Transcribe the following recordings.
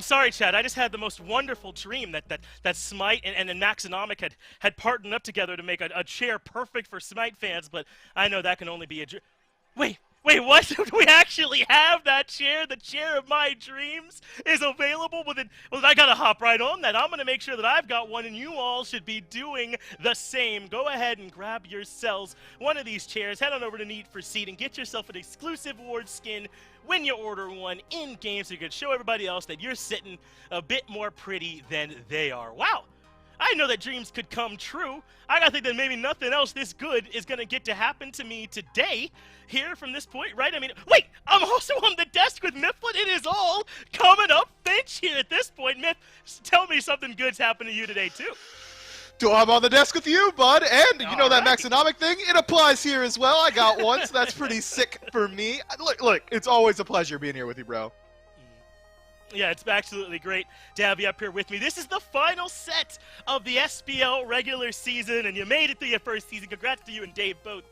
sorry, Chad. I just had the most wonderful dream that Smite and Maxonomic had partnered up together to make a chair perfect for Smite fans, but I know that can only be a dream. Wait, what? We actually have that chair? The chair of my dreams is available? Well, then I gotta hop right on that. I'm gonna make sure that I've got one, and you all should be doing the same. Go ahead and grab yourselves one of these chairs. Head on over to Need for Seat and get yourself an exclusive award skin when you order one in-game so you can show everybody else that you're sitting a bit more pretty than they are. Wow! I know that dreams could come true. I gotta think that maybe nothing else this good is gonna get to happen to me today, here from this point, right? I mean, wait, I'm also on the desk with Mifflin. It is all coming up bench here at this point. Miff, tell me something good's happened to you today, too. I'm on the desk with you, bud, and you know that right. Maxonomic thing? It applies here as well. I got one, so that's pretty sick for me. Look, it's always a pleasure being here with you, bro. Yeah, it's absolutely great to have you up here with me. This is the final set of the SPL regular season, and you made it through your first season. Congrats to you and Dave both.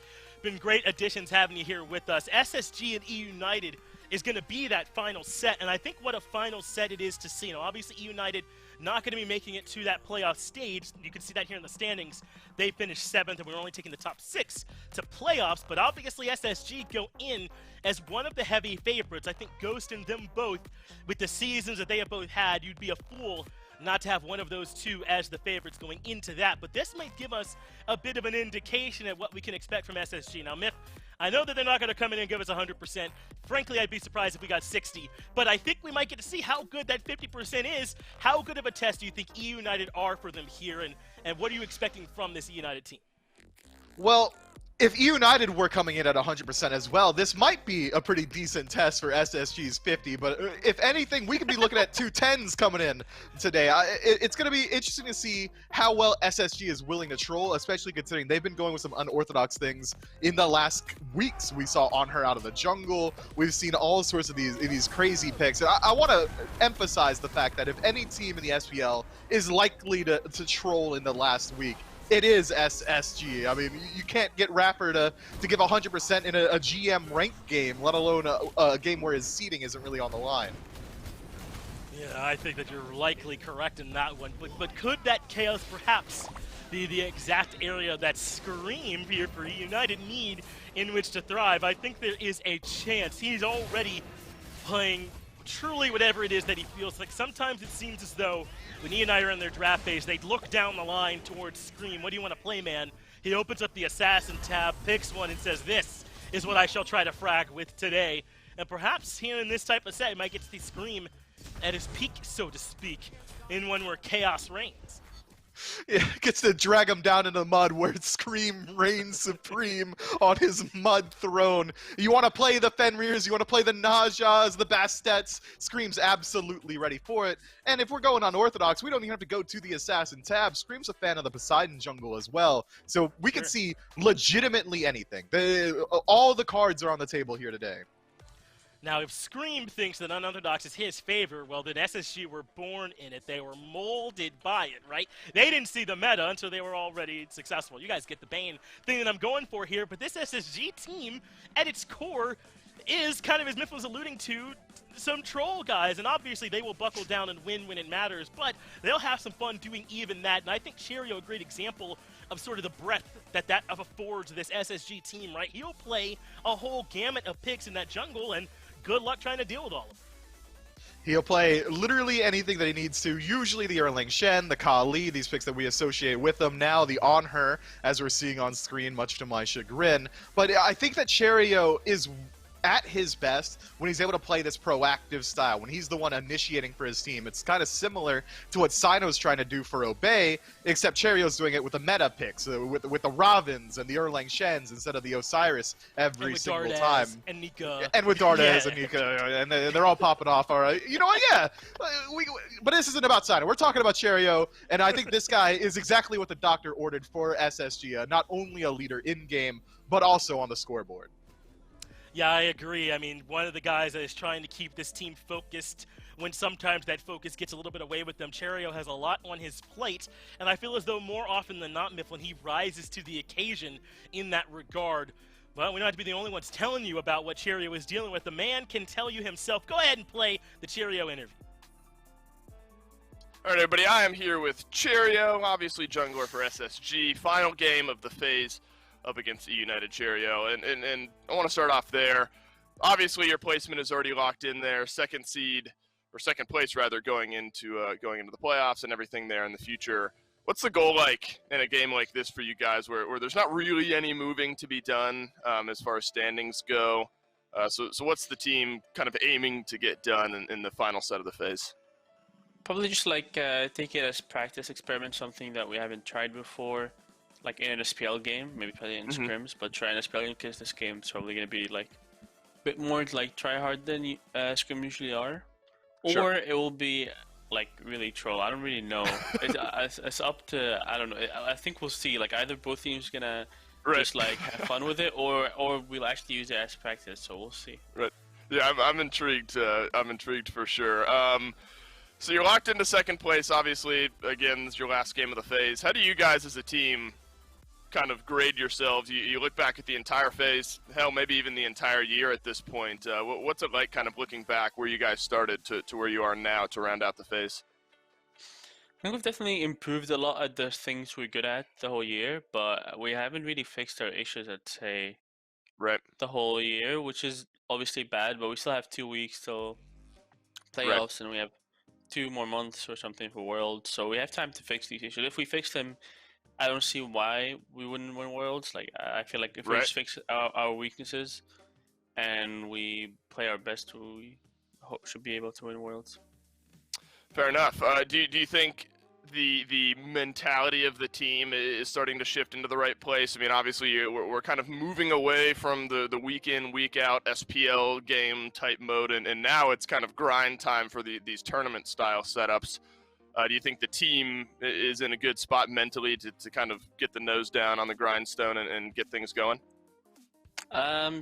Been great additions having you here with us. SSG and eUnited is going to be that final set, and I think what a final set it is to see. You know, obviously eUnited not going to be making it to that playoff stage. You can see that here in the standings. They finished 7th, and we're only taking the top 6 to playoffs, but obviously SSG go in as one of the heavy favorites. I think Ghost and them both, with the seasons that they have both had, you'd be a fool not to have one of those two as the favorites going into that. But this might give us a bit of an indication of what we can expect from SSG. Now, Myth, I know that they're not going to come in and give us 100%. Frankly, I'd be surprised if we got 60. But I think we might get to see how good that 50% is. How good of a test do you think eUnited are for them here? And what are you expecting from this eUnited team? Well, if eUnited were coming in at 100% as well, this might be a pretty decent test for SSG's 50, but if anything, we could be looking at 210s coming in today. It's going to be interesting to see how well SSG is willing to troll, especially considering they've been going with some unorthodox things in the last weeks. We saw On Her out of the jungle. We've seen all sorts of these crazy picks. And I want to emphasize the fact that if any team in the SPL is likely to troll in the last week, it is SSG. I mean, you can't get Rapper to give 100% in a GM ranked game, let alone a game where his seeding isn't really on the line. Yeah, I think that you're likely correct in that one. But could that chaos perhaps be the exact area that Scream here for eUnited need in which to thrive? I think there is a chance. He's already playing truly whatever it is that he feels like. Sometimes it seems as though when eUnited are in their draft phase, they look down the line towards Scream. What do you want to play, man? He opens up the Assassin tab, picks one, and says, this is what I shall try to frag with today. And perhaps here in this type of set, you might get to see Scream at his peak, so to speak, in one where chaos reigns. Yeah, gets to drag him down in the mud where Scream reigns supreme on his mud throne. You want to play the Fenrirs, you want to play the Najas, the Bastets, Scream's absolutely ready for it. And if we're going unorthodox, we don't even have to go to the Assassin tab. Scream's a fan of the Poseidon jungle as well. So we can see legitimately anything. All the cards are on the table here today. Now, if Scream thinks that unorthodox is his favor, well, then SSG were born in it. They were molded by it, right? They didn't see the meta until they were already successful. You guys get the Bane thing that I'm going for here, but this SSG team, at its core, is kind of, as Miff was alluding to, some troll guys, and obviously they will buckle down and win when it matters, but they'll have some fun doing even that, and I think Cheerio, a great example of sort of the breadth that affords this SSG team, right? He'll play a whole gamut of picks in that jungle, and good luck trying to deal with all of them. He'll play literally anything that he needs to, usually the Erlang Shen, the Kali, these picks that we associate with them now, the On Her, as we're seeing on screen, much to my chagrin. But I think that Cheerio is at his best when he's able to play this proactive style, when he's the one initiating for his team. It's kind of similar to what Sino's trying to do for Obey, except Cheerio's doing it with the meta picks, with the Ravens and the Erlang Shens instead of the Osiris every single time. And Nika. And with Dardes and Nika, and they're all popping off. All right, you know what? Yeah, but this isn't about Sino. We're talking about Cheerio, and I think this guy is exactly what the doctor ordered for SSG. Not only a leader in game, but also on the scoreboard. Yeah, I agree. I mean, one of the guys that is trying to keep this team focused when sometimes that focus gets a little bit away with them. Cheerio has a lot on his plate, and I feel as though more often than not, Mifflin, he rises to the occasion in that regard. Well, we don't have to be the only ones telling you about what Cheerio is dealing with. The man can tell you himself. Go ahead and play the Cheerio interview. Alright everybody, I am here with Cheerio, obviously jungler for SSG. Final game of the phase up against eUnited Cheerio. And I want to start off there. Obviously your placement is already locked in there, second seed, or second place rather, going into the playoffs and everything there in the future. What's the goal like in a game like this for you guys where there's not really any moving to be done as far as standings go? So what's the team kind of aiming to get done in the final set of the phase? Probably just like take it as practice experiment, something that we haven't tried before, like in an SPL game, maybe play it in scrims, but try an SPL game because this game's probably going to be like a bit more like try hard than scrim usually are. Sure. Or it will be like really troll. I don't really know. It's up to, I don't know. I think we'll see. Like either both teams gonna just like have fun with it, or we'll actually use it as practice. So we'll see. Right. Yeah, I'm intrigued. I'm intrigued for sure. So you're locked into second place. Obviously, again, this is your last game of the phase. How do you guys as a team kind of grade yourselves? You look back at the entire phase, hell, maybe even the entire year at this point. What's it like kind of looking back where you guys started to where you are now to round out the phase? I think we've definitely improved a lot at the things we're good at the whole year, but we haven't really fixed our issues, I'd say, Right. the whole year, which is obviously bad, but we still have 2 weeks till playoffs, and we have 2 more months or something for Worlds, so we have time to fix these issues. If we fix them, I don't see why we wouldn't win Worlds. Like I feel like if we just fix our weaknesses and we play our best, we should be able to win Worlds. Fair enough. Do you think the mentality of the team is starting to shift into the right place? I mean, obviously we're kind of moving away from the week in, week out SPL game type mode, and now it's kind of grind time for these tournament style setups. Do you think the team is in a good spot mentally to kind of get the nose down on the grindstone and get things going?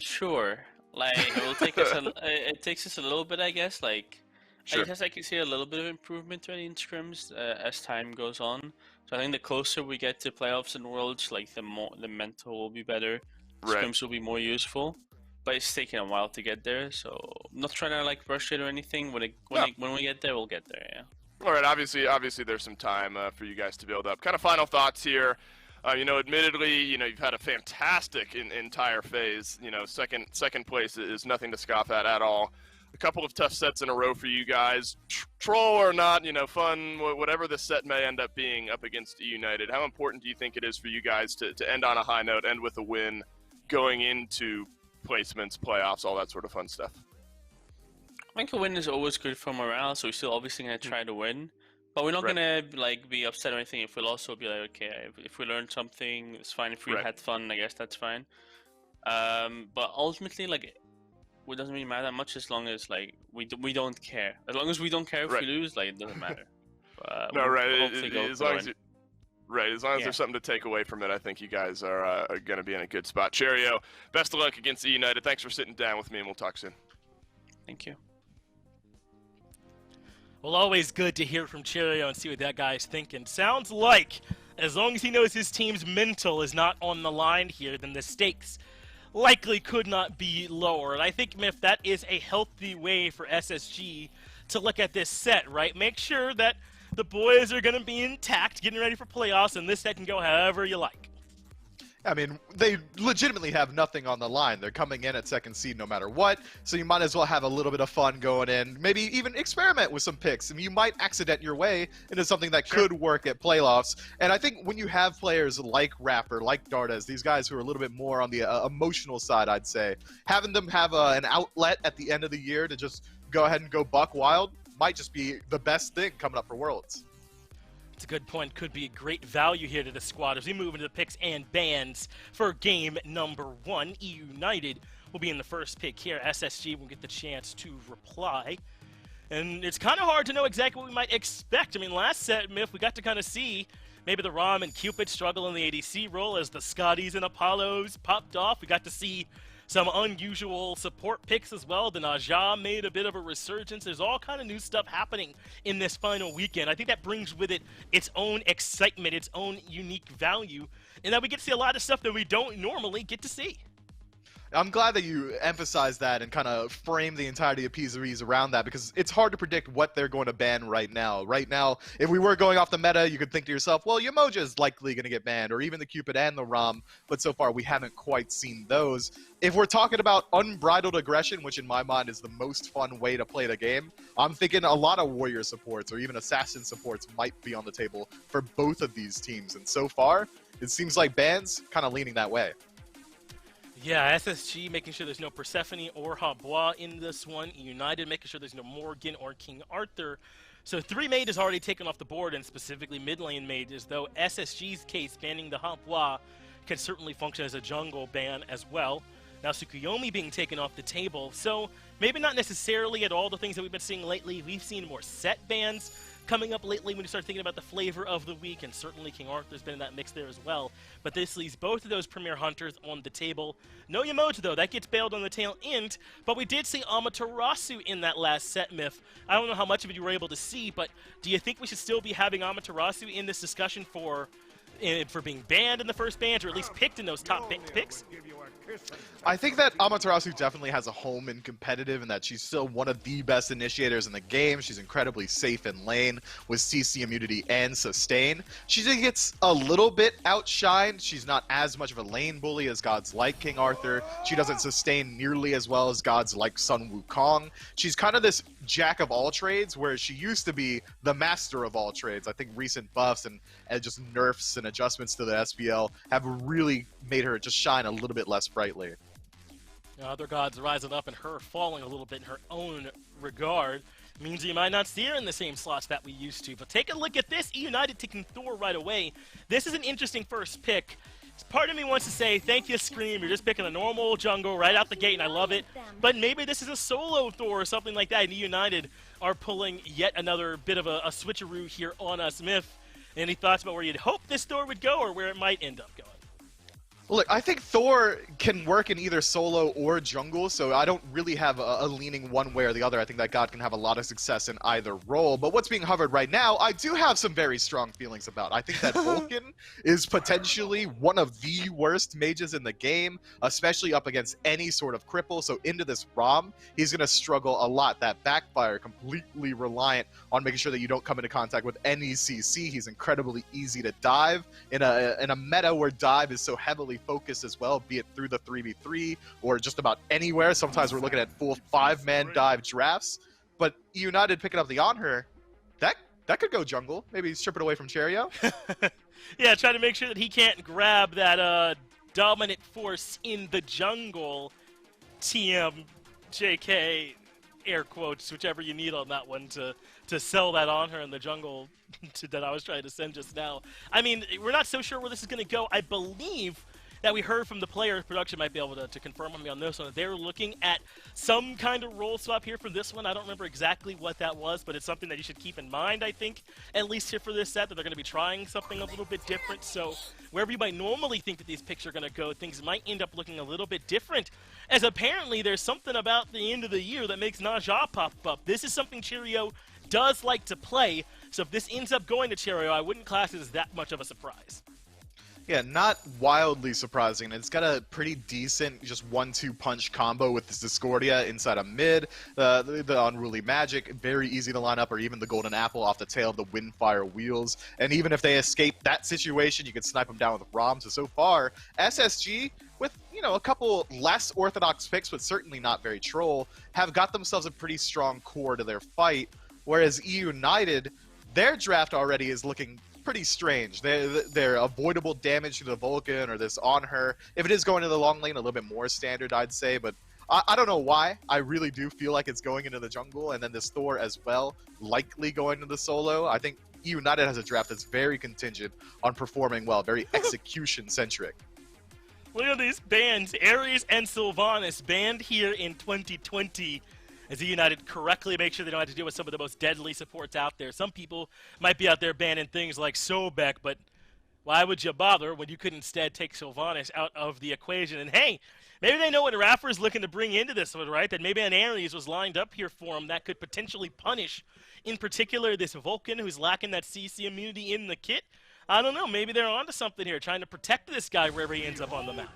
Sure. Like it will take us it takes us a little bit, I guess. Like Sure. I guess I can see a little bit of improvement already in scrims as time goes on. So I think the closer we get to playoffs and Worlds, like the mental will be better. Right. Scrims will be more useful. But it's taking a while to get there, so I'm not trying to like rush it or anything. When we get there, we'll get there. Yeah. All right. Obviously, there's some time for you guys to build up. Kind of final thoughts here. Admittedly, you've had a fantastic entire phase. Second place is nothing to scoff at all. A couple of tough sets in a row for you guys. Troll or not, fun, whatever the set may end up being up against eUnited. How important do you think it is for you guys to end on a high note, end with a win, going into placements, playoffs, all that sort of fun stuff? I think a win is always good for morale, so we're still obviously going to try to win. But we're not going to like be upset or anything if we'll also be like, okay, if we learned something, it's fine. If we had fun, I guess that's fine. But ultimately, like, it doesn't really matter that much as long as like we don't care. As long as we don't care if we lose, like it doesn't matter. No, right. As long as there's something to take away from it, I think you guys are going to be in a good spot. Cheerio, best of luck against eUnited. Thanks for sitting down with me, and we'll talk soon. Thank you. Well, always good to hear from Cheerio and see what that guy's thinking. Sounds like, as long as he knows his team's mental is not on the line here, then the stakes likely could not be lower. And I think, Myth, that is a healthy way for SSG to look at this set, right? Make sure that the boys are going to be intact, getting ready for playoffs, and this set can go however you like. I mean, they legitimately have nothing on the line. They're coming in at second seed no matter what, so you might as well have a little bit of fun going in. Maybe even experiment with some picks. I mean, you might accident your way into something that could work at playoffs. And I think when you have players like Rapper, like Dardes, these guys who are a little bit more on the emotional side, I'd say, having them have an outlet at the end of the year to just go ahead and go buck wild might just be the best thing coming up for Worlds. It's a good point. Could be great value here to the squad as we move into the picks and bans for game number 1. eUnited will be in the first pick here. SSG will get the chance to reply. And it's kind of hard to know exactly what we might expect. I mean, last set, Myth, we got to kind of see maybe the Rom and Cupid struggle in the ADC role as the Scotties and Apollos popped off. We got to see some unusual support picks as well. The Naja made a bit of a resurgence. There's all kind of new stuff happening in this final weekend. I think that brings with it its own excitement, its own unique value, and that we get to see a lot of stuff that we don't normally get to see. I'm glad that you emphasize that and kind of frame the entirety of P3s around that, because it's hard to predict what they're going to ban right now. Right now, if we were going off the meta, you could think to yourself, well, Yamoja is likely going to get banned, or even the Cupid and the Rom, but so far we haven't quite seen those. If we're talking about unbridled aggression, which in my mind is the most fun way to play the game, I'm thinking a lot of warrior supports or even assassin supports might be on the table for both of these teams, and so far, it seems like bans kind of leaning that way. Yeah, SSG making sure there's no Persephone or Habois in this one. eUnited making sure there's no Morgan or King Arthur. So 3 Mage is already taken off the board, and specifically mid lane mages, though SSG's case banning the Habois can certainly function as a jungle ban as well. Now Tsukuyomi being taken off the table, so maybe not necessarily at all the things that we've been seeing lately. We've seen more set bans coming up lately when you start thinking about the flavor of the week, and certainly King Arthur's been in that mix there as well. But this leaves both of those premier hunters on the table. No Yamoja though, that gets bailed on the tail end, but we did see Amaterasu in that last set, Myth. I don't know how much of it you were able to see, but do you think we should still be having Amaterasu in this discussion for being banned in the first bans, or at least picked in those top picks? I think that Amaterasu definitely has a home in competitive, and that she's still one of the best initiators in the game. She's incredibly safe in lane with CC immunity and sustain. She just gets a little bit outshined. She's not as much of a lane bully as gods like King Arthur. She doesn't sustain nearly as well as gods like Sun Wukong. She's kind of this jack of all trades, where she used to be the master of all trades. I think recent buffs and just nerfs and adjustments to the SPL have really made her just shine a little bit less brightly. Other gods rising up and her falling a little bit in her own regard means you might not see her in the same slots that we used to. But take a look at this. eUnited taking Thor right away. This is an interesting first pick. Part of me wants to say, thank you, Scream. You're just picking a normal jungle right out the gate, and I love it. But maybe this is a solo Thor or something like that, and eUnited are pulling yet another bit of a switcheroo here on us. Myth, any thoughts about where you'd hope this Thor would go or where it might end up going? Look, I think Thor can work in either solo or jungle, so I don't really have a leaning one way or the other. I think that God can have a lot of success in either role. But what's being hovered right now, I do have some very strong feelings about. I think that Vulcan is potentially one of the worst mages in the game, especially up against any sort of cripple. So into this ROM, he's going to struggle a lot. That backfire, completely reliant on making sure that you don't come into contact with any CC. He's incredibly easy to dive in a meta where dive is so heavily focused as well, be it through the 3v3 or just about anywhere. Sometimes we're looking at full 5-man dive drafts, but eUnited picking up the on her, that could go jungle. Maybe strip it away from Cherio. Yeah, try to make sure that he can't grab that dominant force in the jungle. TM, JK, air quotes, whichever you need on that one to sell that on her in the jungle that I was trying to send just now. I mean, we're not so sure where this is going to go. I believe that we heard from the player. Production might be able to confirm on me on this one. They're looking at some kind of role swap here for this one. I don't remember exactly what that was, but it's something that you should keep in mind, I think, at least here for this set, that they're going to be trying something a little bit different. So wherever you might normally think that these picks are going to go, things might end up looking a little bit different, as apparently there's something about the end of the year that makes Naja pop up. This is something Cheerio does like to play, so if this ends up going to Cheerio, I wouldn't class it as that much of a surprise. Yeah, not wildly surprising. It's got a pretty decent just 1-2 punch combo with this Discordia inside of mid, the Unruly Magic, very easy to line up, or even the Golden Apple off the tail of the Windfire Wheels. And even if they escape that situation, you can snipe them down with ROM. So far, SSG, with, a couple less orthodox picks, but certainly not very troll, have got themselves a pretty strong core to their fight, whereas eUnited, their draft already is looking pretty strange. They're avoidable damage to the Vulcan or this on her. If it is going to the long lane, a little bit more standard, I'd say, but I don't know why. I really do feel like it's going into the jungle, and then this Thor as well, likely going to the solo. I think eUnited has a draft that's very contingent on performing well, very execution-centric. Look at these bans. Ares and Sylvanas banned here in 2020. As eUnited correctly make sure they don't have to deal with some of the most deadly supports out there. Some people might be out there banning things like Sobek, but why would you bother when you could instead take Sylvanas out of the equation? And hey, maybe they know what Raffer's looking to bring into this one, right? That maybe an Ares was lined up here for him that could potentially punish, in particular, this Vulcan who's lacking that CC immunity in the kit. I don't know, maybe they're onto something here, trying to protect this guy wherever he ends up on the map.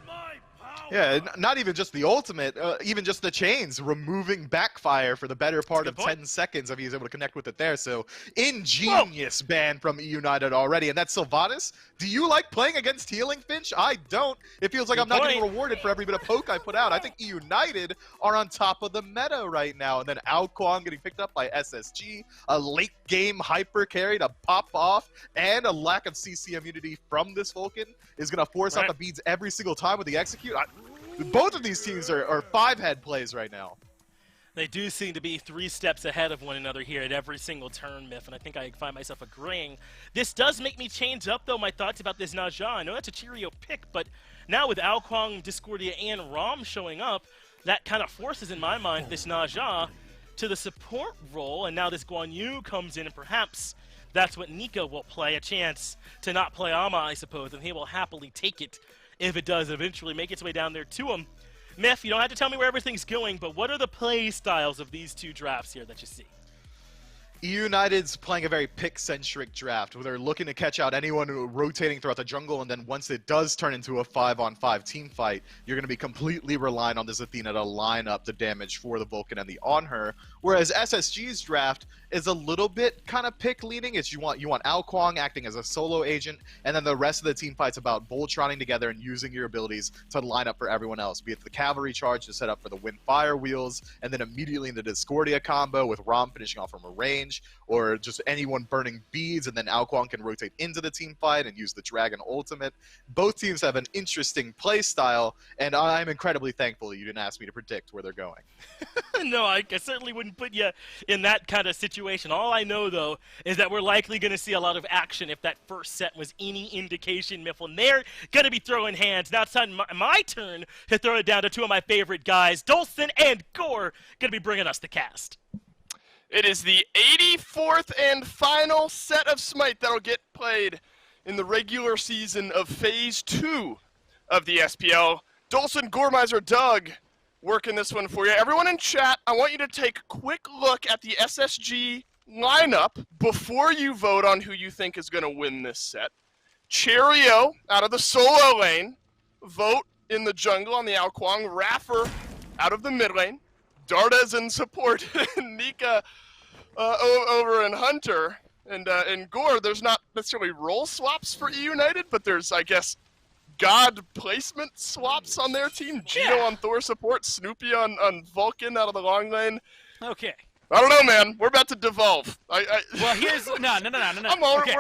Yeah, not even just the ultimate, even just the chains, removing backfire for the better part of 10 seconds if he's able to connect with it there. So, ingenious ban from eUnited already. And that's Sylvanas. Do you like playing against Healing Finch? I don't. It feels like I'm not getting rewarded for every bit of poke I put out. I think eUnited are on top of the meta right now. And then Ao Kwang getting picked up by SSG, a late game hyper carry to pop off, and a lack of CC immunity from this Vulcan is going to force out the beads every single time with the execute. Both of these teams are 5-head plays right now. They do seem to be 3 steps ahead of one another here at every single turn, Myth, and I think I find myself agreeing. This does make me change up, though, my thoughts about this Ne Zha. I know that's a Cheerio pick, but now with Ao Kwang, Discordia, and Rom showing up, that kind of forces, in my mind, this Ne Zha to the support role, and now this Guan Yu comes in, and perhaps that's what Nika will play, a chance to not play Ama, I suppose, and he will happily take it if it does eventually make its way down there to him. Myth, you don't have to tell me where everything's going, but what are the play styles of these 2 drafts here that you see? eUnited's playing a very pick-centric draft, where they're looking to catch out anyone rotating throughout the jungle, and then once it does turn into a 5-on-5 team fight, you're going to be completely relying on this Athena to line up the damage for the Vulcan and the on-her, whereas SSG's draft is a little bit kind of pick-leaning. It's you want Ao Kwang acting as a solo agent, and then the rest of the team fight's about Voltroning together and using your abilities to line up for everyone else, be it the cavalry charge to set up for the wind fire wheels, and then immediately in the Discordia combo with Rom finishing off from a range, or just anyone burning beads, and then Ao Kwang can rotate into the team fight and use the Dragon ultimate. Both teams have an interesting play style, and I'm incredibly thankful you didn't ask me to predict where they're going. No, I certainly wouldn't put you in that kind of situation. All I know, though, is that we're likely going to see a lot of action if that first set was any indication, Mifflin. They're going to be throwing hands. Now it's time my turn to throw it down to 2 of my favorite guys. Dolson and Gore going to be bringing us the cast. It is the 84th and final set of SMITE that'll get played in the regular season of Phase 2 of the SPL. Dolson, Gormizer, Doug working this one for you. Everyone in chat, I want you to take a quick look at the SSG lineup before you vote on who you think is going to win this set. Cheerio out of the solo lane. Vote in the jungle on the Ao Kwang. Raffer out of the mid lane. Darda's in support. Nika over in Hunter. And Gore, there's not necessarily role swaps for eUnited, but there's, I guess, God placement swaps on their team. Gino on Thor support. Snoopy on Vulcan out of the long lane. Okay. I don't know, man. We're about to devolve. Well, here's... No. I'm all okay.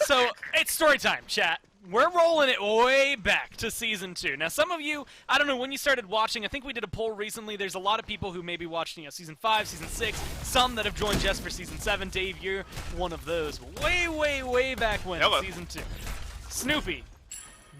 So, it's story time, chat. We're rolling it way back to Season 2. Now, some of you, I don't know, when you started watching, I think we did a poll recently. There's a lot of people who maybe watched, Season 5, Season 6, some that have joined just for Season 7. Dave, you're one of those. Way back when, Season 2. Snoopy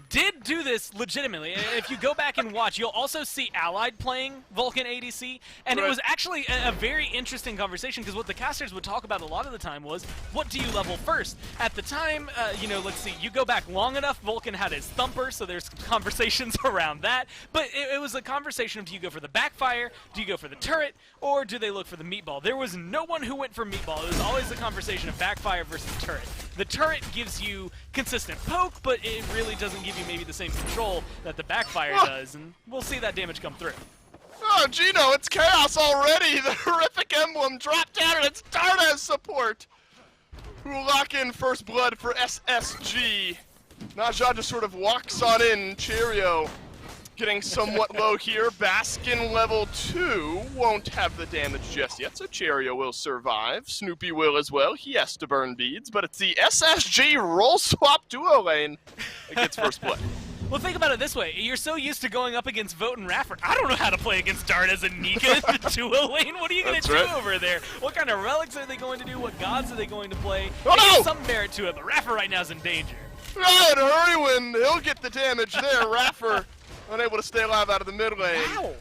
did do this legitimately. If you go back and watch, you'll also see Allied playing Vulcan ADC, and it was actually a very interesting conversation, because what the casters would talk about a lot of the time was, what do you level first? At the time, let's see, you go back long enough, Vulcan had his Thumper, so there's conversations around that, but it was a conversation of, do you go for the backfire, do you go for the turret, or do they look for the meatball? There was no one who went for meatball. It was always a conversation of backfire versus turret. The turret gives you consistent poke, but it really doesn't give you maybe the same control that the backfire does, and we'll see that damage come through. Oh, Gino, it's chaos already! The horrific emblem dropped down, and it's Darda's support who will lock in first blood for SSG. Ne Zha just sort of walks on in. Cheerio getting somewhat low here. Baskin level 2 won't have the damage just yet, so Cheerio will survive. Snoopy will as well. He has to burn beads, but it's the SSG roll swap duo lane that gets first blood. Well, think about it this way. You're so used to going up against Vote and Raffer. I don't know how to play against Dardas and Nika in the duo lane. What are you going to do over there? What kind of relics are they going to do? What gods are they going to play? There's some merit to it, but Raffer right now is in danger. Right, Hurrywin, he'll get the damage there. Raffer unable to stay alive out of the mid lane. Wow.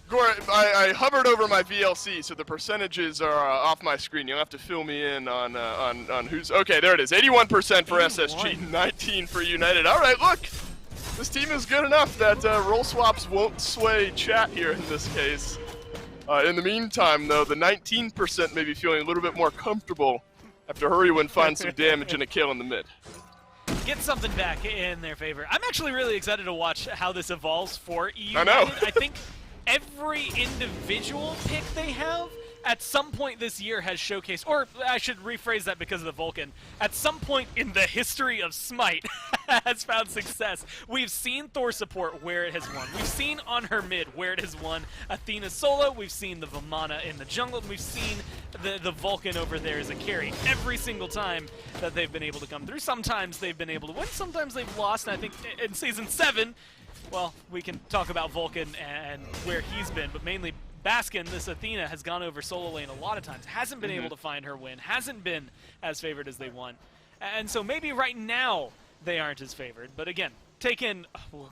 Gore, I hovered over my VLC, so the percentages are off my screen. You'll have to fill me in on who's... Okay, there it is. 81% for SSG, 19 for United. All right, look. This team is good enough that roll swaps won't sway chat here in this case. In the meantime, though, the 19% may be feeling a little bit more comfortable after Hurrywin finds some damage and a kill in the mid. get something back in their favor. I'm actually really excited to watch how this evolves for eUnited. I know. I think every individual pick they have at some point this year has showcased, or I should rephrase that because of the Vulcan, at some point in the history of SMITE has found success. We've seen Thor support where it has won. We've seen on her mid where it has won Athena solo. We've seen the Vamana in the jungle. And we've seen the Vulcan over there as a carry every single time that they've been able to come through. Sometimes they've been able to win, sometimes they've lost, and I think in Season 7, well, we can talk about Vulcan and where he's been, but mainly Baskin, this Athena, has gone over solo lane a lot of times, hasn't been able to find her win, hasn't been as favored as they want. And so maybe right now they aren't as favored, but again, taken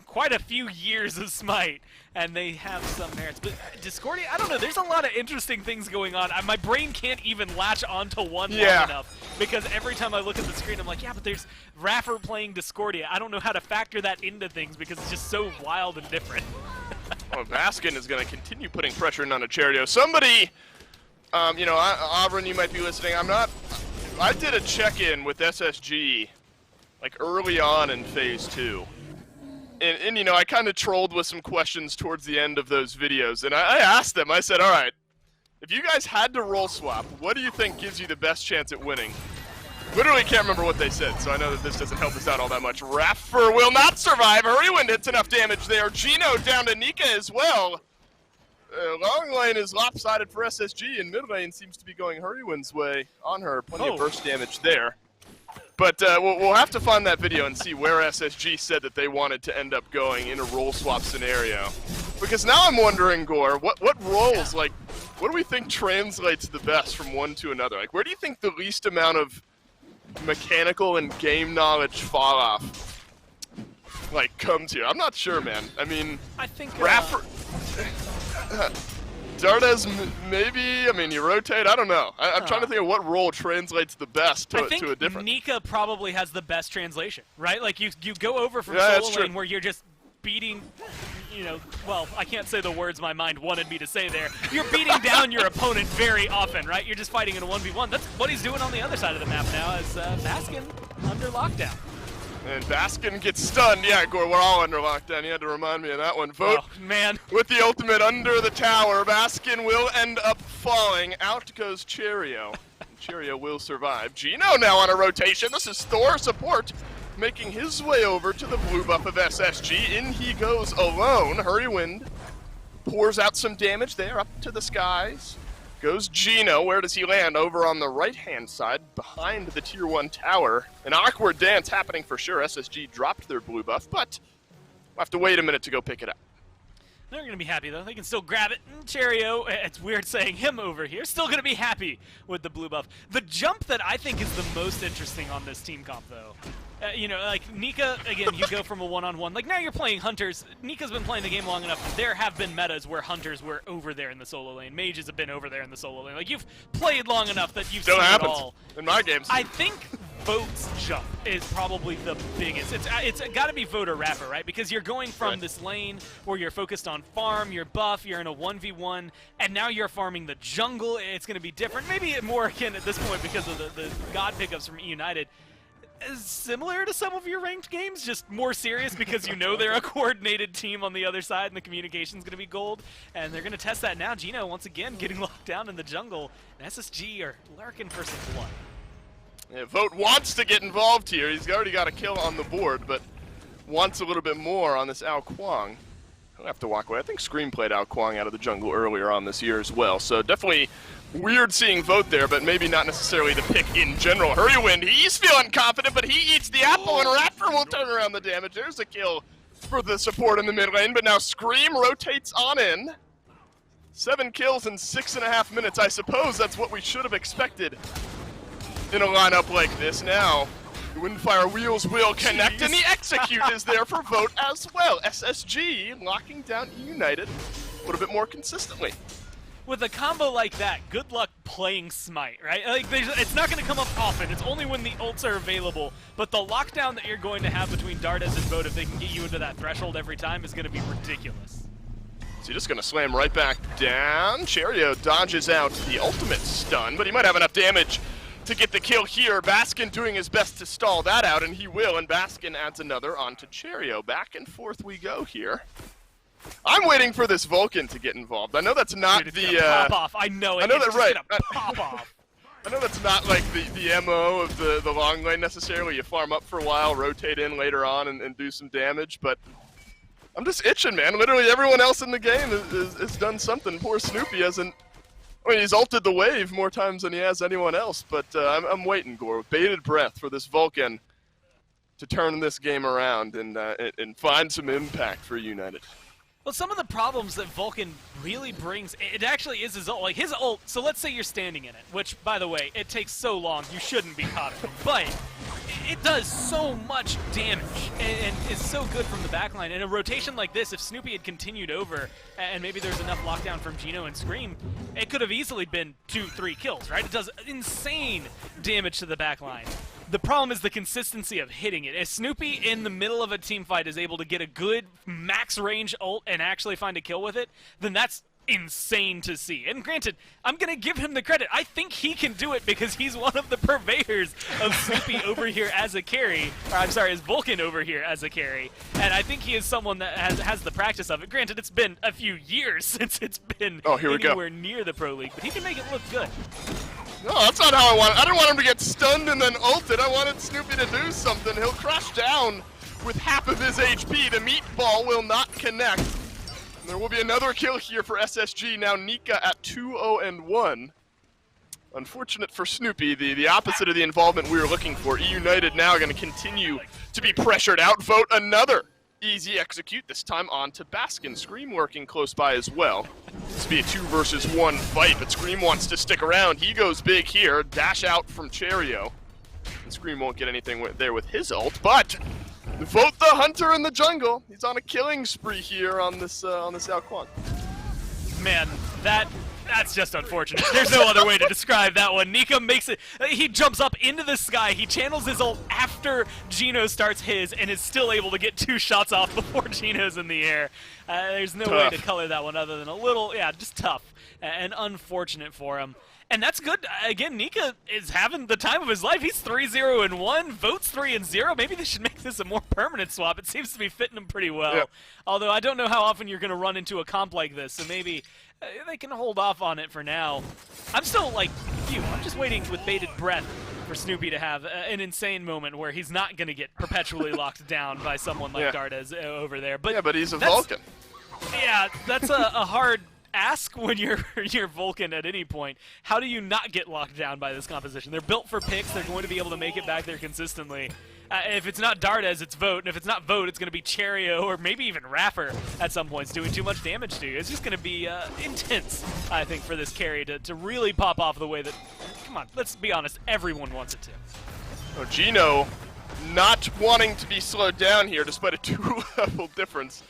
quite a few years of SMITE, and they have some merits. But Discordia, I don't know, there's a lot of interesting things going on. My brain can't even latch onto one long enough, because every time I look at the screen, I'm like, yeah, but there's Raffer playing Discordia. I don't know how to factor that into things because it's just so wild and different. Well, Baskin is going to continue putting pressure in on Acherio. Somebody, you know, Auburn, you might be listening. I did a check-in with SSG, like early on in Phase 2. And you know, I kind of trolled with some questions towards the end of those videos. And I asked them, I said, all right, if you guys had to role swap, what do you think gives you the best chance at winning? Literally can't remember what they said, so I know that this doesn't help us out all that much. Raffer will not survive. Hurrywind hits enough damage there. Gino down to Nika as well. Long lane is lopsided for SSG, and mid lane seems to be going Hurrywind's way on her. Plenty of burst damage there. But we'll have to find that video and see where SSG said that they wanted to end up going in a role swap scenario. Because now I'm wondering, Gore, what roles, like, what do we think translates the best from one to another? Like, where do you think the least amount of mechanical and game knowledge fall off, like, comes here? I'm not sure, man. I mean, I think Raffer, Dardes, maybe. I mean, you rotate. I don't know. I'm trying to think of what role translates the best to a different. I think Nika probably has the best translation, right? Like you go over from solo lane where you're just beating, you know, well, I can't say the words my mind wanted me to say there. You're beating down your opponent very often, right? You're just fighting in a 1v1. That's what he's doing on the other side of the map now as Baskin under lockdown. And Baskin gets stunned. Yeah, Gore, we're all under lockdown. You had to remind me of that one. Vote man. With the ultimate under the tower. Baskin will end up falling. Out goes Cheerio. Cheerio will survive. Gino now on a rotation. This is Thor support, making his way over to the blue buff of SSG. In he goes alone. Hurrywind pours out some damage there up to the skies. Goes Gino. Where does he land? Over on the right-hand side, behind the Tier 1 tower. An awkward dance happening for sure. SSG dropped their blue buff, but we'll have to wait a minute to go pick it up. They're going to be happy, though. They can still grab it. And Cheerio, it's weird saying him over here, still going to be happy with the blue buff. The jump that I think is the most interesting on this team comp, though, you know, like, Nika, again, you go from a one-on-one. Like, now you're playing Hunters. Nika's been playing the game long enough. There have been metas where Hunters were over there in the solo lane. Mages have been over there in the solo lane. Like, you've played long enough that you've seen it all. In my games. I think Vote's jump is probably the biggest. It's got to be Vote or Raffer, right? Because you're going from this lane where you're focused on farm, you're buff, you're in a 1v1, and now you're farming the jungle. It's going to be different. Maybe more akin at this point because of the god pickups from eUnited. Similar to some of your ranked games, just more serious because you know they're a coordinated team on the other side and the communication's going to be gold. And they're going to test that now. Gino, once again, getting locked down in the jungle. And SSG are lurking for some blood. Yeah, Vote wants to get involved here. He's already got a kill on the board, but wants a little bit more on this Ao Kwang. He'll have to walk away. I think Scream played Ao Kwang out of the jungle earlier on this year as well. So definitely weird seeing Vote there, but maybe not necessarily the pick in general. Hurrywind, he's feeling confident, but he eats the apple, and Raffer will turn around the damage. There's a kill for the support in the mid lane, but now Scream rotates on in. 7 kills in 6.5 minutes. I suppose that's what we should have expected in a lineup like this. Now, the Windfire wheels will connect, and the execute is there for Vote as well. SSG locking down eUnited a little bit more consistently. With a combo like that, good luck playing SMITE, right? Like, it's not going to come up often. It's only when the ults are available. But the lockdown that you're going to have between Dardes and Vote, if they can get you into that threshold every time, is going to be ridiculous. So you're just going to slam right back down. Cheerio dodges out the ultimate stun, but he might have enough damage to get the kill here. Baskin doing his best to stall that out, and he will, and Baskin adds another onto Cherio. Back and forth we go here. I'm waiting for this Vulcan to get involved. I know that's not Dude, the pop off. I know it. I know It's that, just right. gonna pop off. I know that's not like the MO of the long lane necessarily. You farm up for a while, rotate in later on, and do some damage, but I'm just itching, man. Literally everyone else in the game has done something. Poor Snoopy hasn't. I mean, he's ulted the wave more times than he has anyone else, but I'm waiting, Gore, with bated breath for this Vulcan to turn this game around and find some impact for United. Well, some of the problems that Vulcan really brings, it actually is his ult. Like, his ult, so let's say you're standing in it, which, by the way, it takes so long, you shouldn't be caught in it. But it does so much damage and is so good from the backline. In a rotation like this, if Snoopy had continued over and maybe there's enough lockdown from Gino and Scream, it could have easily been 2-3 kills, right? It does insane damage to the backline. The problem is the consistency of hitting it. If Snoopy in the middle of a team fight is able to get a good max range ult and actually find a kill with it, then that's insane to see. And granted, I'm going to give him the credit. I think he can do it because he's one of the purveyors of Snoopy over here as a carry. Or I'm sorry, as Vulcan over here as a carry. And I think he is someone that has the practice of it. Granted, it's been a few years since it's been anywhere near the Pro League, but he can make it look good. No, that's not how I want it. I didn't want him to get stunned and then ulted. I wanted Snoopy to do something. He'll crash down with half of his HP. The meatball will not connect. And there will be another kill here for SSG. Now Nika at 2-0-1. Unfortunate for Snoopy, the opposite of the involvement we were looking for. eUnited now going to continue to be pressured out. Vote another easy execute, this time on to Baskin. Scream working close by as well. This will be a 2 versus 1 fight, but Scream wants to stick around. He goes big here, dash out from Cherio. And Scream won't get anything there with his ult, but vote the Hunter in the jungle. He's on a killing spree here on this Ao Kuang. Man, that's just unfortunate. There's no other way to describe that one. Nika makes it, he jumps up into the sky, he channels his ult after Gino starts his, and is still able to get 2 shots off before Gino's in the air. There's no way to color that one other than a little, just tough and unfortunate for him. And that's good. Again, Nika is having the time of his life. He's 3-0-1, Vote's 3-0. Maybe they should make this a more permanent swap. It seems to be fitting him pretty well. Yep. Although I don't know how often you're going to run into a comp like this, so maybe they can hold off on it for now. I'm still like you. I'm just waiting with bated breath for Snoopy to have an insane moment where he's not going to get perpetually locked down by someone like Dardes over there. But he's a Vulcan. Yeah, that's a hard ask when you're Vulcan at any point. How do you not get locked down by this composition? They're built for picks. They're going to be able to make it back there consistently. If it's not Dardes, it's Vote. And if it's not Vote, it's going to be Cherio or maybe even Raffer at some points doing too much damage to you. It's just going to be intense, I think, for this carry to really pop off the way that, come on, let's be honest, everyone wants it to. Oh, Gino not wanting to be slowed down here despite a 2-level difference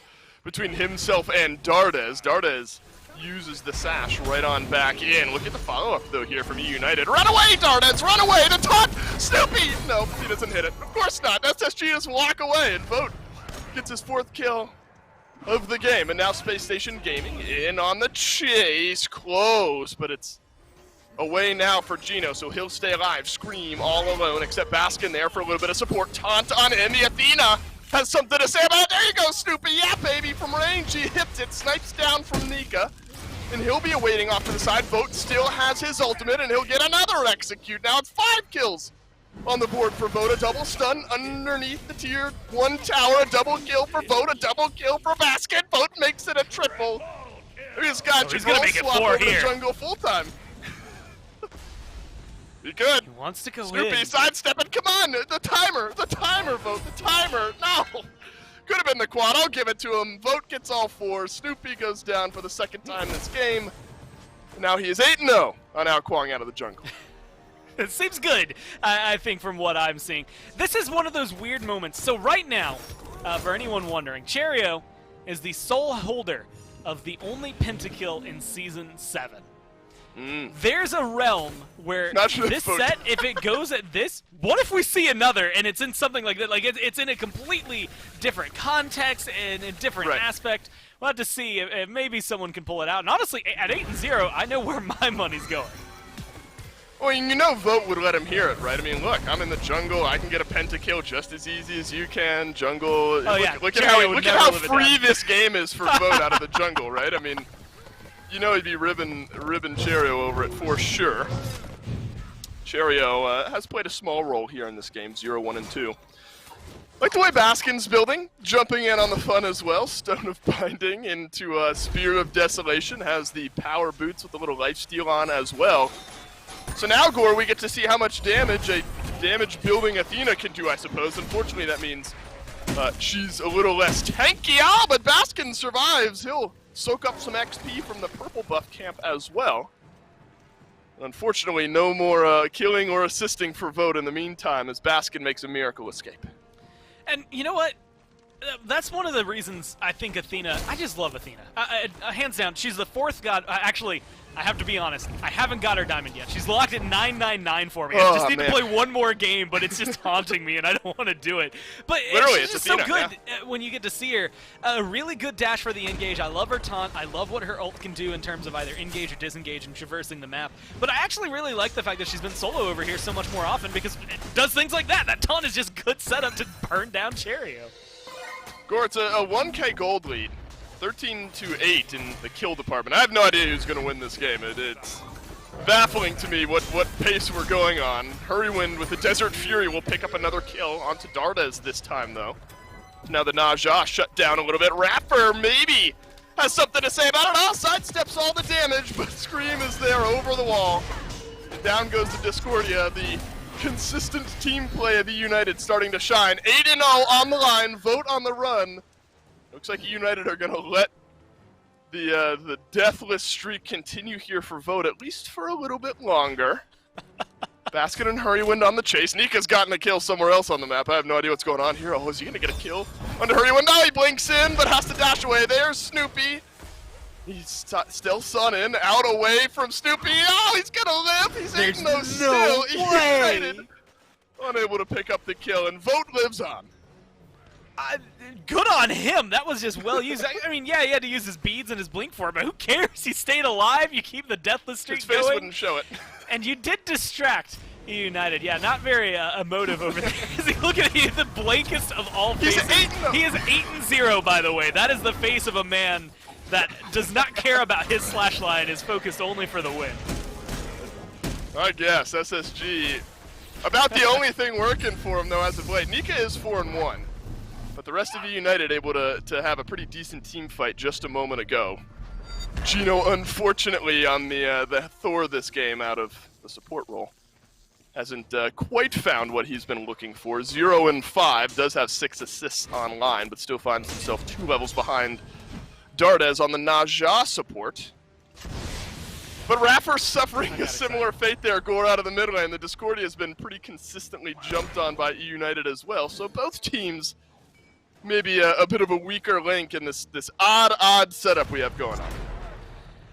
between himself and Dardes. Dardes uses the sash right on back in. Look at the follow-up, though, here from eUnited. Run away, Dardes! Run away! To taunt Snoopy! No, he doesn't hit it. Of course not. SSG just walk away, and Vote gets his 4th kill of the game. And now Space Station Gaming in on the chase. Close, but it's away now for Gino, so he'll stay alive. Scream all alone, except Baskin there for a little bit of support. Taunt on in. The Athena has something to say about it. There you go, Snoopy. Yeah, baby, from range. He hits it. Snipes down from Nika. And he'll be awaiting off to the side. Vote still has his ultimate, and he'll get another execute. Now it's 5 kills on the board for Vote. A double stun underneath the tier 1 tower. A double kill for Vote. A double kill for Baskin. Vote makes it a triple. He's got you. He's going to make it 4 here. The jungle full time. He could. He wants to go Snoopy in. sidestepping. Come on, the timer, Vote, the timer. No. Could have been the quad. I'll give it to him. Vote gets all 4. Snoopy goes down for the 2nd time this game. Now he is 8-0 on Ao Kuang out of the jungle. It seems good, I think, from what I'm seeing. This is one of those weird moments. So right now, for anyone wondering, Cherio is the sole holder of the only pentakill in Season 7. There's a realm where this set, if it goes at this, what if we see another and it's in something like that? Like it's in a completely different context and a different aspect. We'll have to see if maybe someone can pull it out. And honestly, at 8-0, I know where my money's going. Well, you know Vote would let him hear it, right? I mean, look, I'm in the jungle. I can get a pentakill just as easy as you can. Jungle. Oh, yeah. Look at how free this game is for Vote out of the jungle, right? I mean, you know he'd be ribbing Cherio over it for sure. Cherio has played a small role here in this game, 0, 1, and 2. Like the way Baskin's building, jumping in on the fun as well. Stone of Binding into Spear of Desolation, has the power boots with a little lifesteal on as well. So now, Gore, we get to see how much damage a damage-building Athena can do, I suppose. Unfortunately, that means she's a little less tanky. Ah, but Baskin survives. He'll soak up some XP from the purple buff camp as well. Unfortunately, no more killing or assisting for Vote in the meantime, as Baskin makes a miracle escape. And you know what? That's one of the reasons I think Athena. I just love Athena. Hands down, she's the 4th god. Actually, I have to be honest. I haven't got her diamond yet. She's locked at 999 for me. I just need to play one more game, but it's just haunting me, and I don't want to do it. But literally, she's just Athena, so good when you get to see her. A really good dash for the engage. I love her taunt. I love what her ult can do in terms of either engage or disengage and traversing the map. But I actually really like the fact that she's been solo over here so much more often because it does things like that. That taunt is just good setup to burn down Cherio. Gore, it's a 1K gold lead. 13-8 in the kill department. I have no idea who's going to win this game. It's baffling to me what pace we're going on. Hurrywind with the Desert Fury will pick up another kill onto Dardes this time, though. Now the Naja shut down a little bit. Rapper maybe has something to say about it. Oh, sidesteps all the damage, but Scream is there over the wall. And down goes the Discordia. The consistent team play of eUnited starting to shine. 8-0 on the line. Vote on the run. Looks like eUnited are going to let the deathless streak continue here for Vote, at least for a little bit longer. Basket and Hurrywind on the chase. Nika's gotten a kill somewhere else on the map. I have no idea what's going on here. Oh, is he going to get a kill onto Hurrywind? No, he blinks in, but has to dash away. There's Snoopy. He's still sunning, out away from Snoopy. Oh, he's going to live. He's eating those still. eUnited unable to pick up the kill, and Vote lives on. Good on him. That was just well used. I mean, yeah, he had to use his beads and his blink for it, but who cares? He stayed alive. You keep the deathless streak His face going. wouldn't show it. And you did distract eUnited. Yeah, not very emotive over there. Look at him, the blankest of all faces. He is 8-0, by the way. That is the face of a man that does not care about his slash line, is focused only for the win. I guess, SSG. About the only thing working for him, though, as of late. Nika is 4-1. But the rest of eUnited able to have a pretty decent team fight just a moment ago. Gino, unfortunately, on the Thor this game out of the support role, hasn't quite found what he's been looking for. 0-5, does have 6 assists online, but still finds himself 2 levels behind Dardes on the Naja support. But Raffer's suffering a similar fate there, Gore out of the mid lane. The Discordia has been pretty consistently jumped on by eUnited as well, so both teams maybe a bit of a weaker link in this odd setup we have going on.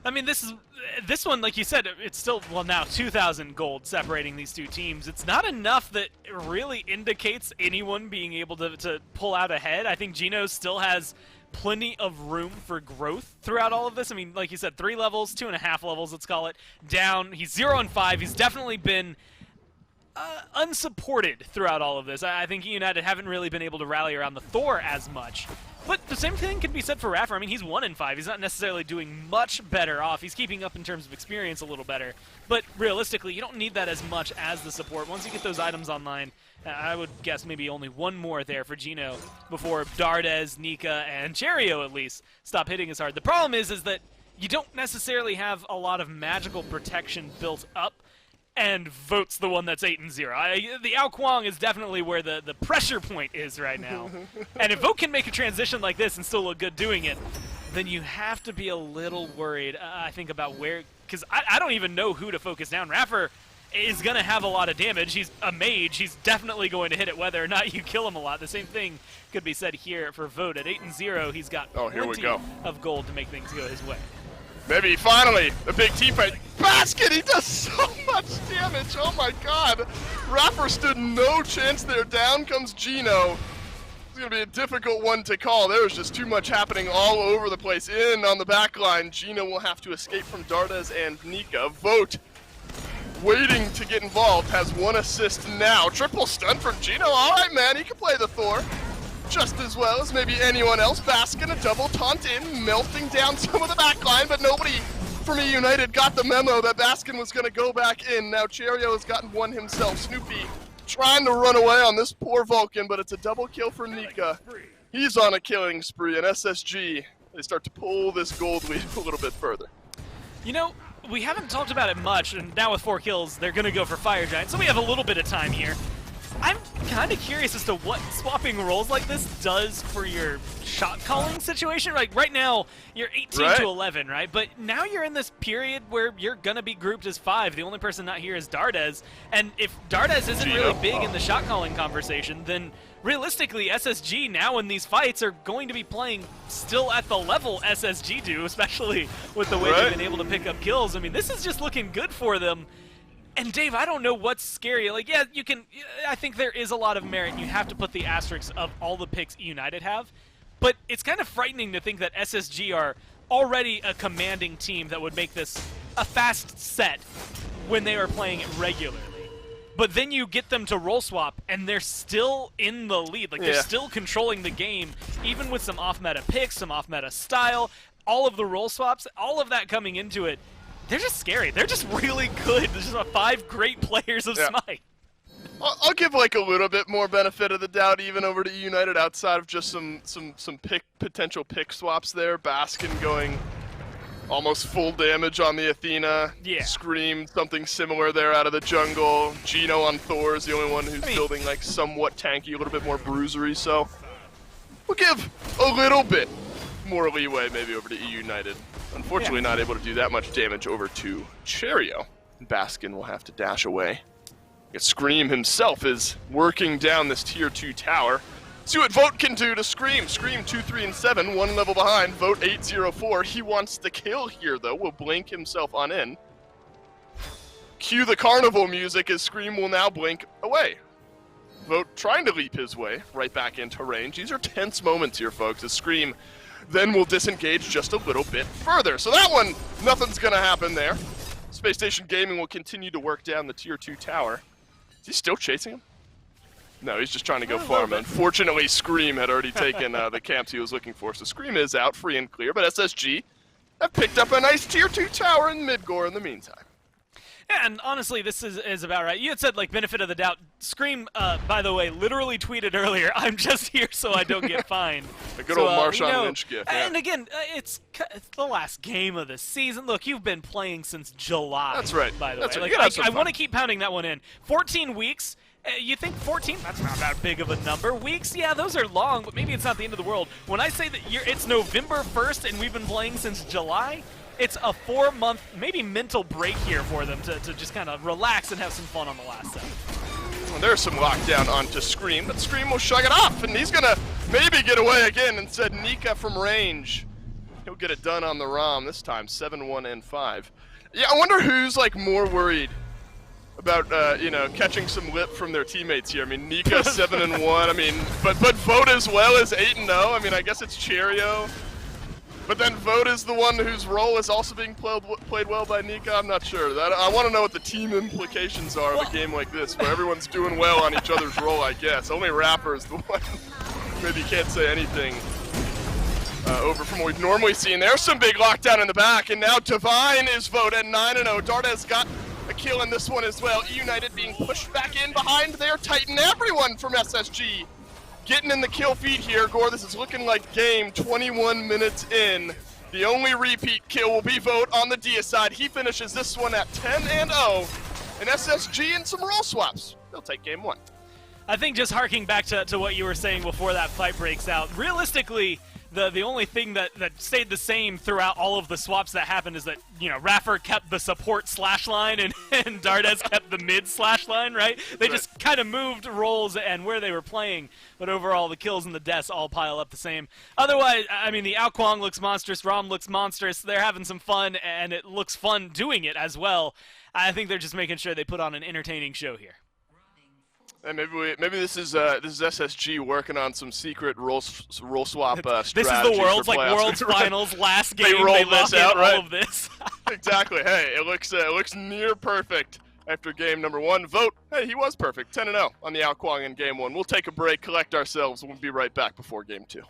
I mean, this one, like you said, it's still, well, now 2,000 gold separating these two teams. It's not enough that really indicates anyone being able to pull out ahead. I think Gino still has plenty of room for growth throughout all of this. I mean, like you said, 3 levels, 2.5 levels, let's call it, down. He's 0-5. He's definitely been unsupported throughout all of this. I think eUnited haven't really been able to rally around the Thor as much. But the same thing can be said for Raffer. I mean, he's 1-5. He's not necessarily doing much better off. He's keeping up in terms of experience a little better. But realistically, you don't need that as much as the support. Once you get those items online, I would guess maybe only one more there for Gino before Dardes, Nika, and Cherio at least stop hitting as hard. The problem is that you don't necessarily have a lot of magical protection built up, and Vote's the one that's 8-0. The Ao Kuang is definitely where the pressure point is right now. And if Vote can make a transition like this and still look good doing it, then you have to be a little worried, I think, about where... Because I don't even know who to focus down. Raffer is going to have a lot of damage. He's a mage. He's definitely going to hit it whether or not you kill him a lot. The same thing could be said here for Vote. At 8-0, he's got plenty of gold to make things go his way. Maybe, finally, a big team fight. Basket, he does so much damage. Oh my god. Raffer stood no chance there. Down comes Gino. It's going to be a difficult one to call. There's just too much happening all over the place. In on the back line, Gino will have to escape from Dardes and Nika. Vote waiting to get involved, has 1 assist now. Triple stun from Gino. All right, man, he can play the Thor just as well as maybe anyone else. Baskin, a double taunt in, melting down some of the backline, but nobody from eUnited got the memo that Baskin was going to go back in. Now Cheerio has gotten one himself. Snoopy trying to run away on this poor Vulcan, but it's a double kill for Nika. He's on a killing spree, and SSG, they start to pull this gold lead a little bit further. You know, we haven't talked about it much, and now with 4 kills, they're going to go for Fire Giant, so we have a little bit of time here. I'm kind of curious as to what swapping roles like this does for your shot calling situation. Like right now, you're 18 to 11, right? But now you're in this period where you're gonna be grouped as 5. The only person not here is Dardez, and if Dardez isn't really big in the shot calling conversation, then realistically, SSG now in these fights are going to be playing still at the level SSG do, especially with the way they've been able to pick up kills. I mean, this is just looking good for them. And Dave, I don't know what's scary. Like, yeah, you can. I think there is a lot of merit, and you have to put the asterisks of all the picks eUnited have. But it's kind of frightening to think that SSG are already a commanding team that would make this a fast set when they are playing it regularly. But then you get them to roll swap, and they're still in the lead. Like, they're still controlling the game, even with some off-meta picks, some off-meta style, all of the roll swaps, all of that coming into it. They're just scary. They're just really good. There's just 5 great players of SMITE. I'll give like a little bit more benefit of the doubt even over to eUnited outside of just some potential pick swaps there. Baskin going almost full damage on the Athena. Yeah. Scream, something similar there out of the jungle. Gino on Thor is the only one who's building like somewhat tanky, a little bit more bruisery. So we'll give a little bit more leeway maybe over to eUnited. Unfortunately, not able to do that much damage over to Cheerio. Baskin will have to dash away. Scream himself is working down this tier 2 tower. See what Vote can do to Scream. Scream 2, 3, and 7, 1 level behind. Vote 804. He wants the kill here, though. Will blink himself on in. Cue the carnival music as Scream will now blink away. Vote trying to leap his way right back into range. These are tense moments here, folks, as Scream then will disengage just a little bit further. So that one, nothing's going to happen there. Spacestation Gaming will continue to work down the tier 2 tower. Is he still chasing him? No, he's just trying to go farm. Unfortunately, Scream had already taken the camps he was looking for. So Scream is out, free and clear. But SSG have picked up a nice tier 2 tower in Midgore in the meantime. Yeah, and honestly, this is about right. You had said, like, benefit of the doubt. Scream, by the way, literally tweeted earlier, I'm just here so I don't get fined. A good old Marshawn Lynch gift. Yeah. And again, it's the last game of the season. Look, you've been playing since July. That's right. By the That's way. right. Like, I want to keep pounding that one in. 14 weeks. You think 14? That's not that big of a number. Weeks? Yeah, those are long, but maybe it's not the end of the world. When I say that it's November 1st and we've been playing since July, it's a 4-month, maybe mental break here for them to just kind of relax and have some fun on the last set. Well, there's some lockdown onto Scream, but Scream will shrug it off, and he's going to maybe get away again. Instead, Nika from range. He'll get it done on the ROM this time, 7, 1, and 5. Yeah, I wonder who's, like, more worried about, you know, catching some lip from their teammates here. I mean, Nika 7 and 1. I mean, but Vote as well as 8 and 0. I mean, I guess it's Cheerio. But then Vote is the one whose role is also being played well by Nika. I'm not sure. I want to know what the team implications are of a game like this, where everyone's doing well on each other's role, I guess. Only Rapper is the one maybe can't say anything over from what we've normally seen. There's some big lockdown in the back, and now Divine is Vote at 9 and 0. Dardez got a kill in this one as well. eUnited being pushed back in behind their Titan. Everyone from SSG getting in the kill feed here. Gore, this is looking like game 21 minutes in. The only repeat kill will be Vote on the Dia side. He finishes this one at 10 and 0. And SSG and some roll swaps. They'll take game 1. I think just harking back to what you were saying before that fight breaks out, realistically, the only thing that stayed the same throughout all of the swaps that happened is that, you know, Raffer kept the support slash line and Dardez kept the mid slash line, right? They just kind of moved roles and where they were playing, but overall the kills and the deaths all pile up the same. Otherwise, I mean, the Ao Kwang looks monstrous, Rom looks monstrous, they're having some fun, and it looks fun doing it as well. I think they're just making sure they put on an entertaining show here. And maybe this is SSG working on some secret roll swap strategy. This is the Worlds Worlds Finals last game. They rolled this out, right? All of this. Exactly. Hey, it looks near perfect after game number 1. Vote, hey, he was perfect, 10-0 on the Ao Kuang in game 1. We'll take a break, collect ourselves, and we'll be right back before game 2.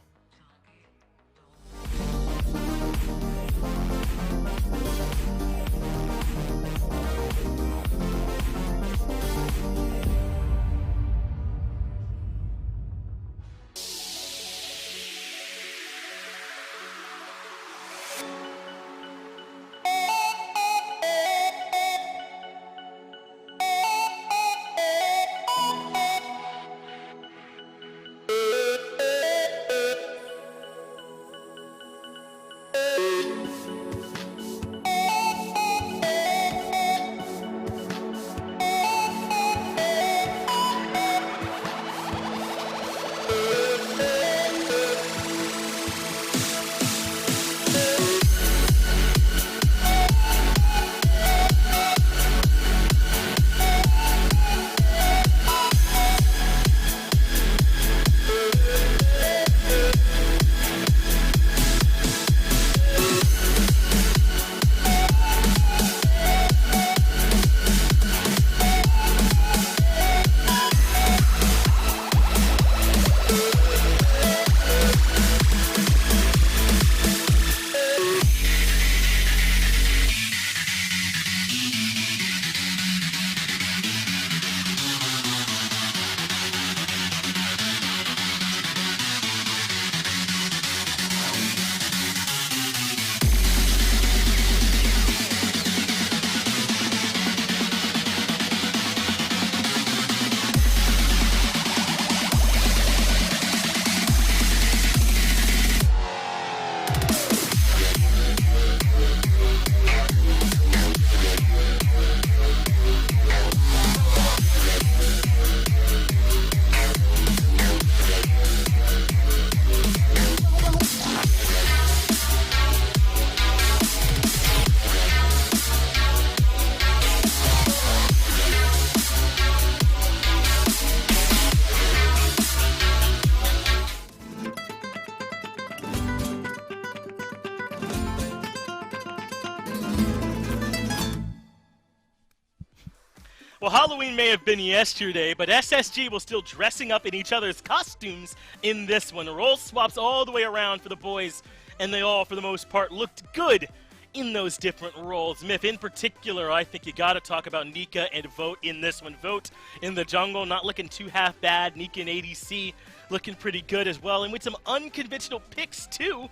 Well, Halloween may have been yesterday, but SSG was still dressing up in each other's costumes in this one. Role swaps all the way around for the boys, and they all, for the most part, looked good in those different roles. Myth, in particular, I think you got to talk about Nika and Vote in this one. Vote in the jungle, not looking too half bad. Nika and ADC looking pretty good as well, and with some unconventional picks, too.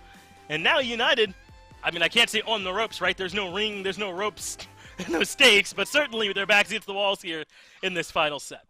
And now United, I mean, I can't say on the ropes, right? There's no ring, there's no ropes, no stakes, but certainly with their backs against the walls here in this final set.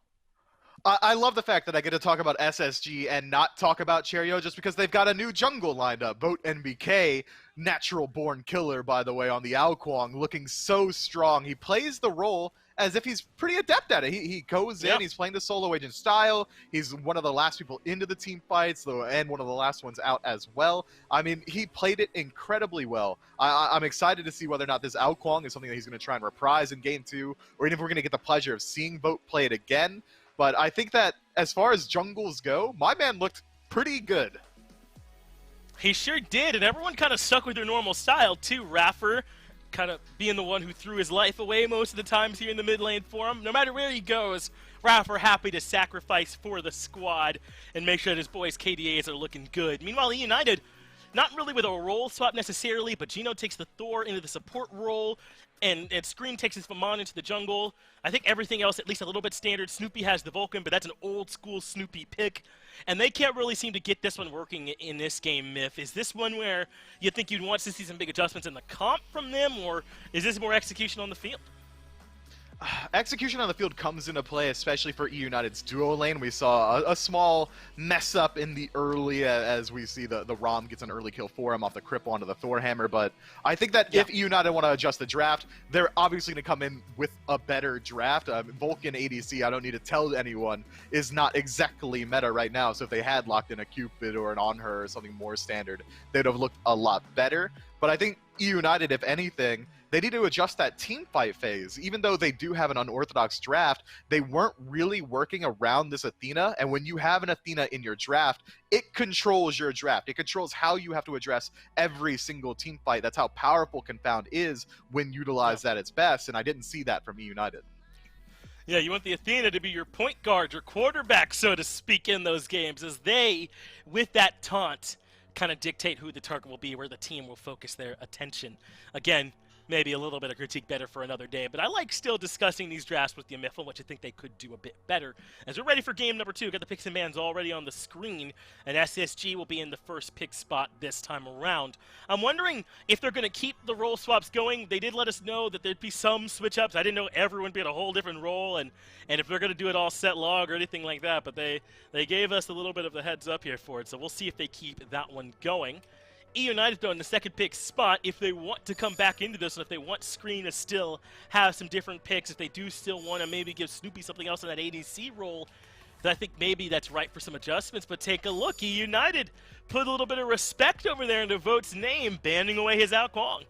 I love the fact that I get to talk about SSG and not talk about Cheerio just because they've got a new jungle lined up. Vote NBK, natural born killer, by the way, on the Ao Kuang, looking so strong. He plays the role as if he's pretty adept at it. He goes in, he's playing the solo agent style. He's one of the last people into the team fights, though, and one of the last ones out as well. I mean, he played it incredibly well. I'm excited to see whether or not this Ao Kuang is something that he's going to try and reprise in Game 2, or even if we're going to get the pleasure of seeing Vote play it again. But I think that as far as jungles go, my man looked pretty good. He sure did, and everyone kind of stuck with their normal style, too. Raffer kind of being the one who threw his life away most of the times here in the mid lane for him. No matter where he goes, Raffer happy to sacrifice for the squad and make sure that his boys' KDAs are looking good. Meanwhile, eUnited, not really with a role swap necessarily, but Gino takes the Thor into the support role, and Scream takes his Famon into the jungle. I think everything else, at least a little bit standard. Snoopy has the Vulcan, but that's an old-school Snoopy pick. And they can't really seem to get this one working in this game, Myth. Is this one where you think you'd want to see some big adjustments in the comp from them, or is this more execution on the field? Execution on the field comes into play, especially for eUnited's duo lane. We saw a small mess up in the early, as we see the Rom gets an early kill for him off the Crip onto the Thor Hammer. But I think that if eUnited want to adjust the draft, they're obviously going to come in with a better draft. Vulcan ADC, I don't need to tell anyone, is not exactly meta right now. So if they had locked in a Cupid or an On Her or something more standard, they'd have looked a lot better. But I think eUnited, if anything, they need to adjust that team fight phase. Even though they do have an unorthodox draft, they weren't really working around this Athena. And when you have an Athena in your draft, it controls your draft. It controls how you have to address every single team fight. That's how powerful Confound is when utilized at its best. And I didn't see that from eUnited. Yeah, you want the Athena to be your point guard, your quarterback, so to speak, in those games, as they, with that taunt, kind of dictate who the target will be, where the team will focus their attention. Again, maybe a little bit of critique better for another day, but I like still discussing these drafts with you, Miffle, which I think they could do a bit better. As we're ready for game number 2, got the picks and bans already on the screen, and SSG will be in the first pick spot this time around. I'm wondering if they're going to keep the role swaps going. They did let us know that there'd be some switch-ups. I didn't know everyone would be in a whole different role, and if they're going to do it all set log or anything like that, but they gave us a little bit of the heads up here for it, so we'll see if they keep that one going. eUnited, though, in the second pick spot, if they want to come back into this, and if they want Screen to still have some different picks, if they do still want to maybe give Snoopy something else in that ADC role, then I think maybe that's right for some adjustments. But take a look. eUnited put a little bit of respect over there into Vote's name, banning away his Ao Kuang.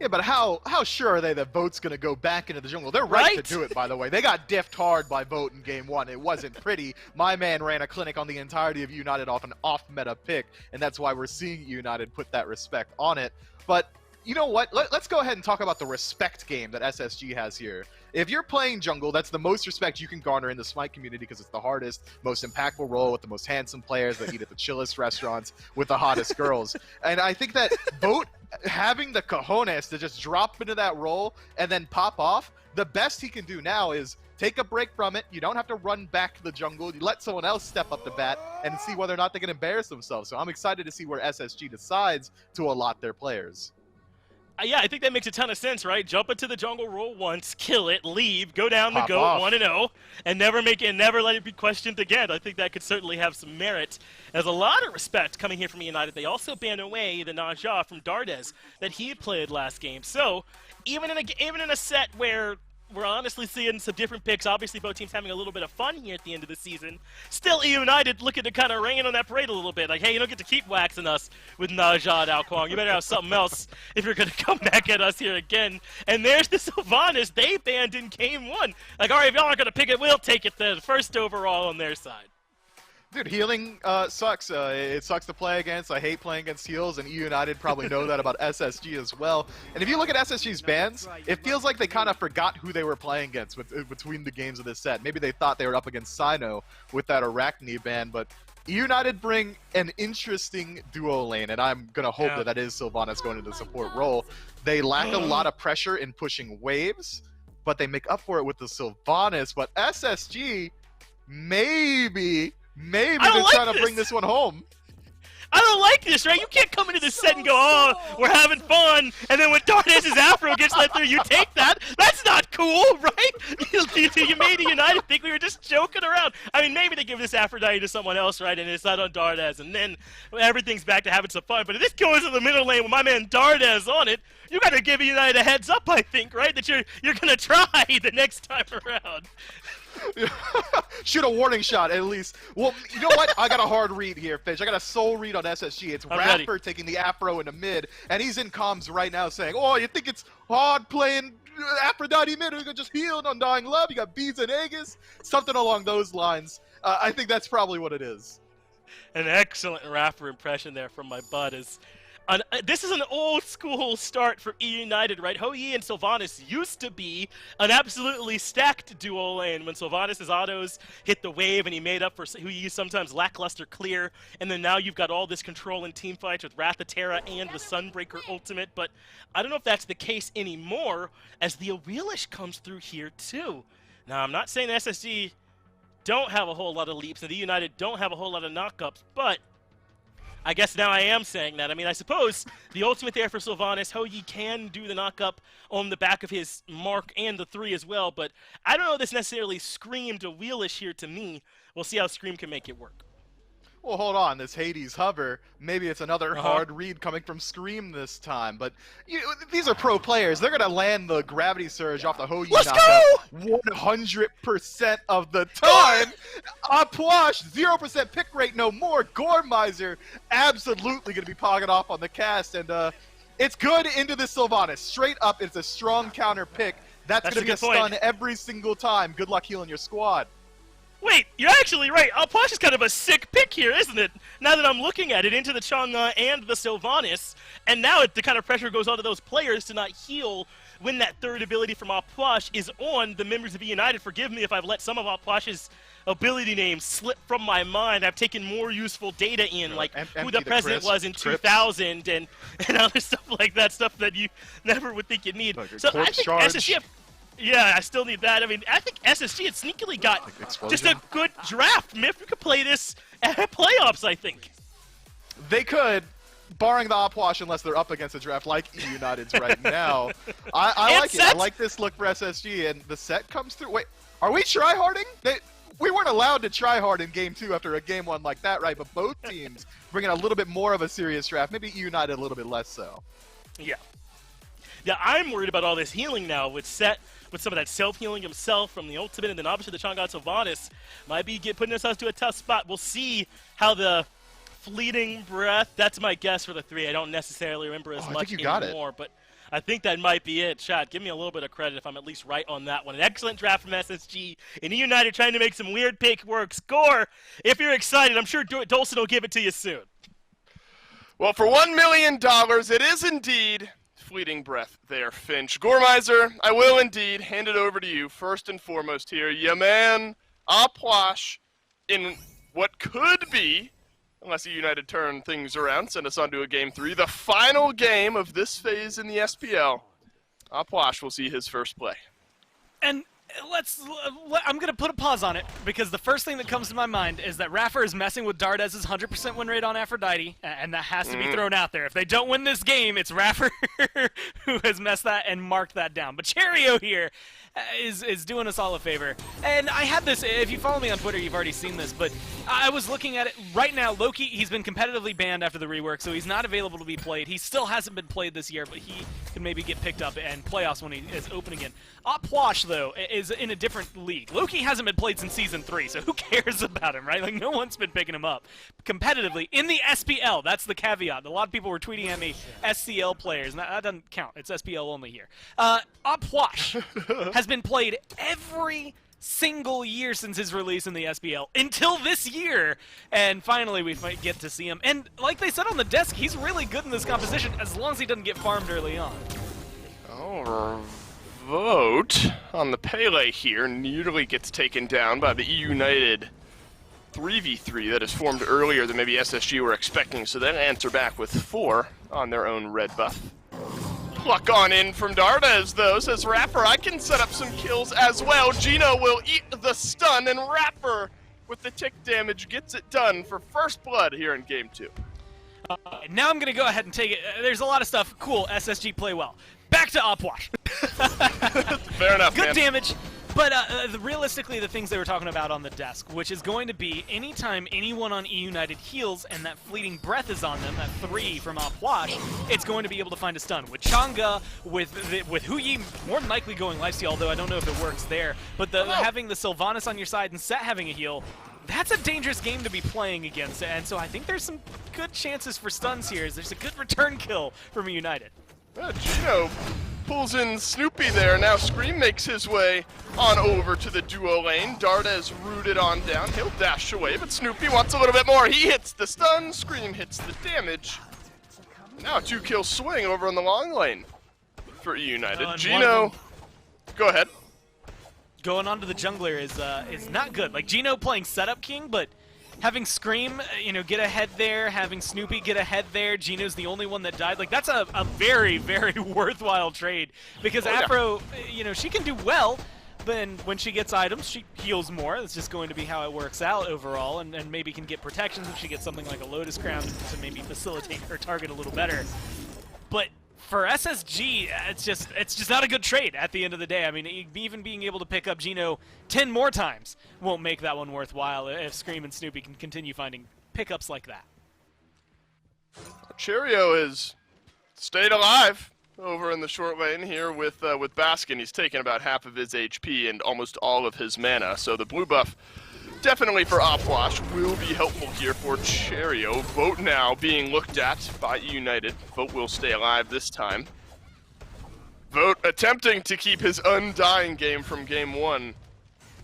Yeah, but how sure are they that Vote's going to go back into the jungle? They're right to do it, by the way. They got diffed hard by Vote in Game 1. It wasn't pretty. My man ran a clinic on the entirety of United off an off-meta pick, and that's why we're seeing United put that respect on it. But you know what? Let's go ahead and talk about the respect game that SSG has here. If you're playing jungle, that's the most respect you can garner in the SMITE community because it's the hardest, most impactful role with the most handsome players that eat at the chillest restaurants with the hottest girls. And I think that Vote having the cojones to just drop into that role and then pop off, the best he can do now is take a break from it. You don't have to run back to the jungle. You let someone else step up to bat and see whether or not they can embarrass themselves. So I'm excited to see where SSG decides to allot their players. Yeah, I think that makes a ton of sense, right? Jump into the jungle role once, kill it, leave, go down Pop the goat off. 1-0, and never let it be questioned again. I think that could certainly have some merit. There's a lot of respect coming here from United. They also banned away the Naja from Dardes that he played last game. So even in a set where we're honestly seeing some different picks, obviously both teams having a little bit of fun here at the end of the season, still eUnited looking to kind of rain on that parade a little bit. Like, hey, you don't get to keep waxing us with Naja and Ao Kuang. You better have something else if you're going to come back at us here again. And there's the Sylvanas they banned in Game 1. Like, all right, if y'all aren't going to pick it, we'll take it then. First overall on their side. Dude, healing sucks. It sucks to play against. I hate playing against heals, and eUnited probably know that about SSG as well. And if you look at SSG's bans, it feels like they kind of forgot who they were playing against between the games of this set. Maybe they thought they were up against Sino with that Arachne ban, but eUnited bring an interesting duo lane, and I'm going to hope that is Sylvanas going into the support role. They lack a lot of pressure in pushing waves, but they make up for it with the Sylvanas. But SSG, maybe they're trying to bring this one home. I don't like this, right? You can't come into this set and go, oh, we're having fun, and then when Dardes' Afro gets let through, you take that? That's not cool, right? You made United think we were just joking around. I mean, maybe they give this Aphrodite to someone else, right, and it's not on Dardes, and then everything's back to having some fun. But if this goes in the middle lane with my man Dardes on it, you got to give United a heads up, I think, right, that you're going to try the next time around. Shoot a warning shot at least. Well, you know what? I got a hard read here, Fish. I got a soul read on SSG. It's Rapper taking the Afro into mid, and he's in comms right now saying, oh, you think it's hard playing Aphrodite mid? You can just heal on Undying Love. You got Bees and Aegis. Something along those lines. I think that's probably what it is. An excellent Rapper impression there from my bud. This is an old school start for eUnited, right? Hou-Yi and Sylvanas used to be an absolutely stacked duo lane when Sylvanas' autos hit the wave and he made up for Hou-Yi's sometimes lackluster clear. And then now you've got all this control in team fights with Wrath of Terra and the Sunbreaker ultimate. But I don't know if that's the case anymore as the Awilish comes through here too. Now, I'm not saying SSG don't have a whole lot of leaps and the eUnited don't have a whole lot of knockups, but I guess now I am saying that. I mean, I suppose the ultimate there for Sylvanas, Hou-Yi can do the knockup on the back of his mark and the 3 as well, but I don't know if this necessarily screamed a wheelish here to me. We'll see how Scream can make it work. Well, hold on. This Hades hover, maybe it's another hard read coming from Scream this time. But these are pro players. They're going to land the gravity surge off the Hou-Yi knockup 100% of the time. Apwash, 0% pick rate, no more. Gore Miser, absolutely going to be pogging off on the cast. And it's good into the Sylvanas. Straight up, it's a strong counter pick. That's going to be a stun every single time. Good luck healing your squad. Wait, you're actually right. Alpash is kind of a sick pick here, isn't it? Now that I'm looking at it, into the Chang'e and the Sylvanas, and now the kind of pressure goes onto those players to not heal when that third ability from Apuash is on, the members of eUnited, forgive me if I've let some of Apuash's ability names slip from my mind. I've taken more useful data in, like who the president was in 2000 and other stuff like that, stuff that you never would think you'd need. Like so I corpse think charge. SSG, yeah, I still need that. I mean, I think SSG had sneakily got just a good draft. If we could play this at playoffs, I think. They could, barring the Opwash, unless they're up against a draft like eUnited's right now. I like it. I like this look for SSG, and the set comes through. Wait, are we tryharding? We weren't allowed to tryhard in Game 2 after a Game 1 like that, right? But both teams bringing a little bit more of a serious draft. Maybe eUnited a little bit less so. Yeah. Yeah, I'm worried about all this healing now with Set, with some of that self-healing himself from the ultimate, and then obviously the Chang'e Sylvanas might be putting ourselves to a tough spot. We'll see how the Fleeting Breath, that's my guess for the 3. I don't necessarily remember as much anymore, but I think that might be it. Chad, give me a little bit of credit if I'm at least right on that one. An excellent draft from SSG, and eUnited trying to make some weird pick work. Score, if you're excited. I'm sure Dolson will give it to you soon. Well, for $1 million, it is indeed Fleeting Breath there, Finch. Gormizer, I will indeed hand it over to you first and foremost here. Ya man, Apuash, in what could be, unless eUnited turn things around, send us on to a Game 3, the final game of this phase in the SPL. Apuash will see his first play. And I'm going to put a pause on it, because the first thing that comes to my mind is that Raffer is messing with Dardez's 100% win rate on Aphrodite, and that has to be thrown out there. If they don't win this game, it's Raffer who has messed that and marked that down. But Cherio here is doing us all a favor. And I had this, if you follow me on Twitter, you've already seen this, but I was looking at it right now. Loki, he's been competitively banned after the rework, so he's not available to be played. He still hasn't been played this year, but he can maybe get picked up and playoffs when he is open again. Opwash, though, is in a different league. Loki hasn't been played since Season 3, so who cares about him, right? Like, no one's been picking him up competitively in the SPL. That's the caveat. A lot of people were tweeting at me, SCL players, and that doesn't count. It's SPL only here. Opwash has been played every single year since his release in the SPL until this year, and finally we might get to see him. And like they said on the desk, he's really good in this composition as long as he doesn't get farmed early on. Oh, vote on the Pele here nearly gets taken down by the eUnited 3v3 that is formed earlier than maybe SSG were expecting, so then answer back with 4 on their own red buff. Pluck on in from Dardez, though, says Rapper, I can set up some kills as well. Gino will eat the stun, and Rapper, with the tick damage, gets it done for first blood here in Game 2. Now I'm going to go ahead and take it. There's a lot of stuff. Cool, SSG play well. Back to Opwash. Fair enough, Good man. damage. But realistically, the things they were talking about on the desk, which is going to be anytime anyone on eUnited heals and that Fleeting Breath is on them, that 3 from Opwash, it's going to be able to find a stun. With Chang'e, with Huyi more than likely going lifesteal, although I don't know if it works there, but having the Sylvanas on your side and Set having a heal, that's a dangerous game to be playing against, and so I think there's some good chances for stuns here. There's a good return kill from eUnited. Gino pulls in Snoopy there. Now Scream makes his way on over to the duo lane. Dardez rooted on down. He'll dash away, but Snoopy wants a little bit more. He hits the stun. Scream hits the damage. Now a 2-kill swing over on the long lane for eUnited. Gino, go ahead. Going on to the jungler is not good. Like, Gino playing setup king, but having Scream, get ahead there, having Snoopy get ahead there, Gino's the only one that died. Like, that's a very, very worthwhile trade, because Afro, she can do well, but when she gets items, she heals more. That's just going to be how it works out overall, and maybe can get protections if she gets something like a Lotus Crown to maybe facilitate her target a little better. But for SSG, it's just not a good trade at the end of the day. I mean, even being able to pick up Gino 10 more times won't make that one worthwhile if Scream and Snoopy can continue finding pickups like that. Cheerio has stayed alive over in the short lane here with Baskin. He's taken about half of his HP and almost all of his mana, so the blue buff definitely for Opwash will be helpful here for Cheerio. Vote now being looked at by eUnited. Vote will stay alive this time. Vote attempting to keep his undying game from Game 1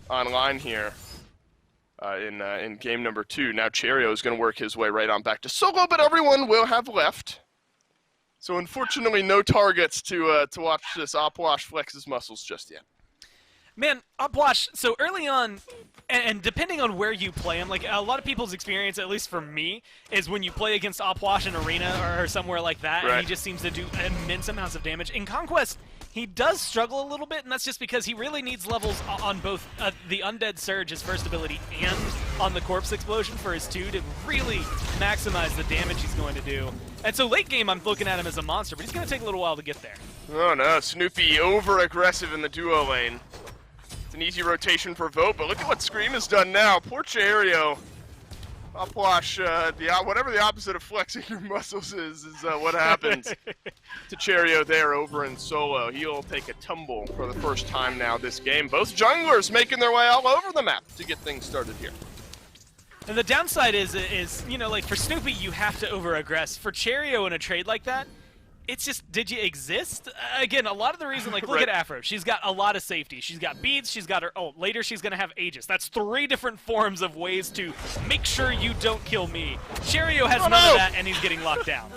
online here in Game number 2. Now Cheerio is going to work his way right on back to solo, but everyone will have left. So unfortunately, no targets to watch this Opwash flex his muscles just yet. Man, Upwash, so early on, and depending on where you play him, like a lot of people's experience, at least for me, is when you play against Upwash in Arena or somewhere like that, right. and he just seems to do immense amounts of damage. In Conquest, he does struggle a little bit, and that's just because he really needs levels on both the Undead Surge, his first ability, and on the Corpse Explosion for his 2 to really maximize the damage he's going to do. And so late game, I'm looking at him as a monster, but he's going to take a little while to get there. Oh no, Snoopy over-aggressive in the duo lane. It's an easy rotation for Vote, but look at what Scream has done now. Poor Cherio. Upwash, whatever the opposite of flexing your muscles is what happens to Cherio there over in solo. He'll take a tumble for the first time now this game. Both junglers making their way all over the map to get things started here. And the downside is you know, like for Snoopy, you have to over-aggress. For Cherio in a trade like that, it's just, did you exist? Again, a lot of the reason, like, look Right. at Afro. She's got a lot of safety. She's got beads, she's got her, later she's going to have Aegis. That's 3 different forms of ways to make sure you don't kill me. Cherio has none of that, and he's getting locked down.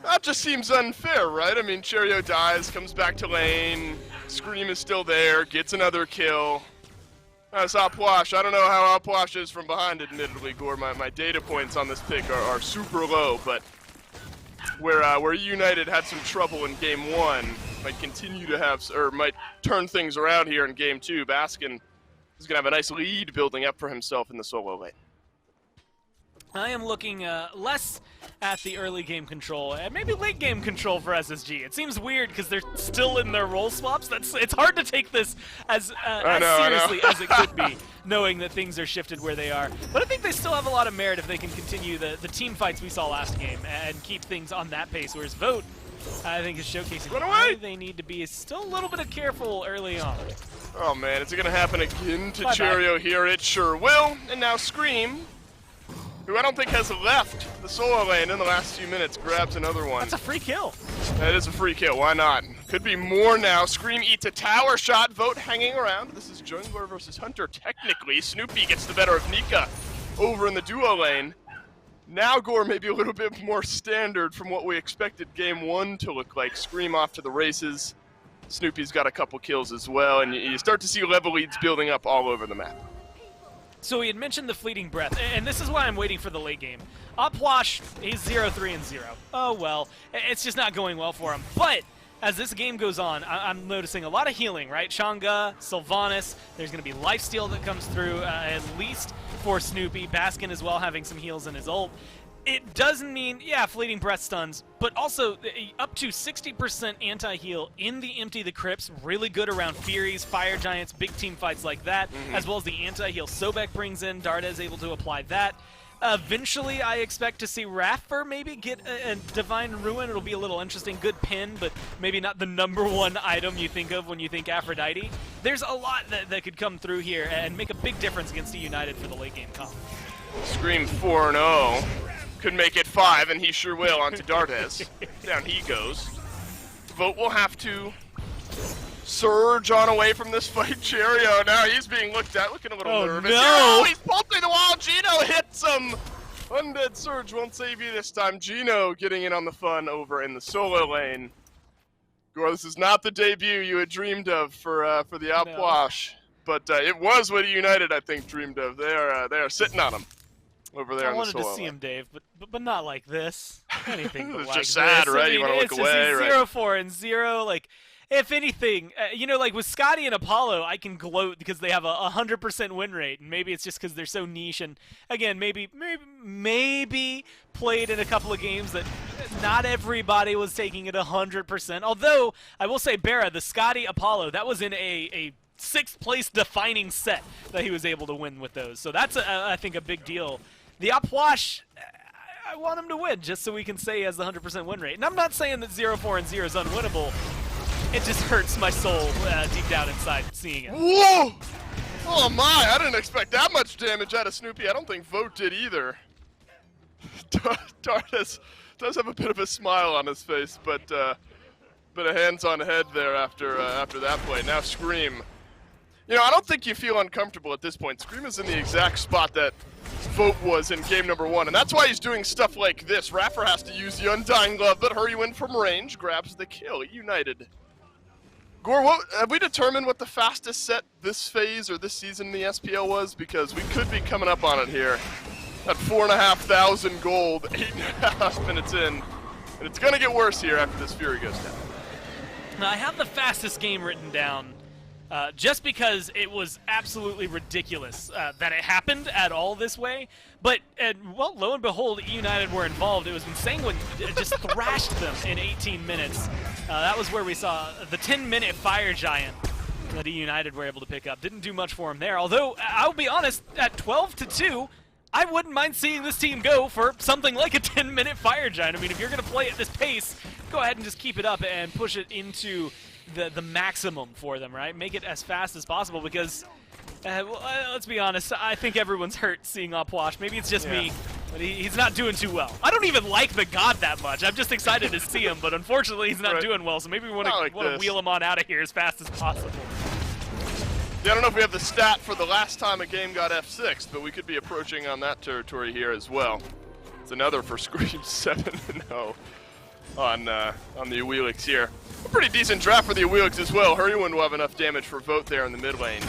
That just seems unfair, right? I mean, Cherio dies, comes back to lane, Scream is still there, gets another kill. That's Opwash. I don't know how Opwash is from behind, admittedly, Gore. My data points on this pick are super low, but where eUnited had some trouble in game 1, might continue to have, or might turn things around here in game 2. Baskin is going to have a nice lead building up for himself in the solo lane. I am looking less at the early game control and maybe late game control for SSG. It seems weird because they're still in their role swaps. It's hard to take this as seriously as it could be, knowing that things are shifted where they are. But I think they still have a lot of merit if they can continue the team fights we saw last game and keep things on that pace. Whereas Vote, I think, is showcasing why they need to be still a little bit careful early on. Oh man, is it going to happen again to Cherio here? It sure will. And now Scream, who I don't think has left the solo lane in the last few minutes, grabs another one. That's a free kill. That is a free kill, why not? Could be more now. Scream eats a tower shot, Vote hanging around. This is Jungler versus Hunter, technically. Snoopy gets the better of Nika over in the duo lane. Now Gore may be a little bit more standard from what we expected game 1 to look like. Scream off to the races. Snoopy's got a couple kills as well, and you start to see level leads building up all over the map. So he had mentioned the fleeting breath, and this is why I'm waiting for the late game. Opwash, he's 0-3-0. Oh well, it's just not going well for him. But as this game goes on, I'm noticing a lot of healing, right? Chang'e, Sylvanas, there's going to be lifesteal that comes through, at least for Snoopy. Baskin as well having some heals in his ult. It doesn't mean, yeah, fleeting breath stuns, but also up to 60% anti-heal in the Empty the Crypts. Really good around Furies, Fire Giants, big team fights like that, as well as the anti-heal Sobek brings in. Darda is able to apply that. Eventually, I expect to see Raffer maybe get a Divine Ruin. It'll be a little interesting. Good pin, but maybe not the #1 item you think of when you think Aphrodite. There's a lot that could come through here and make a big difference against eUnited for the late game comp. Scream 4-0. Could make it 5, and he sure will, onto Dardes. Down he goes. Vote will have to surge on away from this fight. Cherio, now he's being looked at, looking a little nervous. No. Oh, he's pumping the wall. Gino hits him. Undead Surge won't save you this time. Gino getting in on the fun over in the solo lane. Gore, this is not the debut you had dreamed of for the Opwash, but it was what eUnited, I think, dreamed of. They are sitting on him over there. I wanted to solo see lane. him, Dave, but not like this. Anything but It's like just sad, this. right? I mean, You wanna look it's away, just right? 0-4-0. Like, if anything, you know, like with Scotty and Apollo, I can gloat because they have a 100% win rate, and maybe it's just because they're so niche. And again, maybe played in a couple of games that not everybody was taking it 100%. Although I will say, Barra, the Scotty Apollo, that was in a 6th place defining set that he was able to win with those. So that's I think a big deal. The Opwash, I want him to win just so we can say he has the 100% win rate. And I'm not saying that 0-4-0 is unwinnable. It just hurts my soul deep down inside seeing it. Whoa! Oh my, I didn't expect that much damage out of Snoopy. I don't think Vote did either. Dardas does have a bit of a smile on his face, but a hands on head there after that play. Now Scream. You know, I don't think you feel uncomfortable at this point. Scream is in the exact spot that Vote was in game number 1, and that's why he's doing stuff like this. Raffer has to use the Undying Glove, but Hurrywin from range grabs the kill. United. Gore, have we determined what the fastest set this phase or this season in the SPL was? Because we could be coming up on it here. At 4,500 gold, 8.5 minutes in. And it's going to get worse here after this Fury goes down. Now, I have the fastest game written down just because it was absolutely ridiculous that it happened at all this way. But, well, lo and behold, eUnited were involved. It was insane when it just thrashed them in 18 minutes. That was where we saw the 10-minute Fire Giant that eUnited were able to pick up. Didn't do much for him there. Although, I'll be honest, at 12-2, I wouldn't mind seeing this team go for something like a 10-minute Fire Giant. I mean, if you're going to play at this pace, go ahead and just keep it up and push it into the maximum for them, right? Make it as fast as possible because, let's be honest, I think everyone's hurt seeing Opwash. Maybe it's just me, but he's not doing too well. I don't even like the god that much. I'm just excited to see him, but unfortunately he's not doing well, so maybe we want to wheel him on out of here as fast as possible. Yeah, I don't know if we have the stat for the last time a game got F6, but we could be approaching on that territory here as well. It's another for Scream 7-0 on the Awilix here. A pretty decent draft for the Awilix as well. Hurrywin will have enough damage for Vote there in the mid lane.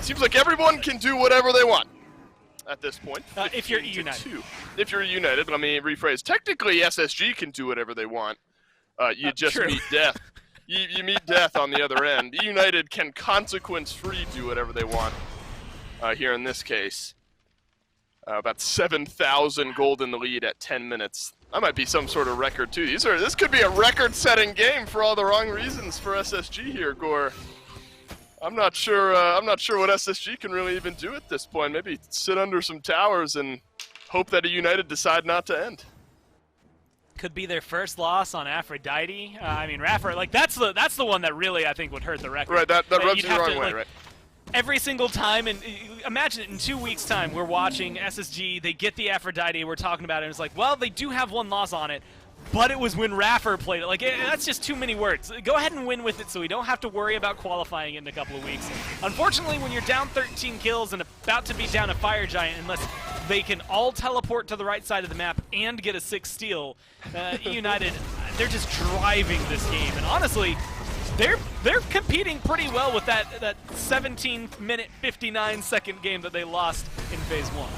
Seems like everyone can do whatever they want at this point. If you're eUnited. If you're eUnited, let me rephrase. Technically, SSG can do whatever they want. You just meet death. You meet death on the other end. eUnited can consequence-free do whatever they want here in this case. About 7,000 gold in the lead at 10 minutes. That might be some sort of record, too. This could be a record-setting game for all the wrong reasons for SSG here, Gore. I'm not sure what SSG can really even do at this point. Maybe sit under some towers and hope that eUnited decide not to end. Could be their first loss on Aphrodite. I mean, Raffer, like that's the one that really I think would hurt the record. Right, that rubs you the wrong way, right? Every single time, and imagine it in 2 weeks' time, we're watching SSG, they get the Aphrodite, we're talking about it, and it's like, well, they do have one loss on it, but it was when Raffer played it. Like, that's just too many words. Go ahead and win with it so we don't have to worry about qualifying it in a couple of weeks. Unfortunately, when you're down 13 kills and about to be down a Fire Giant, unless they can all teleport to the right side of the map and get a 6 steal, eUnited, they're just driving this game. And honestly, they're competing pretty well with that 17-minute, 59-second game that they lost in Phase 1.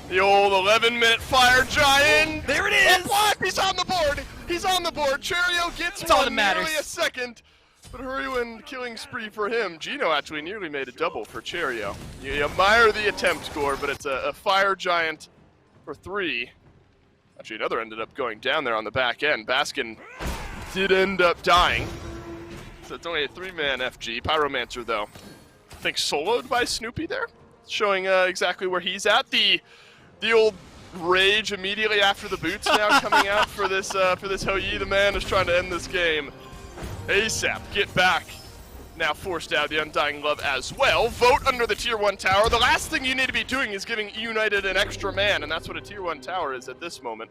The old 11-minute Fire Giant. There it is. What? He's on the board. He's on the board. Cheerio gets one, nearly a second. But Hurrywin killing spree for him. Gino actually nearly made a double for Cheerio. You admire the attempt, Gore, but it's a Fire Giant for 3. Actually, another ended up going down there on the back end. Baskin did end up dying. So it's only a 3-man FG. Pyromancer, though, I think soloed by Snoopy there. Showing exactly where he's at. The old rage immediately after the boots now coming out for this Hou-Yi. The man is trying to end this game ASAP. Get back. Now forced out the Undying Glove as well. Vote under the Tier 1 tower. The last thing you need to be doing is giving eUnited an extra man, and that's what a Tier 1 tower is at this moment.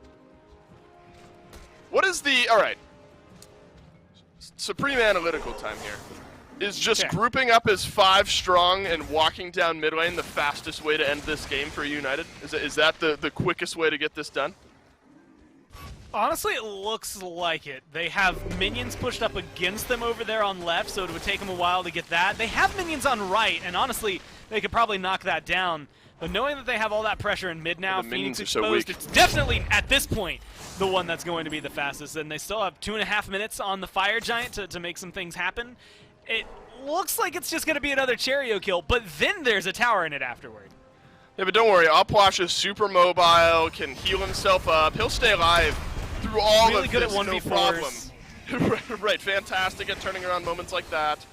What is the... Alright. Supreme analytical time here. Is just grouping up as 5 strong and walking down mid lane the fastest way to end this game for eUnited? Is that the quickest way to get this done? Honestly, it looks like it. They have minions pushed up against them over there on left, so it would take them a while to get that. They have minions on right, and honestly, they could probably knock that down. But knowing that they have all that pressure in mid now, Phoenix exposed, it's definitely, at this point, the one that's going to be the fastest. And they still have 2.5 minutes on the Fire Giant to make some things happen. It looks like it's just going to be another Cheerio kill, but then there's a tower in it afterward. Yeah, but don't worry. Opwash is super mobile, can heal himself up. He'll stay alive through all really of good this, at 1v4s. No problem. Right, fantastic at turning around moments like that.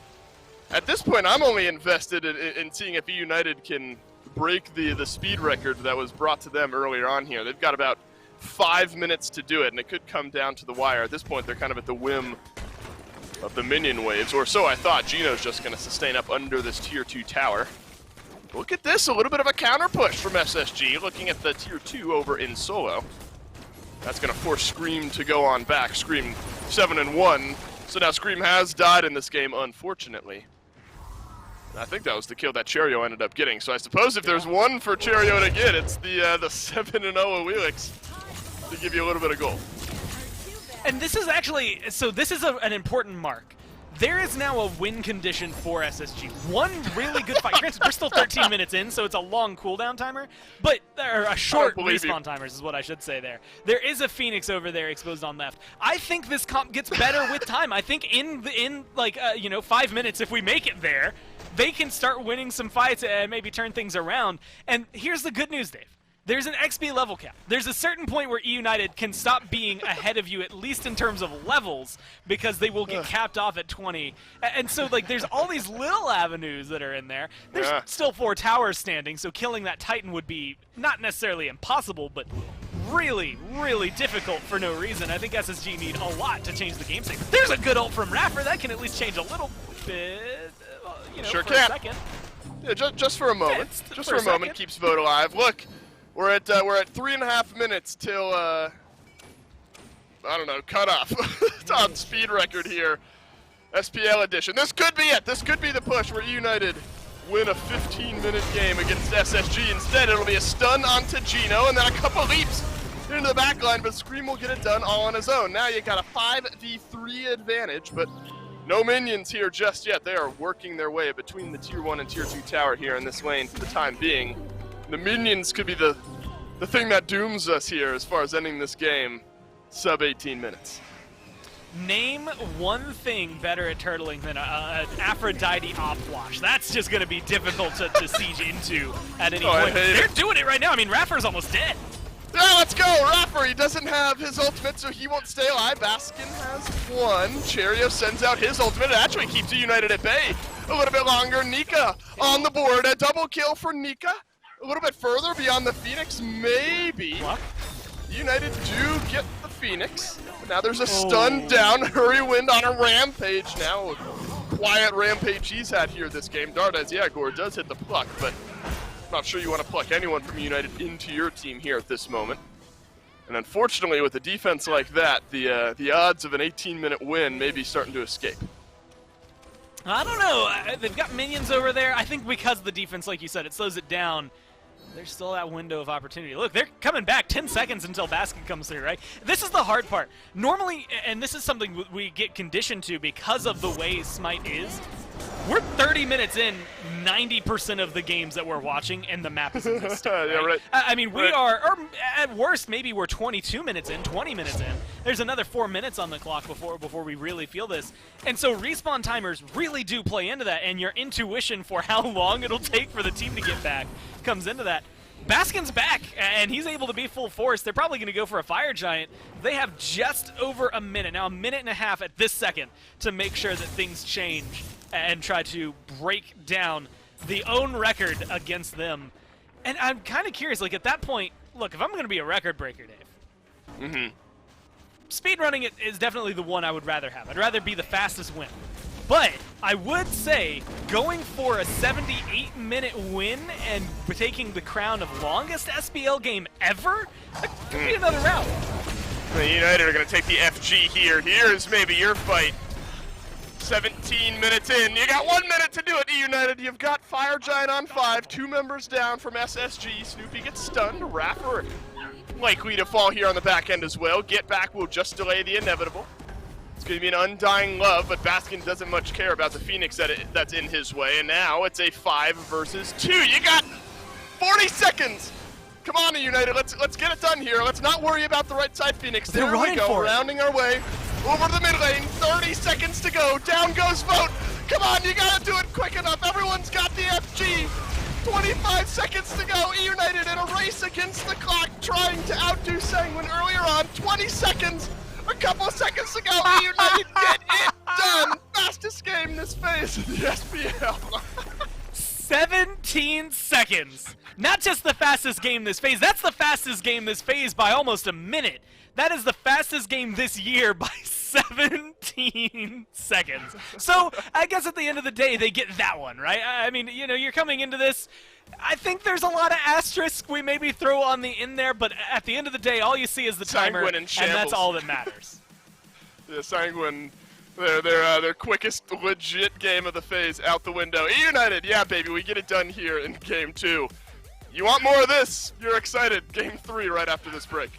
At this point, I'm only invested in seeing if eUnited can break the speed record that was brought to them earlier on here. They've got about 5 minutes to do it, and it could come down to the wire. At this point, they're kind of at the whim of the minion waves, or so I thought. Gino's just going to sustain up under this Tier 2 tower. Look at this, a little bit of a counter push from SSG, looking at the Tier 2 over in solo. That's going to force Scream to go on back. I think that was the kill that Cheerio ended up getting. So I suppose if there's one for Cheerio to get, it's the 7-0 Awilix to give you a little bit of goal. And this is actually, so this is an important mark. There is now a win condition for SSG. One really good fight. Granted, we're still 13 minutes in, so it's a long cooldown timer, but or a short respawn timers is what I should say there. There is a Phoenix over there exposed on left. I think this comp gets better with time. I think in like 5 minutes, if we make it there, they can start winning some fights and maybe turn things around. And here's the good news, Dave. There's an XP level cap. There's a certain point where eUnited can stop being ahead of you, at least in terms of levels, because they will get capped off at 20. And so, like, there's all these little avenues that are in there. There's still 4 towers standing, so killing that Titan would be not necessarily impossible, but really, really difficult for no reason. I think SSG need a lot to change the game state. There's a good ult from Raffer. That can at least change a little bit, sure for a second. Yeah, just for a moment. Yeah, just for a moment, keeps Vote alive. Look. We're at 3.5 minutes till I don't know, cut off. It's on speed record here. SPL edition. This could be it. This could be the push where eUnited win a 15-minute game against SSG. Instead, it'll be a stun onto Gino and then a couple leaps into the back line, but Scream will get it done all on his own. Now you got a 5v3 advantage, but no minions here just yet. They are working their way between the Tier 1 and Tier 2 tower here in this lane for the time being. The minions could be the thing that dooms us here as far as ending this game. Sub 18 minutes. Name one thing better at turtling than an Aphrodite op flash. That's just going to be difficult to siege into at any point. They're doing it right now. I mean, Raffer's almost dead. Yeah, let's go. Raffer, he doesn't have his ultimate, so he won't stay alive. Baskin has one. Cheerio sends out his ultimate. It actually keeps eUnited at bay a little bit longer. Nika on the board. A double kill for Nika. A little bit further beyond the Phoenix, maybe. United do get the Phoenix. Now there's a stun down. Hurry Wind on a rampage now. A quiet rampage he's had here this game. Dardes, yeah, Gore does hit the pluck, but not sure you want to pluck anyone from United into your team here at this moment. And unfortunately, with a defense like that, the odds of an 18-minute win may be starting to escape. I don't know. They've got minions over there. I think because of the defense, like you said, it slows it down. There's still that window of opportunity. Look, they're coming back 10 seconds until Basket comes through, right? This is the hard part. Normally, and this is something we get conditioned to because of the way SMITE is, we're 30 minutes in 90% of the games that we're watching, and the map is in this state, right? Yeah, right. I mean, we are, or at worst, maybe we're 22 minutes in, 20 minutes in. There's another 4 minutes on the clock before we really feel this. And so respawn timers really do play into that, and your intuition for how long it'll take for the team to get back comes into that. Baskin's back, and he's able to be full force. They're probably going to go for a Fire Giant. They have just over a minute, now a minute and a half at this second, to make sure that things change and try to break down the own record against them. And I'm kind of curious, like at that point, look, if I'm going to be a record breaker, Dave, speedrunning it is definitely the one I would rather have. I'd rather be the fastest win. But I would say going for a 78-minute win and taking the crown of longest SPL game ever, that could be another route. The United are going to take the FG here. Here's maybe your fight. 17 minutes in. You got 1 minute to do it, eUnited. You've got Fire Giant on 5. 2 members down from SSG. Snoopy gets stunned. Raffer likely to fall here on the back end as well. Get back will just delay the inevitable. It's going to be an undying love, but Baskin doesn't much care about the Phoenix that's in his way. And now it's a 5 versus 2. You got 40 seconds. Come on, eUnited. Let's get it done here. Let's not worry about the right side Phoenix. There we go, rounding our way over to the mid lane. 30 seconds to go. Down goes Vote. Come on, you gotta do it quick enough. Everyone's got the FG. 25 seconds to go. eUnited in a race against the clock, trying to outdo Sanguine earlier on. 20 seconds. A couple of seconds to go. eUnited get it done. Fastest game this phase of the SPL. 17 seconds. Not just the fastest game this phase, that's the fastest game this phase by almost a minute. That is the fastest game this year by 17 seconds. So, I guess at the end of the day, they get that one, right? I mean, you know, you're coming into this, I think there's a lot of asterisks we maybe throw on the in there, but at the end of the day, all you see is the timer, and that's all that matters. Yeah, Sanguine Their quickest legit game of the phase out the window. eUnited, yeah, baby, we get it done here in game 2. You want more of this? You're excited. Game 3 right after this break.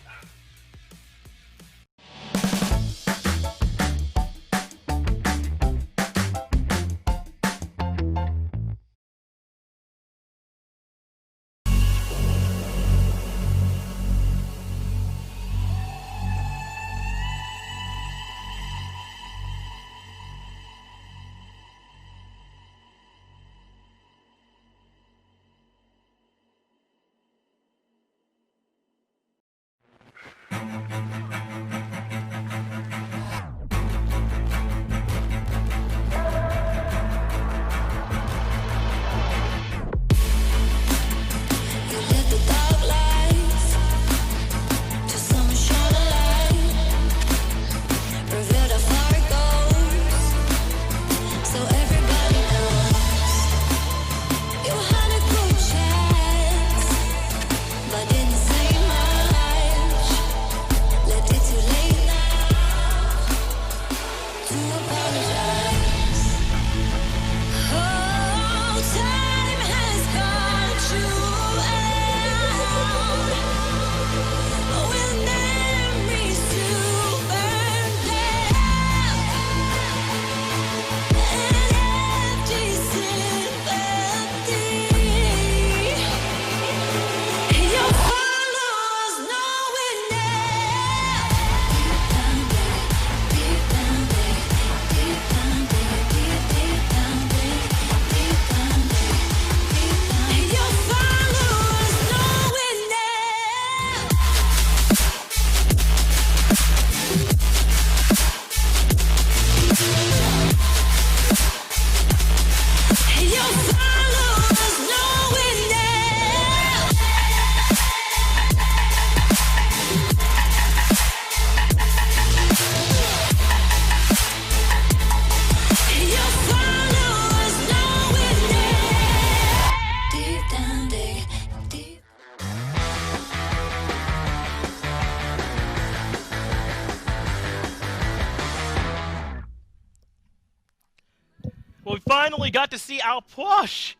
Well, we finally got to see Al Plush,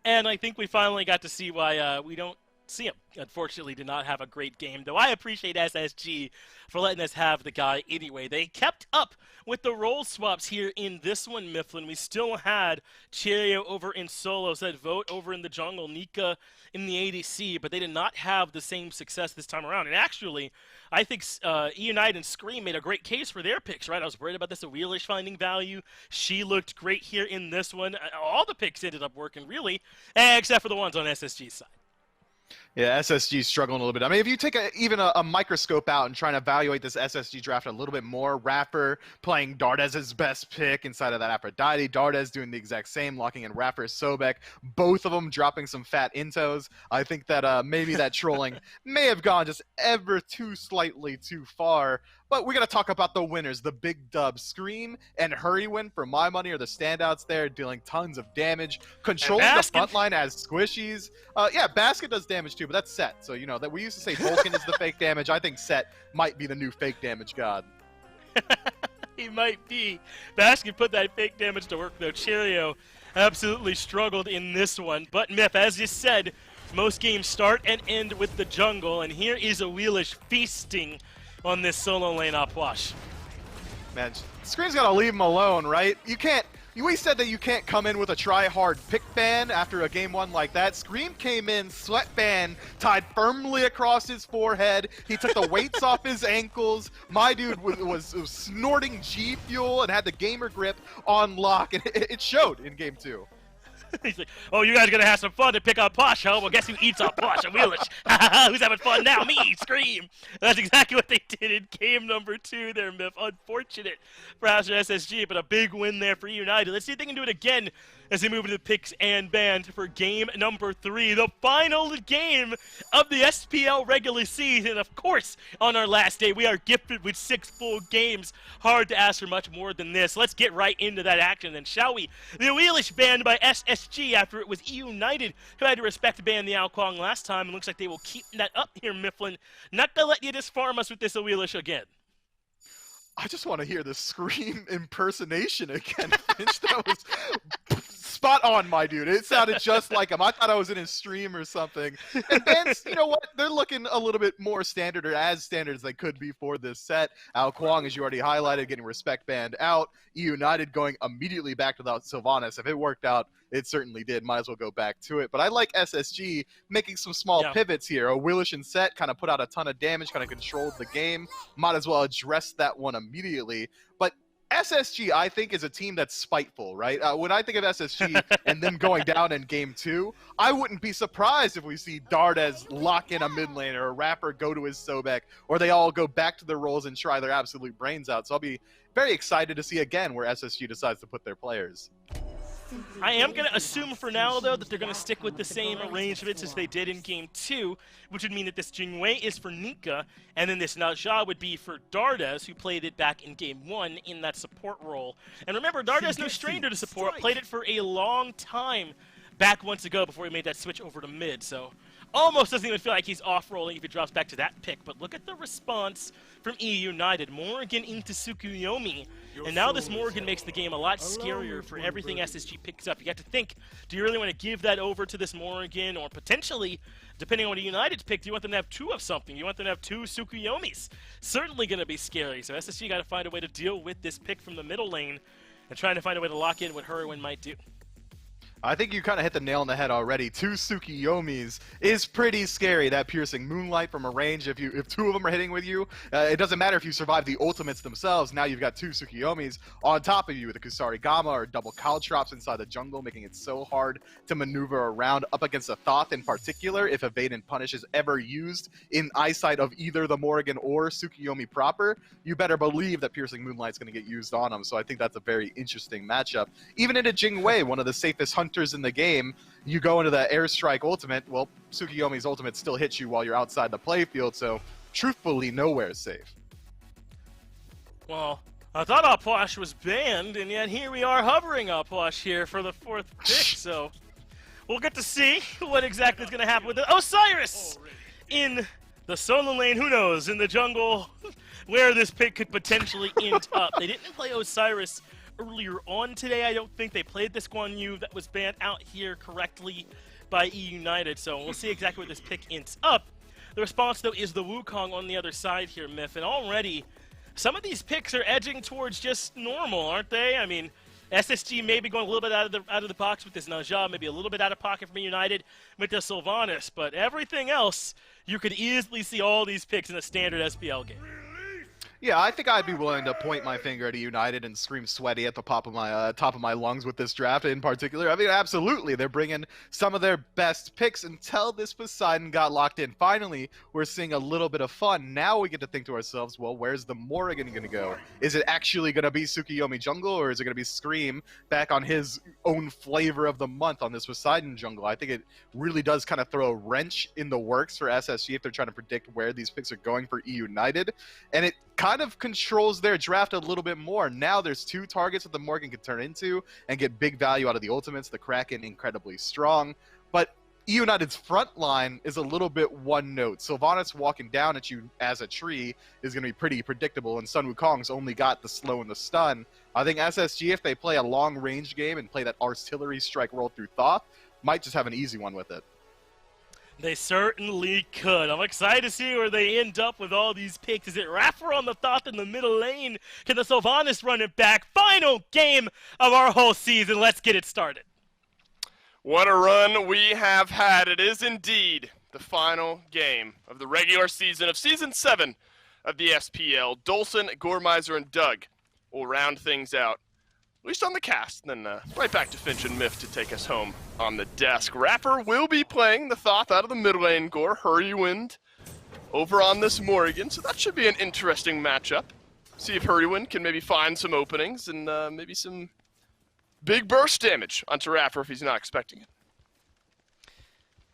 and I think we finally got to see why we don't see him. Unfortunately, did not have a great game, though I appreciate SSG for letting us have the guy anyway. They kept up with the role swaps here in this one, Mifflin. We still had Cheerio over in solo, said Vote over in the jungle, Nika in the ADC, but they did not have the same success this time around. And actually, I think eUnited and Scream made a great case for their picks, right? I was worried about this Wheelish finding value. She looked great here in this one. All the picks ended up working, really, except for the ones on SSG's side. Yeah, SSG's struggling a little bit. I mean, if you take even a microscope out and try and evaluate this SSG draft a little bit more, Rapper playing Dardez's best pick inside of that Aphrodite, Dardez doing the exact same, locking in Rapper, Sobek, both of them dropping some fat intos. I think that maybe that trolling may have gone just ever too slightly too far. But we're going to talk about the winners, the big dubs. Scream and Hurrywin, for my money, are the standouts there, dealing tons of damage, controlling the front line as squishies. Yeah, Basket does damage too, but that's Set. So, you know, that we used to say Vulcan is the fake damage. I think Set might be the new fake damage god. He might be. Basket put that fake damage to work, though. Cheerio absolutely struggled in this one. But, Myth, as you said, most games start and end with the jungle, and here is a Wheelish feasting on this solo lane Upwash. Man, Scream's got to leave him alone, right? You can't. We said that you can't come in with a try-hard pick ban after a game one like that. Scream came in, sweatband tied firmly across his forehead. He took the weights off his ankles. My dude was snorting G Fuel and had the gamer grip on lock, and it showed in game 2. He's like, oh, you guys are going to have some fun to pick on Posh, huh? Well, guess who eats up Posh? A Wheelish. Who's having fun now? Me, Scream. That's exactly what they did in game number 2 there, Miff. Unfortunate for Asher SSG, but a big win there for eUnited. Let's see if they can do it again as they move into the picks and bans for game number 3, the final game of the SPL regular season. Of course, on our last day, we are gifted with 6 full games. Hard to ask for much more than this. Let's get right into that action then, shall we? The Wheelish banned by SSG after it was eUnited who had to respect ban the Alquang last time, and looks like they will keep that up here, Mifflin. Not gonna let you just farm us with this Wheelish again. I just want to hear the Scream impersonation again. Finch, that was spot on, my dude. It sounded just like him. I thought I was in his stream or something. And Ben's, you know what? They're looking a little bit more standard, or as standard as they could be for this set. Ao Kwang, as you already highlighted, getting respect banned out. eUnited going immediately back to the Sylvanas. If it worked out, it certainly did. Might as well go back to it. But I like SSG making some small pivots here. A Willish and set kind of put out a ton of damage, kind of controlled the game. Might as well address that one immediately. But SSG, I think, is a team that's spiteful, right? When I think of SSG and them going down in game 2, I wouldn't be surprised if we see Dardes lock in a mid lane, or a Rapper go to his Sobek, or they all go back to their roles and try their absolute brains out. So I'll be very excited to see again where SSG decides to put their players. I am going to assume for now, though, that they're going to stick with the same arrangements as they did in Game 2, which would mean that this Jingwei is for Nika, and then this Naja would be for Dardes, who played it back in Game 1 in that support role. And remember, Dardes, no stranger to support, played it for a long time back once ago before he made that switch over to mid, so almost doesn't even feel like he's off-rolling if he drops back to that pick. But look at the response from eUnited. Morgan into Tsukuyomi. And now this Morgan makes the game a lot scarier for everything SSG picks up. You got to think, do you really want to give that over to this Morgan? Or potentially, depending on what eUnited's pick, do you want them to have 2 of something? You want them to have 2 Tsukuyomis? Certainly going to be scary. So SSG got to find a way to deal with this pick from the middle lane and trying to find a way to lock in what Hurwin might do. I think you kind of hit the nail on the head already. 2 Tsukuyomis is pretty scary. That piercing moonlight from a range. If 2 of them are hitting with you, it doesn't matter if you survive the ultimates themselves. Now you've got 2 Tsukuyomis on top of you with a Kusari Gamma or double Caltrops inside the jungle, making it so hard to maneuver around up against a Thoth in particular. If Evade and Punish is ever used in eyesight of either the Morrigan or Tsukuyomi proper, you better believe that piercing moonlight's going to get used on them. So I think that's a very interesting matchup. Even in a Jingwei, one of the safest hunters in the game, you go into the airstrike ultimate, well, Tsukuyomi's ultimate still hits you while you're outside the playfield, so truthfully, nowhere is safe. Well, I thought Apuash was banned, and yet here we are hovering Apuash here for the 4th pick, so we'll get to see what exactly is going to happen with the Osiris in the solo lane. Who knows, in the jungle, where this pick could potentially end up. They didn't play Osiris earlier on today. I don't think they played this Guan Yu that was banned out here correctly by eUnited, so we'll see exactly where this pick ends up. The response, though, is the Wukong on the other side here, Myth, and already some of these picks are edging towards just normal, aren't they? I mean, SSG maybe going a little bit out of the box with this Naja, maybe a little bit out of pocket from eUnited with the Sylvanas, but everything else, you could easily see all these picks in a standard SPL game. Yeah, I think I'd be willing to point my finger at eUnited and scream sweaty at the top of my lungs with this draft in particular. I mean, absolutely, they're bringing some of their best picks until this Poseidon got locked in. Finally, we're seeing a little bit of fun. Now we get to think to ourselves, well, where's the Morrigan going to go? Is it actually going to be Tsukuyomi jungle, or is it going to be Scream back on his own flavor of the month on this Poseidon jungle? I think it really does kind of throw a wrench in the works for SSG if they're trying to predict where these picks are going for eUnited, and it kind of controls their draft a little bit more. Now there's 2 targets that the Morgan can turn into and get big value out of the ultimates. The Kraken incredibly strong, but eUnited's front line is a little bit one note. Sylvanas walking down at you as a tree is going to be pretty predictable, and Sun Wukong's only got the slow and the stun. I think SSG, if they play a long range game and play that artillery strike roll through Thoth, might just have an easy one with it. They certainly could. I'm excited to see where they end up with all these picks. Is it Raffer on the Thoth in the middle lane? Can the Sylvanas run it back? Final game of our whole season. Let's get it started. What a run we have had. It is indeed the final game of the regular season of Season 7 of the SPL. Dolson, Gormizer, and Doug will round things out, at least on the cast, and then right back to Finch and Myth to take us home on the desk. Rapper will be playing the Thoth out of the mid lane. Gore, Hurrywind over on this Morrigan, so that should be an interesting matchup. See if Hurrywind can maybe find some openings and maybe some big burst damage onto Rapper if he's not expecting it.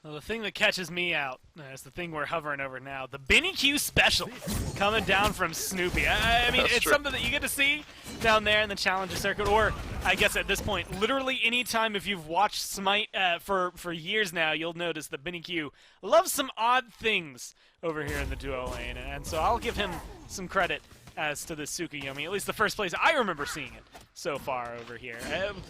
Well, the thing that catches me out is the thing we're hovering over now. The Benny Q special coming down from Snoopy. I mean, it's something that you get to see down there in the Challenger Circuit, or I guess at this point, literally anytime if you've watched Smite for years now, you'll notice that Benny Q loves some odd things over here in the duo lane. And so I'll give him some credit as to this Tsukuyomi. At least the first place I remember seeing it so far over here.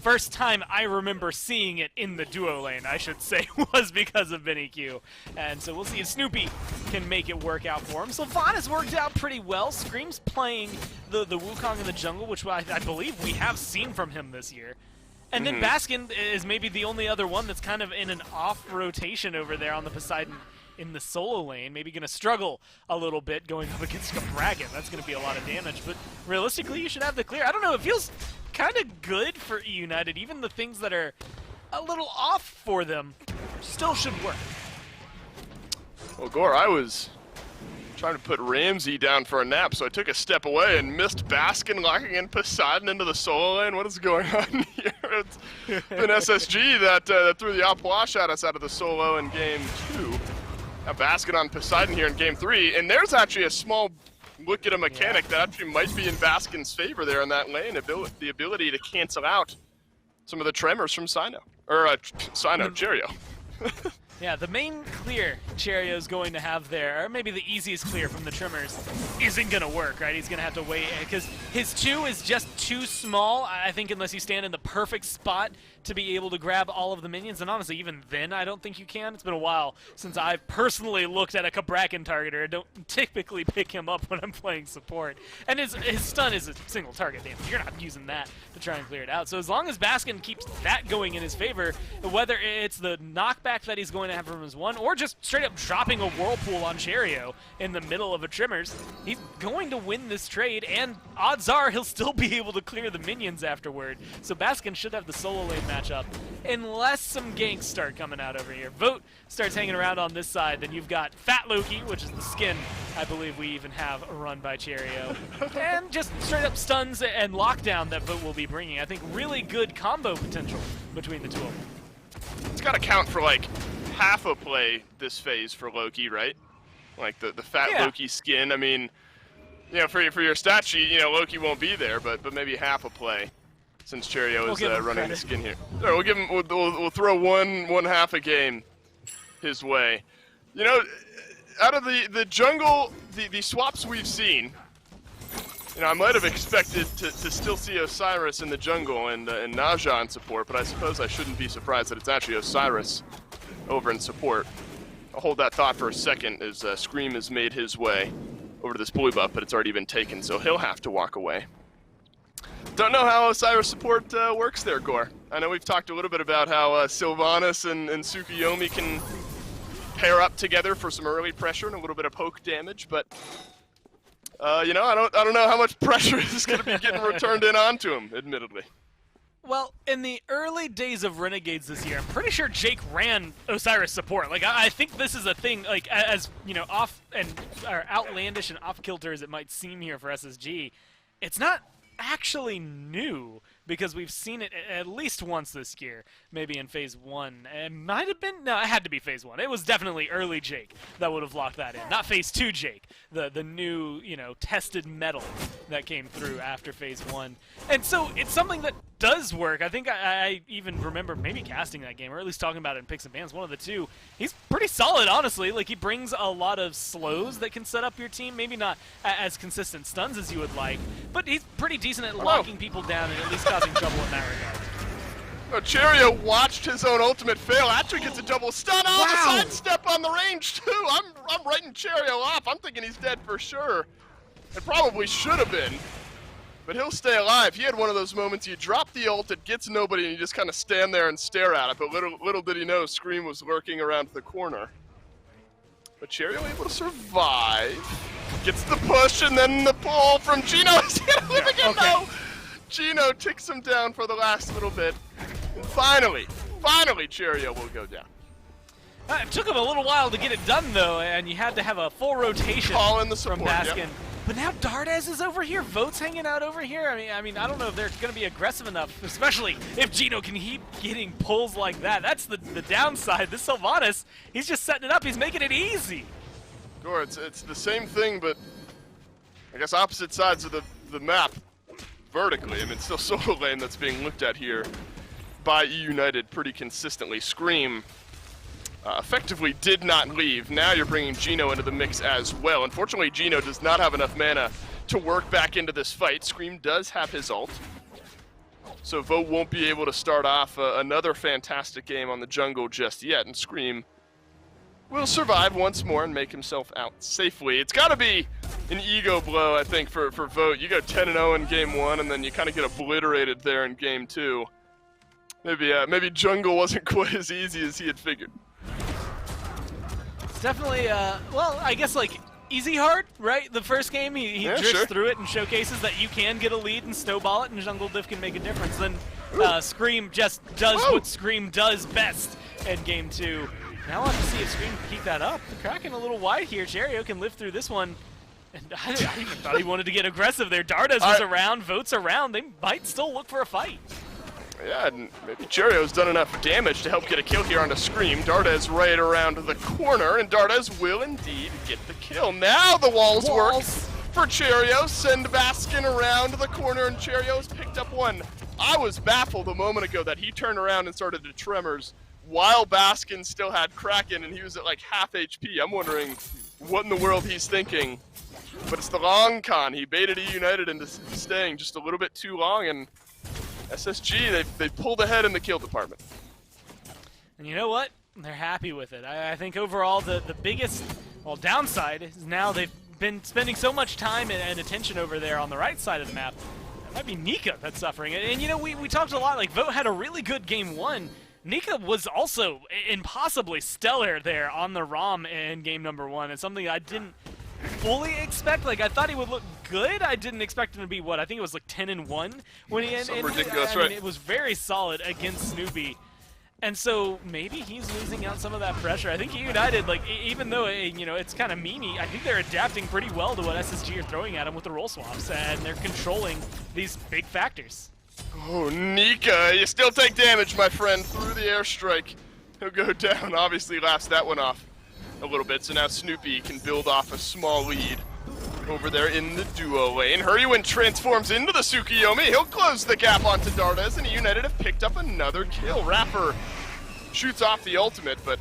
First time I remember seeing it in the duo lane, I should say, was because of Vinny Q. And so we'll see if Snoopy can make it work out for him. Sylvanas worked out pretty well. Scream's playing the Wukong in the jungle, which I believe we have seen from him this year. And then Baskin is maybe the only other one that's kind of in an off rotation over there on the Poseidon in the solo lane. Maybe going to struggle a little bit going up against a Bracken. That's going to be a lot of damage, but realistically, you should have the clear. I don't know, it feels kind of good for eUnited. Even the things that are a little off for them still should work. Well, Gore, I was trying to put Ramsey down for a nap, so I took a step away and missed Baskin locking in Poseidon into the solo lane. What is going on here? It's been SSG that threw the Apwash at us out of the solo in game 2. Now Baskin on Poseidon here in game 3, and there's actually a small look at a mechanic that actually might be in Baskin's favor there in that lane, the ability to cancel out some of the tremors from Sino, or Sino, Cherio. Yeah, the main clear Cherio's going to have there, or maybe the easiest clear from the Tremors, isn't going to work, right? He's going to have to wait, because his 2 is just too small, I think, unless you stand in the perfect spot to be able to grab all of the minions, and honestly, even then, I don't think you can. It's been a while since I've personally looked at a Kabrakan targeter. I don't typically pick him up when I'm playing support. And his stun is a single target damage. You're not using that to try and clear it out. So as long as Baskin keeps that going in his favor, whether it's the knockback that he's going to have from his 1, or just straight up dropping a Whirlpool on Cherio in the middle of a Tremors, he's going to win this trade, and odds are he'll still be able to clear the minions afterward. So Baskin should have the solo lane matchup, unless some ganks start coming out over here. Vote starts hanging around on this side, then you've got Fat Loki, which is the skin I believe we even have run by Cherio, and just straight up stuns and lockdown that Vote will be bringing. I think really good combo potential between the two of them. It's got to count for like half a play this phase for Loki, right? Like the Fat Loki skin. I mean, you know, for your stat sheet, you know, Loki won't be there, but maybe half a play since Cherio is running the skin here. All right, we'll give him. We'll throw one half a game his way. You know, out of the jungle, the swaps we've seen, you know, I might have expected to still see Osiris in the jungle and Naja in support, but I suppose I shouldn't be surprised that it's actually Osiris over in support. I'll hold that thought for a second as Scream has made his way over to this blue buff, but it's already been taken, so he'll have to walk away. Don't know how Osiris support works there, Gore. I know we've talked a little bit about how Sylvanas and Tsukuyomi can pair up together for some early pressure and a little bit of poke damage, but you know, I don't know how much pressure is going to be getting returned in onto him, admittedly. Well, in the early days of Renegades this year, I'm pretty sure Jake ran Osiris support. Like, I think this is a thing, like, as, you know, outlandish and off-kilter as it might seem here for SSG, it's not actually new, because we've seen it at least once this year, maybe in Phase 1. It might have been, no, it had to be Phase 1. It was definitely early Jake that would have locked that in, not Phase 2 Jake, the new, you know, tested metal that came through after Phase 1. And so it's something that does work. I think I even remember maybe casting that game, or at least talking about it in Picks and Bans, one of the two. He's pretty solid, honestly. Like, he brings a lot of slows that can set up your team, maybe not as consistent stuns as you would like, but he's pretty decent at locking people down and at least causing trouble in that regard. Oh, Cherio watched his own ultimate fail. Actually gets a double stun. Oh, wow. The sidestep on the range too. I'm writing Cherio off. I'm thinking he's dead for sure. It probably should have been, but he'll stay alive. He had one of those moments you drop the ult, it gets nobody, and you just kind of stand there and stare at it. But little did he know, Scream was lurking around the corner. But Cherio able to survive. Gets the push and then the pull from Gino. He's gonna live again. Okay. No. Gino ticks him down for the last little bit. And finally, Cherio will go down. It took him a little while to get it done, though, and you had to have a full rotation Call in the support, from Baskin. Yep. But now Dardez is over here, Vote's hanging out over here. I mean, I don't know if they're going to be aggressive enough, especially if Gino can keep getting pulls like that. That's the downside. This Sylvanas, he's just setting it up. He's making it easy. Gore, it's the same thing, but I guess opposite sides of the map vertically. I mean, it's still solo lane that's being looked at here by eUnited pretty consistently. Scream effectively did not leave. Now you're bringing Gino into the mix as well. Unfortunately, Gino does not have enough mana to work back into this fight. Scream does have his ult, so Vote won't be able to start off another fantastic game on the jungle just yet, and Scream will survive once more and make himself out safely. It's got to be an ego blow, I think, for Vote. You go 10-0 in game 1, and then you kind of get obliterated there in game 2. Maybe jungle wasn't quite as easy as he had figured. It's definitely, well, I guess like easy hard, right? The first game, he drifts through it and showcases that you can get a lead and snowball it, and jungle diff can make a difference. Then Scream just does what Scream does best in game 2. Now we'll have to see if Scream can keep that up. The Kraken a little wide here. Cherio can live through this one. And I even thought he wanted to get aggressive there. Dardas was around, Vote's around. They might still look for a fight. Yeah, and maybe Cherio's done enough damage to help get a kill here onto Scream. Dardas right around the corner, and Dardas will indeed get the kill. Now the walls work for Cherio. Send Baskin around the corner, and Cherio's picked up one. I was baffled a moment ago that he turned around and started to tremors while Baskin still had Kraken, and he was at like half HP. I'm wondering what in the world he's thinking. But it's the long con. He baited eUnited into staying just a little bit too long, and SSG, they pulled ahead in the kill department. And you know what? They're happy with it. I think overall the biggest, downside is now they've been spending so much time and attention over there on the right side of the map. It might be Nika that's suffering. And you know, we talked a lot, like Vote had a really good game 1. Nika was also impossibly stellar there on the ROM in game number 1. It's something I didn't fully expect. Like, I thought he would look good. I didn't expect him to be, what, I think it was like 10-1 when he ended. Ridiculous, I mean, it was very solid against Snoopy. And so maybe he's losing out some of that pressure. I think eUnited, like, even though, you know, it's kind of memey, I think they're adapting pretty well to what SSG are throwing at him with the role swaps, and they're controlling these big factors. Oh, Nika, you still take damage, my friend, through the airstrike. He'll go down, obviously laughs that one off a little bit, so now Snoopy can build off a small lead over there in the duo lane. Hurrywin transforms into the Tsukiyomi. He'll close the gap onto Dardas, and eUnited have picked up another kill. Rapper shoots off the ultimate, but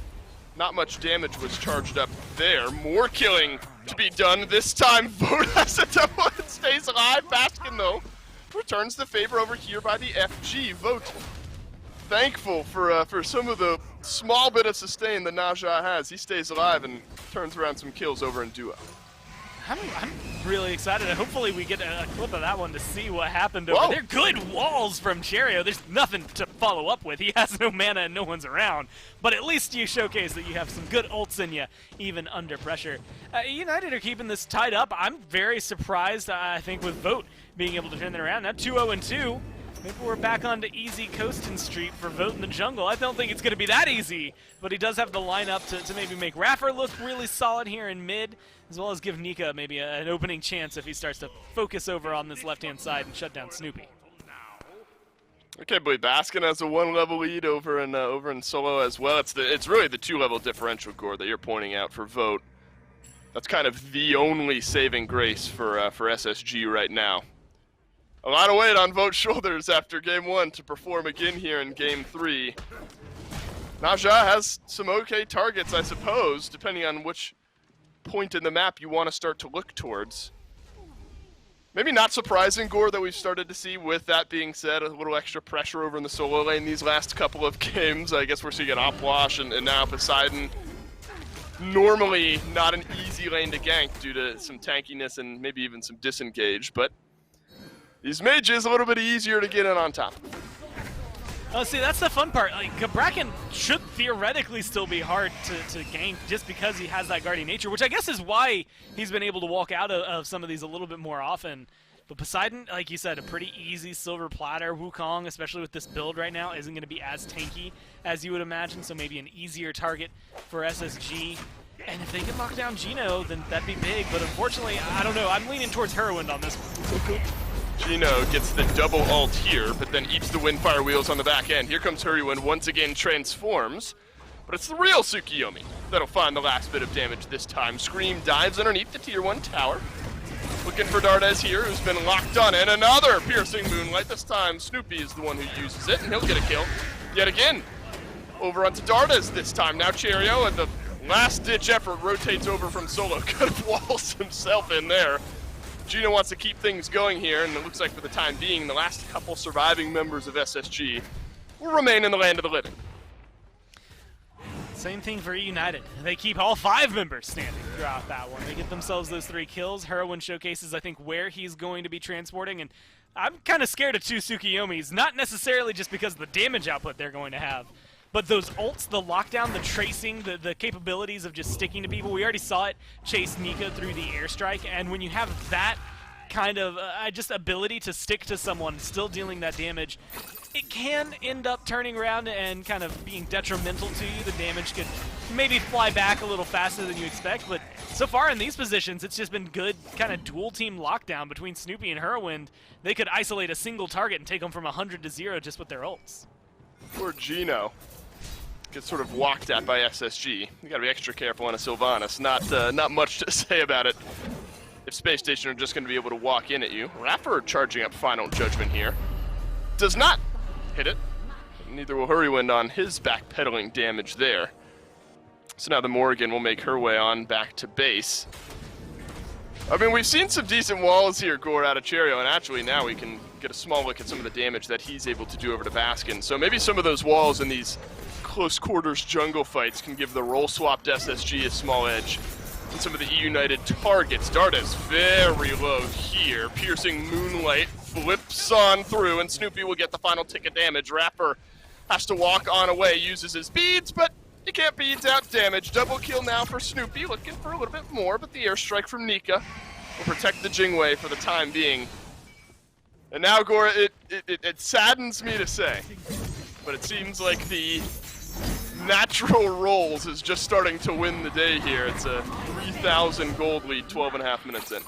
not much damage was charged up there. More killing to be done. This time, Vote has a double and stays alive. Baskin, though, returns the favor over here by the FG. Vote thankful for some of the small bit of sustain that Naja has. He stays alive and turns around some kills over in duo. I'm really excited, and hopefully we get a clip of that one to see what happened over there. Good walls from Cherio. There's nothing to follow up with. He has no mana and no one's around. But at least you showcase that you have some good ults in you, even under pressure. eUnited are keeping this tied up. I'm very surprised, I think, with Vote being able to turn that around. Now 2-0-2. Maybe we're back onto easy coasting street for Vote in the jungle. I don't think it's going to be that easy, but he does have the lineup to maybe make Raffer look really solid here in mid, as well as give Nika maybe an opening chance if he starts to focus over on this left-hand side and shut down Snoopy. Okay, boy, Baskin has a 1-level lead over in solo as well. It's really the 2-level differential, Gore, that you're pointing out for Vote. That's kind of the only saving grace for SSG right now. A lot of weight on Vote's shoulders after game 1 to perform again here in game 3. Naja has some okay targets, I suppose, depending on which point in the map you want to start to look towards. Maybe not surprising, Gore, that we've started to see, with that being said, a little extra pressure over in the solo lane these last couple of games. I guess we're seeing an Opwash and now Poseidon. Normally not an easy lane to gank due to some tankiness and maybe even some disengage, but these mages a little bit easier to get in on top. Oh, see, that's the fun part. Like, Bracken should theoretically still be hard to gank just because he has that guardian nature, which I guess is why he's been able to walk out of some of these a little bit more often. But Poseidon, like you said, a pretty easy silver platter. Wukong, especially with this build right now, isn't going to be as tanky as you would imagine, so maybe an easier target for SSG. And if they can lock down Gino, then that'd be big. But unfortunately, I don't know. I'm leaning towards Hurrywin on this one. Gino gets the double ult here, but then eats the Windfire wheels on the back end. Here comes Hurrywin, once again transforms. But it's the real Tsukiyomi that'll find the last bit of damage this time. Scream dives underneath the tier 1 tower. Looking for Dardas here, who's been locked on, and another piercing moonlight. This time Snoopy is the one who uses it, and he'll get a kill yet again. Over onto Dardas this time. Now Cherio, at the last-ditch effort, rotates over from solo. Could have walls himself in there. Gino wants to keep things going here, and it looks like for the time being, the last couple surviving members of SSG will remain in the land of the living. Same thing for eUnited. They keep all 5 members standing throughout that one. They get themselves those 3 kills. Heroin showcases, I think, where he's going to be transporting, and I'm kind of scared of 2 Tsukiyomis, not necessarily just because of the damage output they're going to have, but those ults, the lockdown, the tracing, the capabilities of just sticking to people. We already saw it chase Nika through the airstrike, and when you have that kind of just ability to stick to someone, still dealing that damage, it can end up turning around and kind of being detrimental to you. The damage could maybe fly back a little faster than you expect, but so far in these positions, it's just been good kind of dual team lockdown between Snoopy and Heroin. They could isolate a single target and take them from 100 to 0 just with their ults. Poor Gino gets sort of walked at by SSG. You gotta be extra careful on a Sylvanas. Not much to say about it. If Space Station are just gonna be able to walk in at you. Rapper charging up Final Judgment here. Does not hit it. Neither will Hurrywind on his backpedaling damage there. So now the Morrigan will make her way on back to base. I mean, we've seen some decent walls here, Gore, out of Cherio, and actually now we can get a small look at some of the damage that he's able to do over to Baskin. So maybe some of those walls in these close quarters jungle fights can give the role swapped SSG a small edge. And some of the eUnited targets. Darda's very low here. Piercing Moonlight flips on through, and Snoopy will get the final tick of damage. Rapper has to walk on away, uses his beads, but he can't beads out damage. Double kill now for Snoopy, looking for a little bit more, but the airstrike from Nika will protect the Jingwei for the time being. And now, Gore, it saddens me to say, but it seems like the natural rolls is just starting to win the day here. It's a 3,000 gold lead, 12.5 minutes in.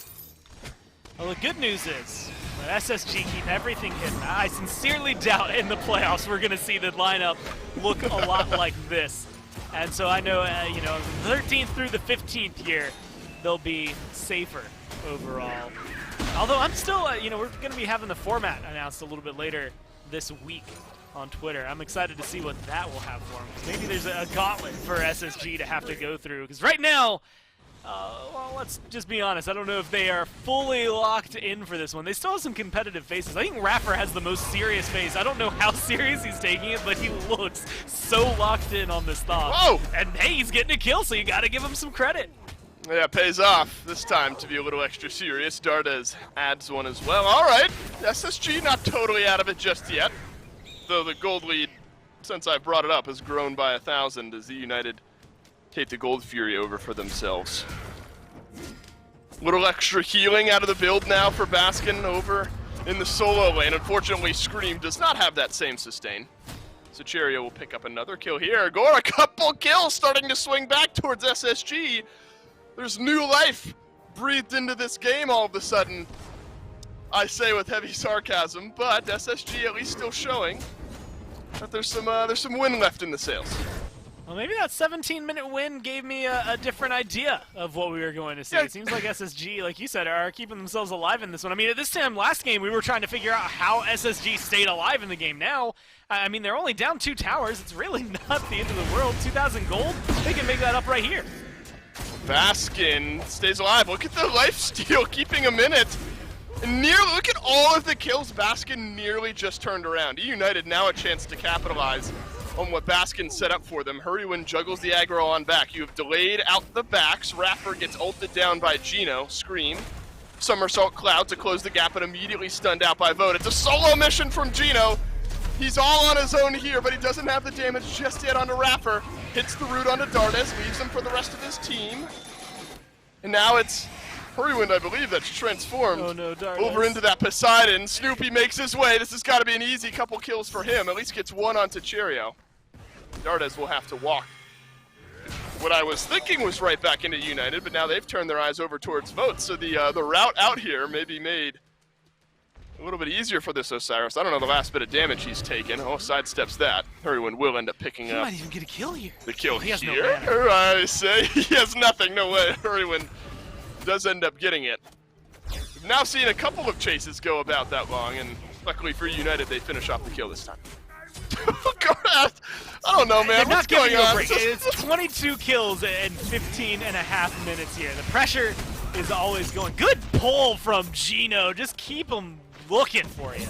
Well, the good news is that SSG keep everything hidden. I sincerely doubt in the playoffs we're going to see the lineup look a lot like this. And so I know, you know, the 13th through the 15th year, they'll be safer overall. Although I'm still, you know, we're going to be having the format announced a little bit later this week on Twitter. I'm excited to see what that will have for them. Maybe there's a gauntlet for SSG to have to go through. Because right now, well, let's just be honest. I don't know if they are fully locked in for this one. They still have some competitive faces. I think Raffer has the most serious face. I don't know how serious he's taking it, but he looks so locked in on this thought. Whoa! And hey, he's getting a kill, so you got to give him some credit. Yeah, it pays off this time to be a little extra serious. Dardes adds one as well. All right, SSG not totally out of it just yet. Though the gold lead, since I brought it up, has grown by 1,000 as the eUnited take the Gold Fury over for themselves. Little extra healing out of the build now for Baskin over in the solo lane. Unfortunately, Scream does not have that same sustain. So Cherio will pick up another kill here. Gore, a couple kills starting to swing back towards SSG. There's new life breathed into this game all of a sudden. I say with heavy sarcasm, but SSG at least still showing that there's some wind left in the sails. Well, maybe that 17-minute win gave me a different idea of what we were going to see. Yeah. It seems like SSG, like you said, are keeping themselves alive in this one. I mean, at this time last game, we were trying to figure out how SSG stayed alive in the game. Now, I mean, they're only down 2 towers. It's really not the end of the world. 2,000 gold, they can make that up right here. Baskin stays alive. Look at the lifesteal, keeping him in it. And look at all of the kills Baskin nearly just turned around. eUnited now a chance to capitalize on what Baskin set up for them. Hurrywin juggles the aggro on back. You have delayed out the backs. Raffer gets ulted down by Gino. Scream. Somersault Cloud to close the gap, but immediately stunned out by Vote. It's a solo mission from Gino. He's all on his own here, but he doesn't have the damage just yet onto Raffer. Hits the root onto Dardes, leaves him for the rest of his team. And now it's Hurrywind, I believe, that's transformed over into that Poseidon. Snoopy makes his way. This has got to be an easy couple kills for him. At least gets one onto Cherio. Dardes will have to walk. What I was thinking was right back into United, but now they've turned their eyes over towards Vote. So the route out here may be made a little bit easier for this Osiris. I don't know the last bit of damage he's taken. Oh, sidesteps that. Hurrywind will end up picking up. He might even get a kill here. The kill he has here. No mana. I say he has nothing. No way. Hurrywind does end up getting it. We've now seen a couple of chases go about that long, and luckily for United, they finish off the kill this time. I don't know, man. What's going on? It's 22 kills in 15.5 minutes here. The pressure is always going. Good pull from Gino. Just keep him looking for you.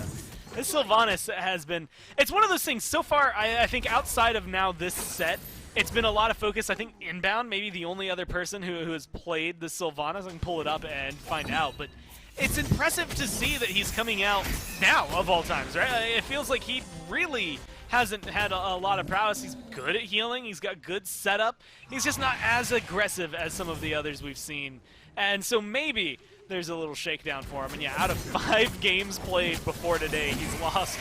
This Sylvanas has been, it's one of those things so far, I think outside of now this set, it's been a lot of focus, I think Inbound, maybe the only other person who has played the Sylvanas. I can pull it up and find out, but it's impressive to see that he's coming out now, of all times, right? It feels like he really hasn't had a lot of prowess. He's good at healing, he's got good setup, he's just not as aggressive as some of the others we've seen. And so maybe there's a little shakedown for him. And yeah, out of 5 games played before today, he's lost,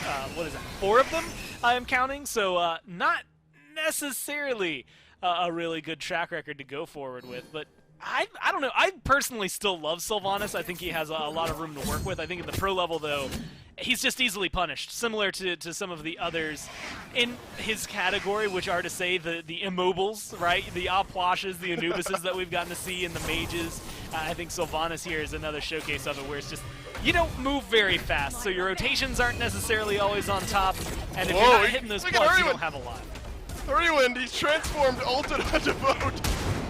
4 of them, I'm counting. So not necessarily a really good track record to go forward with. But I don't know. I personally still love Sylvanas. I think he has a lot of room to work with. I think at the pro level, though, he's just easily punished, similar to some of the others in his category, which are to say the immobiles, right? The Apwashes, the Anubises that we've gotten to see, in the mages. I think Sylvanas here is another showcase of it, where it's just, you don't move very fast, so your rotations aren't necessarily always on top, and if you're not hitting those plugs, you don't have a lot. Hurrywind, he's transformed, ulted onto Vote,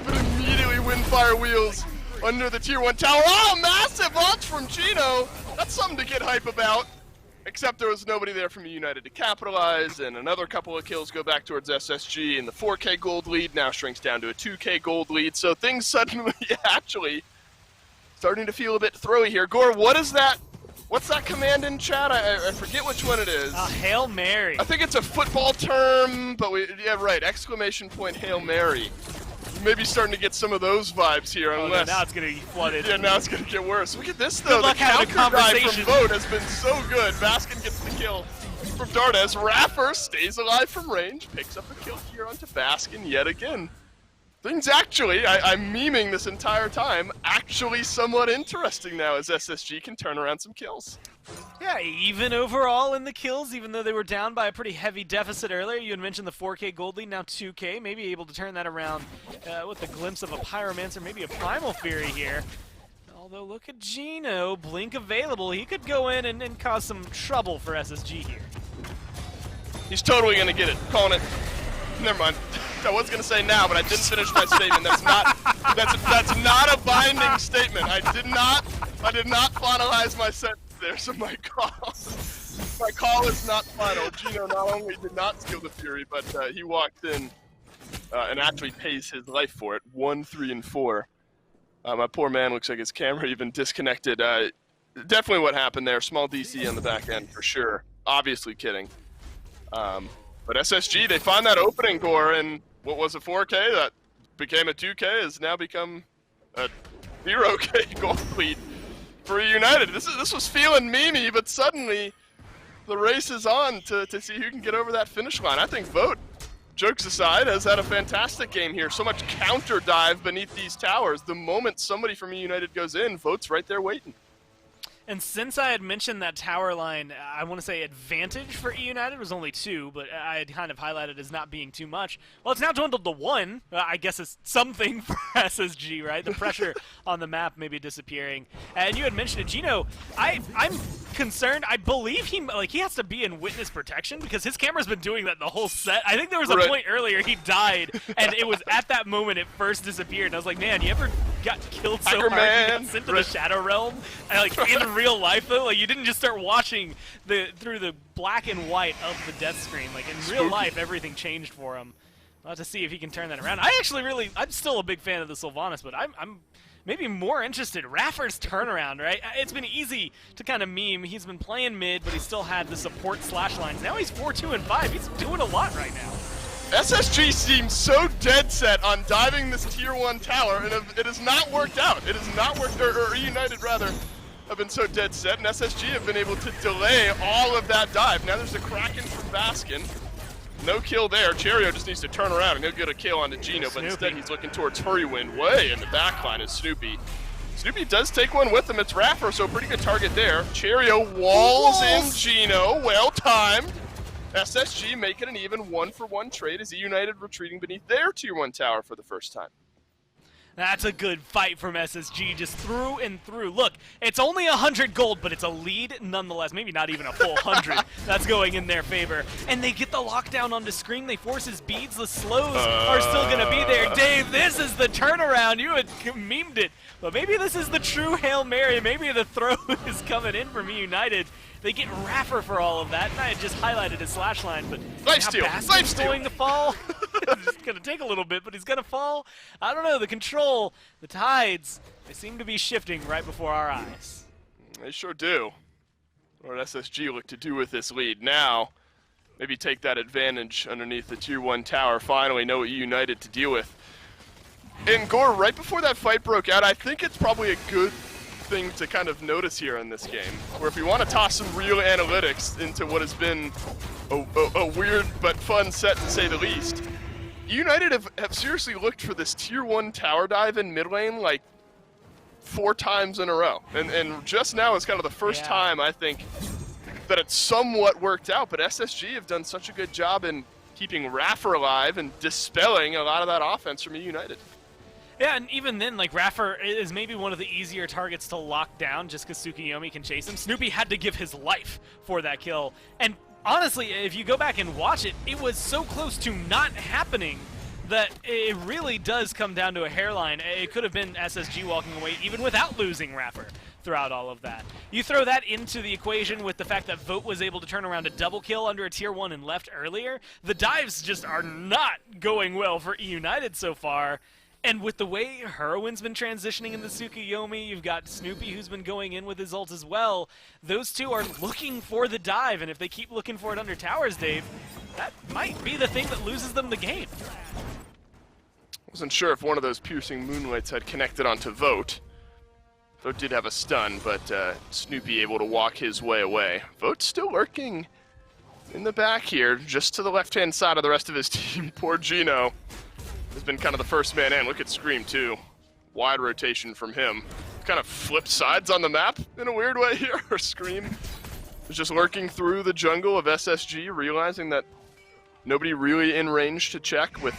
but immediately Windfire Wheels under the tier 1 tower. Oh, massive launch from Gino! That's something to get hype about. Except there was nobody there from eUnited to capitalize, and another couple of kills go back towards SSG, and the 4K gold lead now shrinks down to a 2K gold lead, so things suddenly actually starting to feel a bit throwy here. Gore, what is that? What's that command in chat? I forget which one it is. Hail Mary. I think it's a football term, but yeah, right, exclamation point Hail Mary. Maybe starting to get some of those vibes here, unless... No, now it's going to be flooded. Yeah, now it's going to get worse. Look at this, though. Good luck the having a counter dive conversation. from Vote has been so good. Baskin gets the kill from Dardes. Raffer stays alive from range, picks up a kill here onto Baskin yet again. Things actually, I'm memeing this entire time, actually somewhat interesting now as SSG can turn around some kills. Yeah, even overall in the kills, even though they were down by a pretty heavy deficit earlier. You had mentioned the 4K gold lead, now 2K. Maybe able to turn that around with a glimpse of a Pyromancer, maybe a Primal Fury here. Although, look at Gino, Blink available. He could go in and cause some trouble for SSG here. He's totally going to get it. Calling it. Never mind. I was going to say now, but I didn't finish my statement. That's not a binding statement. I did not finalize my sentence there, so my call is not final. Gino not only did not steal the Fury, but he walked in and actually pays his life for it. 1, 3, and 4. My poor man looks like his camera even disconnected. Definitely what happened there. Small DC on the back end for sure. Obviously kidding. But SSG, they find that opening core, and what was a 4K that became a 2K has now become a 0K gold lead for eUnited. This was feeling memey, but suddenly the race is on to see who can get over that finish line. I think Vote, jokes aside, has had a fantastic game here. So much counter dive beneath these towers. The moment somebody from eUnited goes in, Vote's right there waiting. And since I had mentioned that tower line, I want to say advantage for eUnited was only 2, but I had kind of highlighted as not being too much. Well, it's now dwindled to 1. I guess it's something for SSG, right? The pressure on the map may be disappearing. And you had mentioned it, Gino. I'm concerned. I believe he has to be in witness protection because his camera's been doing that the whole set. I think there was a point earlier he died, and it was at that moment it first disappeared. And I was like, man, you ever got killed so hard you got sent to the Shadow Realm? And, in real life though, you didn't just start watching through the black and white of the death screen. In real life, everything changed for him. We'll have to see if he can turn that around. I'm still a big fan of the Sylvanas, but I'm maybe more interested. Raffer's turnaround, right? It's been easy to kind of meme. He's been playing mid, but he still had the support slash lines. Now he's 4-2 and 5. He's doing a lot right now. SSG seems so dead set on diving this tier 1 tower, and it has not worked out. It has not worked, or eUnited rather, have been so dead set, and SSG have been able to delay all of that dive. Now there's a Kraken from Baskin. No kill there. Cherio just needs to turn around and he'll get a kill onto Gino, but instead he's looking towards Hurrywind. Way in the back line is Snoopy. Snoopy does take one with him. It's Raffer, so pretty good target there. Cherio walls in Gino. Well timed. SSG making an even 1-for-1 trade as eUnited retreating beneath their tier 1 tower for the first time. That's a good fight from SSG, just through and through. Look, it's only 100 gold, but it's a lead nonetheless. Maybe not even a full 100. That's going in their favor. And they get the lockdown onto screen. They force his beads. The slows are still going to be there. Dave, this is the turnaround. You had memed it. But maybe this is the true Hail Mary. Maybe the throw is coming in from eUnited. They get Raffer for all of that, and I had just highlighted his slash line, but Baskin's going to fall. It's going to take a little bit, but he's going to fall. I don't know, the control, the tides, they seem to be shifting right before our eyes. They sure do. What SSG look to do with this lead now, maybe take that advantage underneath the Tier 1 tower, finally know what eUnited to deal with. And Gore, right before that fight broke out, I think it's probably a good thing to kind of notice here in this game, where if we want to toss some real analytics into what has been a weird but fun set to say the least, eUnited have seriously looked for this Tier 1 tower dive in mid lane like 4 times in a row. And just now is kind of the first time, I think, that it's somewhat worked out, but SSG have done such a good job in keeping Raffer alive and dispelling a lot of that offense from eUnited. Yeah, and even then, like, Raffer is maybe one of the easier targets to lock down just because Tsukuyomi can chase him. Snoopy had to give his life for that kill. And honestly, if you go back and watch it, it was so close to not happening that it really does come down to a hairline. It could have been SSG walking away even without losing Raffer throughout all of that. You throw that into the equation with the fact that Vote was able to turn around a double kill under a Tier 1 and left earlier. The dives just are not going well for eUnited so far. And with the way Heroine's been transitioning in the Tsukuyomi, you've got Snoopy who's been going in with his ult as well. Those two are looking for the dive, and if they keep looking for it under towers, Dave, that might be the thing that loses them the game. Wasn't sure if one of those piercing moonlights had connected onto Vote. Vote did have a stun, but Snoopy able to walk his way away. Vote's still lurking in the back here, just to the left-hand side of the rest of his team. Poor Gino has been kind of the first man in. Look at Scream, too. Wide rotation from him. Kind of flipped sides on the map in a weird way here. Scream is just lurking through the jungle of SSG, realizing that nobody really in range to check, with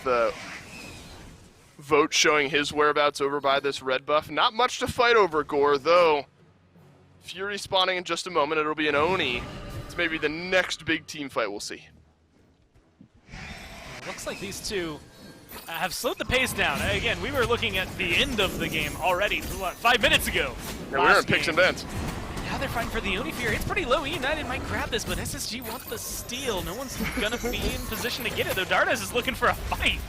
Vote showing his whereabouts over by this red buff. Not much to fight over, Gore, though. Fury spawning in just a moment. It'll be an Oni. It's maybe the next big team fight we'll see. Looks like these two have slowed the pace down. Again, we were looking at the end of the game already, what, 5 minutes ago. Yeah, we're in picks and bends. Now they're fighting for the Oni Fury. It's pretty low. eUnited might grab this, but SSG wants the steal. No one's going to be in position to get it, though. Dardas is looking for a fight.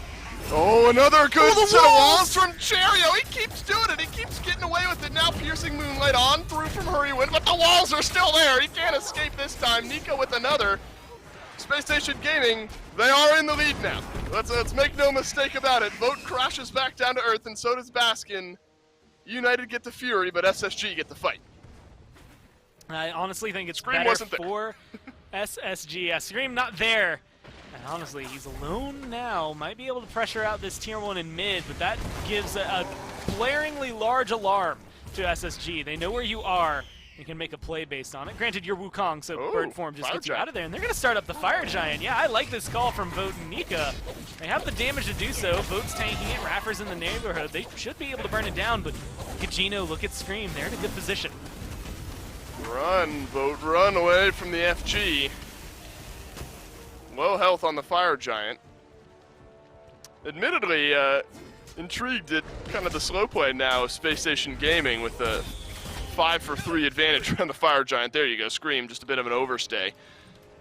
Oh, another good set of walls from Cherio. He keeps doing it. He keeps getting away with it. Now piercing Moonlight on through from Hurrywin, but the walls are still there. He can't escape this time. Nico with another. Spacestation Gaming, they are in the lead now. Let's make no mistake about it. Vote crashes back down to earth, and so does Baskin. eUnited get the Fury, but SSG get the fight. I honestly think it's Scream better for SSG. Yeah, Scream not there. And honestly, he's alone now. Might be able to pressure out this Tier 1 in mid, but that gives a blaringly large alarm to SSG. They know where you are. You can make a play based on it. Granted, you're Wukong, so bird form just gets you out of there. And they're going to start up the Fire Giant. Yeah, I like this call from Vote and Nika. They have the damage to do so. Vote's tanking it. Raffer's in the neighborhood. They should be able to burn it down, but look at Gino, look at Scream. They're in a good position. Run, Vote, run away from the FG. Low health on the Fire Giant. Admittedly, intrigued at kind of the slow play now of Space Station Gaming with the 5-for-3 advantage on the Fire Giant. There you go, Scream, just a bit of an overstay.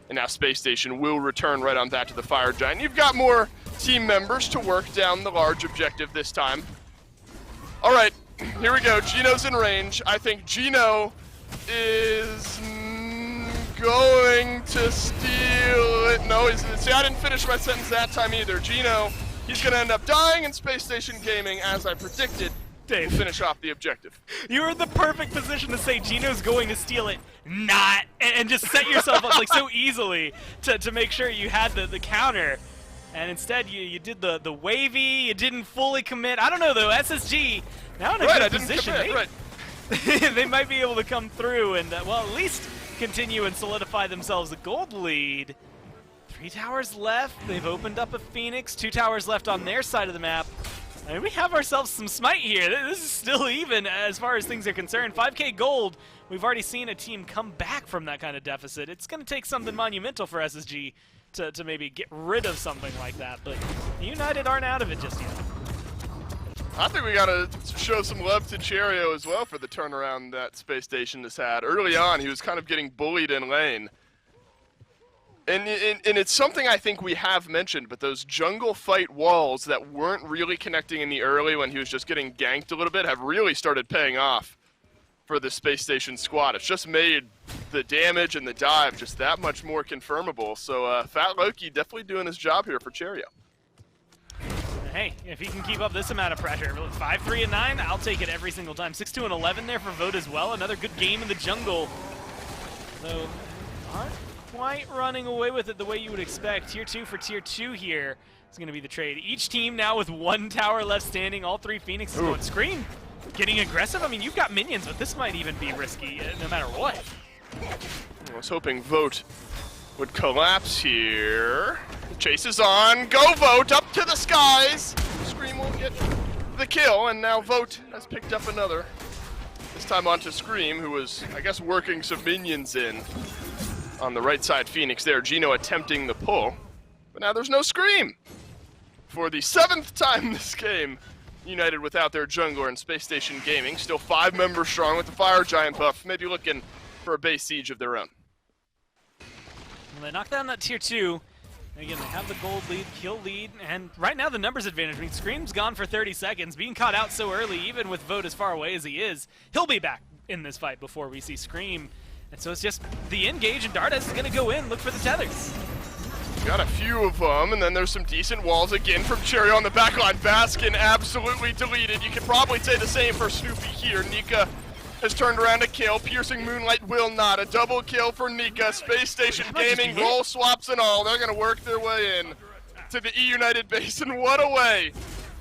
And now Space Station will return right on back to the Fire Giant. You've got more team members to work down the large objective this time. All right, here we go. Gino's in range. I think Gino is going to steal it. No, see, I didn't finish my sentence that time either. Gino, he's going to end up dying in Space Station Gaming, as I predicted. Dave, we'll finish off the objective. You were in the perfect position to say Gino's going to steal it, not, and just set yourself up like so easily to make sure you had the counter. And instead, you did the wavy, you didn't fully commit. I don't know, though, SSG, now in a good position. They might be able to come through and, well, at least continue and solidify themselves a gold lead. 3 towers left. They've opened up a Phoenix. 2 towers left on their side of the map. I mean, we have ourselves some Smite here. This is still even as far as things are concerned. 5k gold. We've already seen a team come back from that kind of deficit. It's going to take something monumental for SSG to maybe get rid of something like that, but United aren't out of it just yet. I think we gotta show some love to Cherio as well for the turnaround that Space Station has had. Early on, he was kind of getting bullied in lane. And it's something I think we have mentioned, but those jungle fight walls that weren't really connecting in the early when he was just getting ganked a little bit have really started paying off for the Space Station squad. It's just made the damage and the dive just that much more confirmable. So Fat Loki definitely doing his job here for Cherio. Hey, if he can keep up this amount of pressure, 5-3 and 9, I'll take it every single time. 6-2 and 11 there for Vote as well. Another good game in the jungle. Though, aren't quite running away with it the way you would expect. Tier 2 for Tier 2 here is going to be the trade. Each team now with one tower left standing. All three Phoenixes going Scream. Getting aggressive. I mean, you've got minions, but this might even be risky no matter what. I was hoping Vote would collapse here. Chase is on. Go Vote up to the skies. Scream will get the kill, and now Vote has picked up another. This time onto Scream, who was, I guess, working some minions in on the right side Phoenix there. Gino attempting the pull, but now there's no Scream. For the 7th time this game, United without their jungler, and Space Station Gaming still 5 members strong with the Fire Giant buff, maybe looking for a base siege of their own. Well, they knock down that Tier 2. Again, they have the gold lead, kill lead, and right now the numbers advantage. I mean, Scream's gone for 30 seconds, being caught out so early, even with Vote as far away as he is. He'll be back in this fight before we see Scream. And so it's just the engage, and Dardas is going to go in, look for the tethers. Got a few of them, and then there's some decent walls again from Cherio on the backline. Baskin absolutely deleted. You could probably say the same for Snoopy here. Nika has turned around to kill. Piercing Moonlight will not. A double kill for Nika. Space Station Gaming, roll swaps and all. They're going to work their way in to the eUnited base. And what a way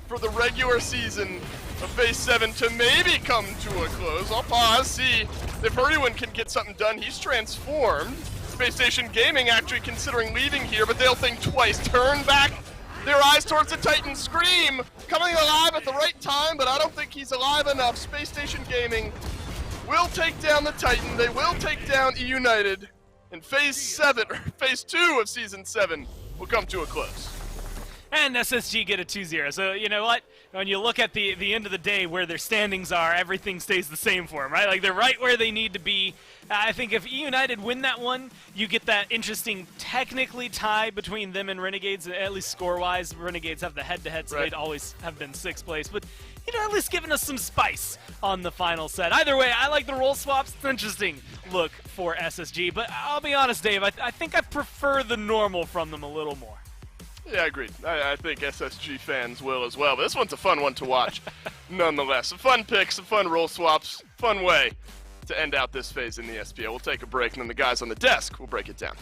for the regular season of Phase 7 to maybe come to a close. I'll pause, see if Hurrywan can get something done. He's transformed. Space Station Gaming actually considering leaving here, but they'll think twice. Turn back their eyes towards the Titan. Scream coming alive at the right time, but I don't think he's alive enough. Space Station Gaming will take down the Titan. They will take down eUnited. And Phase 7, or Phase 2 of Season 7 will come to a close. And SSG get a 2-0. So, you know what? When you look at the end of the day where their standings are, everything stays the same for them, right? Like, they're right where they need to be. I think if eUnited win that one, you get that interesting technically tie between them and Renegades, at least score-wise. Renegades have the head-to-head, so Right. they'd always have been 6th place. But, you know, at least giving us some spice on the final set. Either way, I like the roll swaps. It's an interesting look for SSG. But I'll be honest, Dave, I think I prefer the normal from them a little more. Yeah, agreed. I think SSG fans will as well. But this one's a fun one to watch, nonetheless. Some fun picks, some fun roll swaps, fun way to end out this phase in the SPL. We'll take a break, and then the guys on the desk will break it down.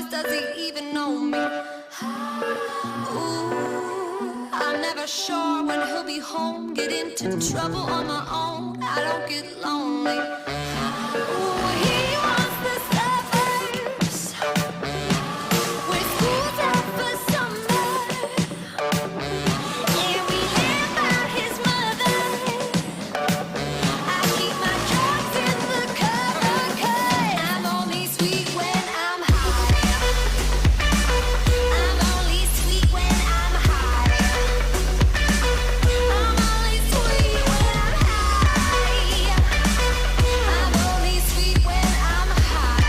Does he even know me? Ooh, I'll never not sure when he'll be home. Get into trouble on my own. I don't get lonely. Ooh, he wants the suburbs where school's out for summer. Yeah, we live by his mother. I keep my drugs in the cupboard 'cause I'm only sweet when I'm high. I'm only sweet when I'm high. I'm only sweet when I'm high. I'm only sweet when I'm high.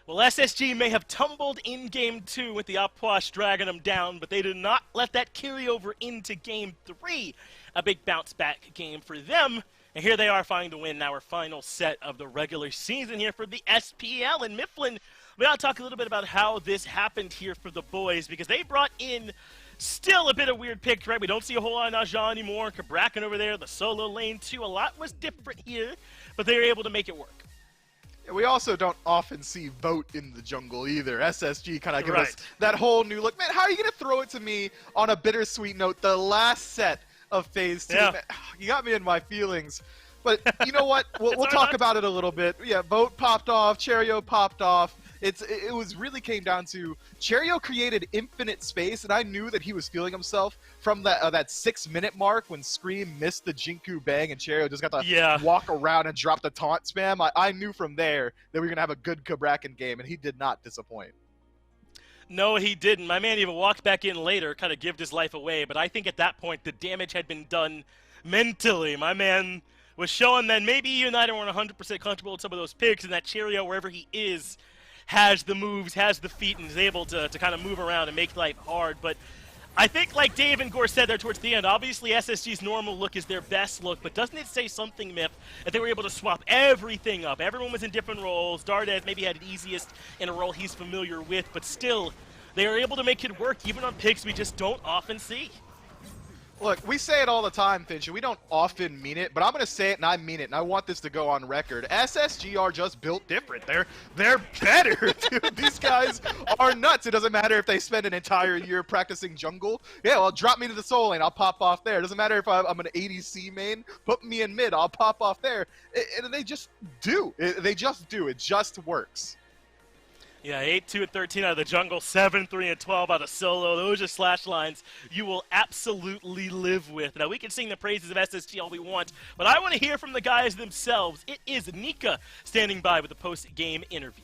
Well, SSG may have tumbled in Game 2 with the Opwash dragging them down, but they did not let that carry over into Game 3. A big bounce-back game for them. And here they are finding the win, our final set of the regular season here for the SPL. And Mifflin, we ought to talk a little bit about how this happened here for the boys, because they brought in still a bit of weird picks, right? We don't see a whole lot of Naja anymore. Kabrakan over there, the solo lane too. A lot was different here, but they were able to make it work. We also don't often see Vote in the jungle either. SSG kind of give Right. us that whole new look. Man, how are you going to throw it to me on a bittersweet note, the last set of Phase 2? Yeah. Man, you got me in my feelings. But you know what? We'll our talk luck. about it a little bit. Yeah, Vote popped off. Cherio popped off. It was really came down to Cherio created infinite space, and I knew that he was feeling himself from that 6-minute mark when Scream missed the Jinku bang and Cherio just got to walk around and drop the taunt spam. I knew from there that we were going to have a good Kabrakan game, and he did not disappoint. No, he didn't. My man even walked back in later, kind of gived his life away, but I think at that point the damage had been done mentally. My man was showing that maybe eUnited weren't 100% comfortable with some of those picks, and that Cherio, wherever he is, has the moves, has the feet, and is able to kind of move around and make life hard. But I think, like Dave and Gore said there towards the end, obviously SSG's normal look is their best look, but doesn't it say something, Miff, that they were able to swap everything up? Everyone was in different roles. Dardez maybe had it easiest in a role he's familiar with, but still, they were able to make it work even on picks we just don't often see. Look, we say it all the time, Finch, and we don't often mean it, but I'm going to say it and I mean it, and I want this to go on record. SSG are just built different. They're better, dude. These guys are nuts. It doesn't matter if they spend an entire year practicing jungle. Yeah, well, drop me to the soul lane. I'll pop off there. It doesn't matter if I'm an ADC main. Put me in mid. I'll pop off there. And they just do. They just do. It just works. Yeah, 8-2 and 13 out of the jungle, 7-3 and 12 out of solo. Those are slash lines you will absolutely live with. Now, we can sing the praises of SSG all we want, but I want to hear from the guys themselves. It is Nika standing by with a post-game interview.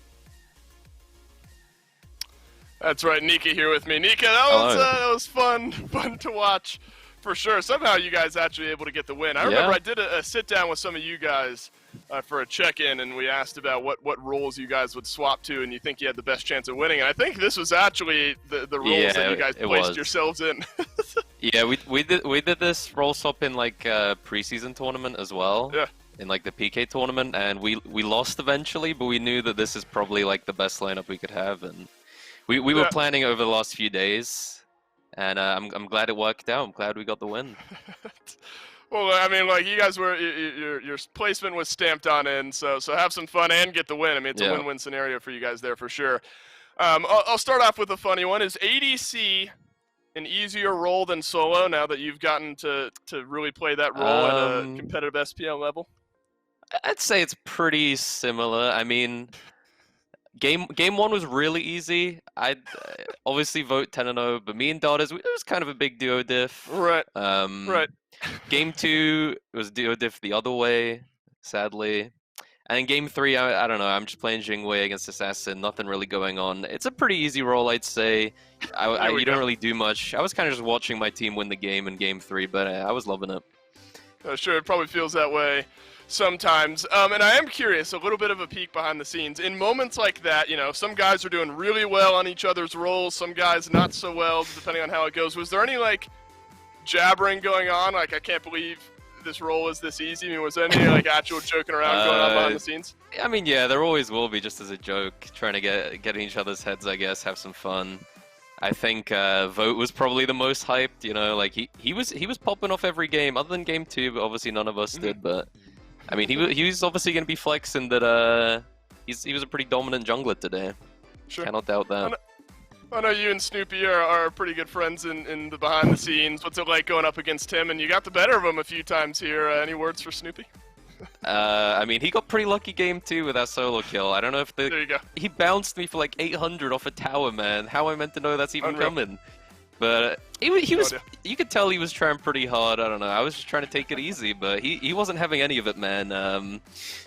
That's right, Nika here with me. Nika, that was fun to watch for sure. Somehow you guys actually able to get the win. I remember I did a sit-down with some of you guys for a check-in, and we asked about what roles you guys would swap to, and you think you had the best chance of winning. And I think this was actually the roles that you guys placed yourselves in. Yeah, we did this role swap in like a preseason tournament as well. Yeah. In like the PK tournament, and we lost eventually, but we knew that this is probably like the best lineup we could have, and we were planning over the last few days, and I'm glad it worked out. I'm glad we got the win. Well, I mean, like, you guys were, your placement was stamped on in, so have some fun and get the win. I mean, it's a win-win scenario for you guys there for sure. I'll start off with a funny one. Is ADC an easier role than solo now that you've gotten to really play that role at a competitive SPL level? I'd say it's pretty similar. I mean, game 1 was really easy. I'd obviously vote 10-0, but me and Daughters, it was kind of a big duo diff. Right. Right. Game 2 was duo diff the other way, sadly. And in Game 3, I don't know, I'm just playing Jingwei against Assassin, nothing really going on. It's a pretty easy role, I'd say. You don't really do much. I was kind of just watching my team win the game in Game 3, but I was loving it. Sure, it probably feels that way sometimes. And I am curious, a little bit of a peek behind the scenes. In moments like that, you know, some guys are doing really well on each other's roles, some guys not so well, depending on how it goes. Was there any, like, jabbering going on? Like, I can't believe this role is this easy. I mean, was there any, like, actual joking around going on behind the scenes? I mean, yeah, there always will be, just as a joke, trying to get in each other's heads, I guess, have some fun. I think Vote was probably the most hyped, you know, like he was popping off every game, other than Game 2, but obviously none of us did, but I mean, he was obviously going to be flexing that he was a pretty dominant jungler today. Sure. Cannot doubt that. I know you and Snoopy are pretty good friends in the behind the scenes. What's it like going up against him? And you got the better of him a few times here. Any words for Snoopy? I mean, he got pretty lucky game 2 with that solo kill. I don't know if There you go. he bounced me for like 800 off a tower, man. How am I meant to know that's even Unreal. coming? But he was, idea. you could tell he was trying pretty hard. I don't know. I was just trying to take it easy, but he wasn't having any of it, man.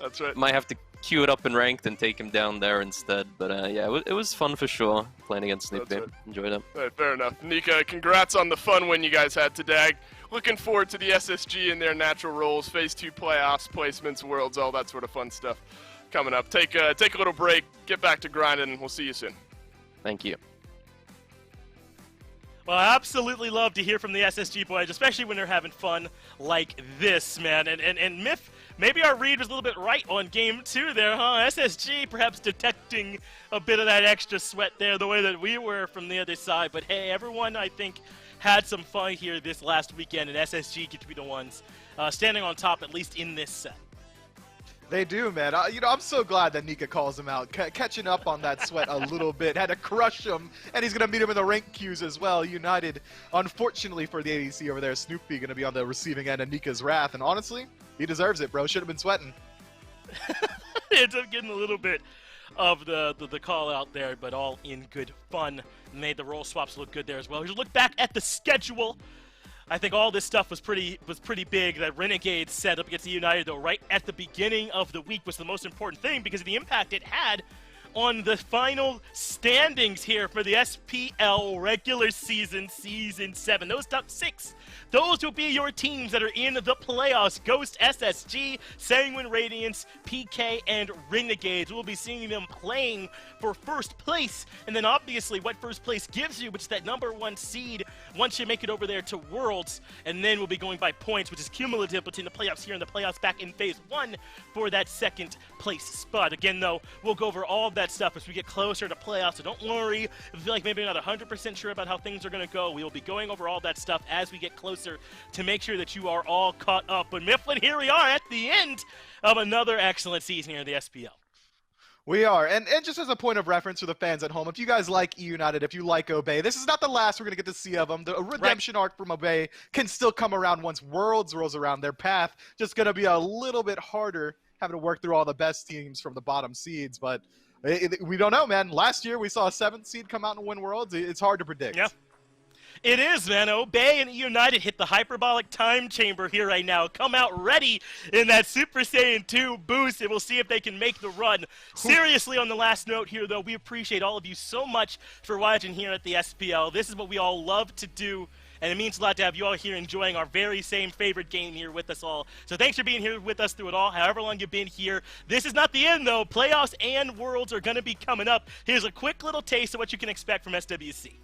That's right. Might have to queue it up in ranked and take him down there instead. But yeah, it was fun for sure playing against Snoopy. That's right. Enjoyed it. All right, fair enough. Nika, congrats on the fun win you guys had today. Looking forward to the SSG and their natural roles, Phase 2 playoffs, placements, worlds, all that sort of fun stuff coming up. Take a little break, get back to grinding, and we'll see you soon. Thank you. Well, I absolutely love to hear from the SSG boys, especially when they're having fun like this, man. And Myth, maybe our read was a little bit right on game 2 there, huh? SSG perhaps detecting a bit of that extra sweat there, the way that we were from the other side. But hey, everyone, I think, had some fun here this last weekend, and SSG get to be the ones standing on top, at least in this set. They do, man. I'm so glad that Nika calls him out. Catching up on that sweat a little bit. Had to crush him, and he's going to meet him in the rank queues as well. United, unfortunately for the ADC over there, Snoopy going to be on the receiving end of Nika's wrath. And honestly, he deserves it, bro. Should have been sweating. Ends up getting a little bit of the call out there, but all in good fun. Made the role swaps look good there as well. We should look back at the schedule. I think all this stuff was pretty big. That Renegade set up against the United, though, right at the beginning of the week was the most important thing because of the impact it had on the final standings here for the SPL regular season, Season 7. Those top 6, those will be your teams that are in the playoffs. Ghost, SSG, Sanguine Radiance, PK, and Renegades. We'll be seeing them playing for first place. And then obviously what first place gives you, which is that #1 seed once you make it over there to Worlds. And then we'll be going by points, which is cumulative between the playoffs here and the playoffs back in Phase 1 for that second place spot. Again, though, we'll go over all of that stuff as we get closer to playoffs, so don't worry if you feel like maybe you're not 100% sure about how things are going to go. We will be going over all that stuff as we get closer to make sure that you are all caught up. But Mifflin, here we are at the end of another excellent season here in the SPL. We are, and just as a point of reference for the fans at home, if you guys like eUnited, if you like Obey, this is not the last we're going to get to see of them. The redemption arc from Obey can still come around once Worlds rolls around. Their path just going to be a little bit harder, having to work through all the best teams from the bottom seeds, but we don't know, man. Last year, we saw a 7th seed come out and win Worlds. It's hard to predict. Yeah. It is, man. Obey and eUnited hit the hyperbolic time chamber here right now. Come out ready in that Super Saiyan 2 boost, and we'll see if they can make the run. Seriously, on the last note here, though, we appreciate all of you so much for watching here at the SPL. This is what we all love to do, and it means a lot to have you all here enjoying our very same favorite game here with us all. So thanks for being here with us through it all, however long you've been here. This is not the end, though. Playoffs and Worlds are going to be coming up. Here's a quick little taste of what you can expect from SWC.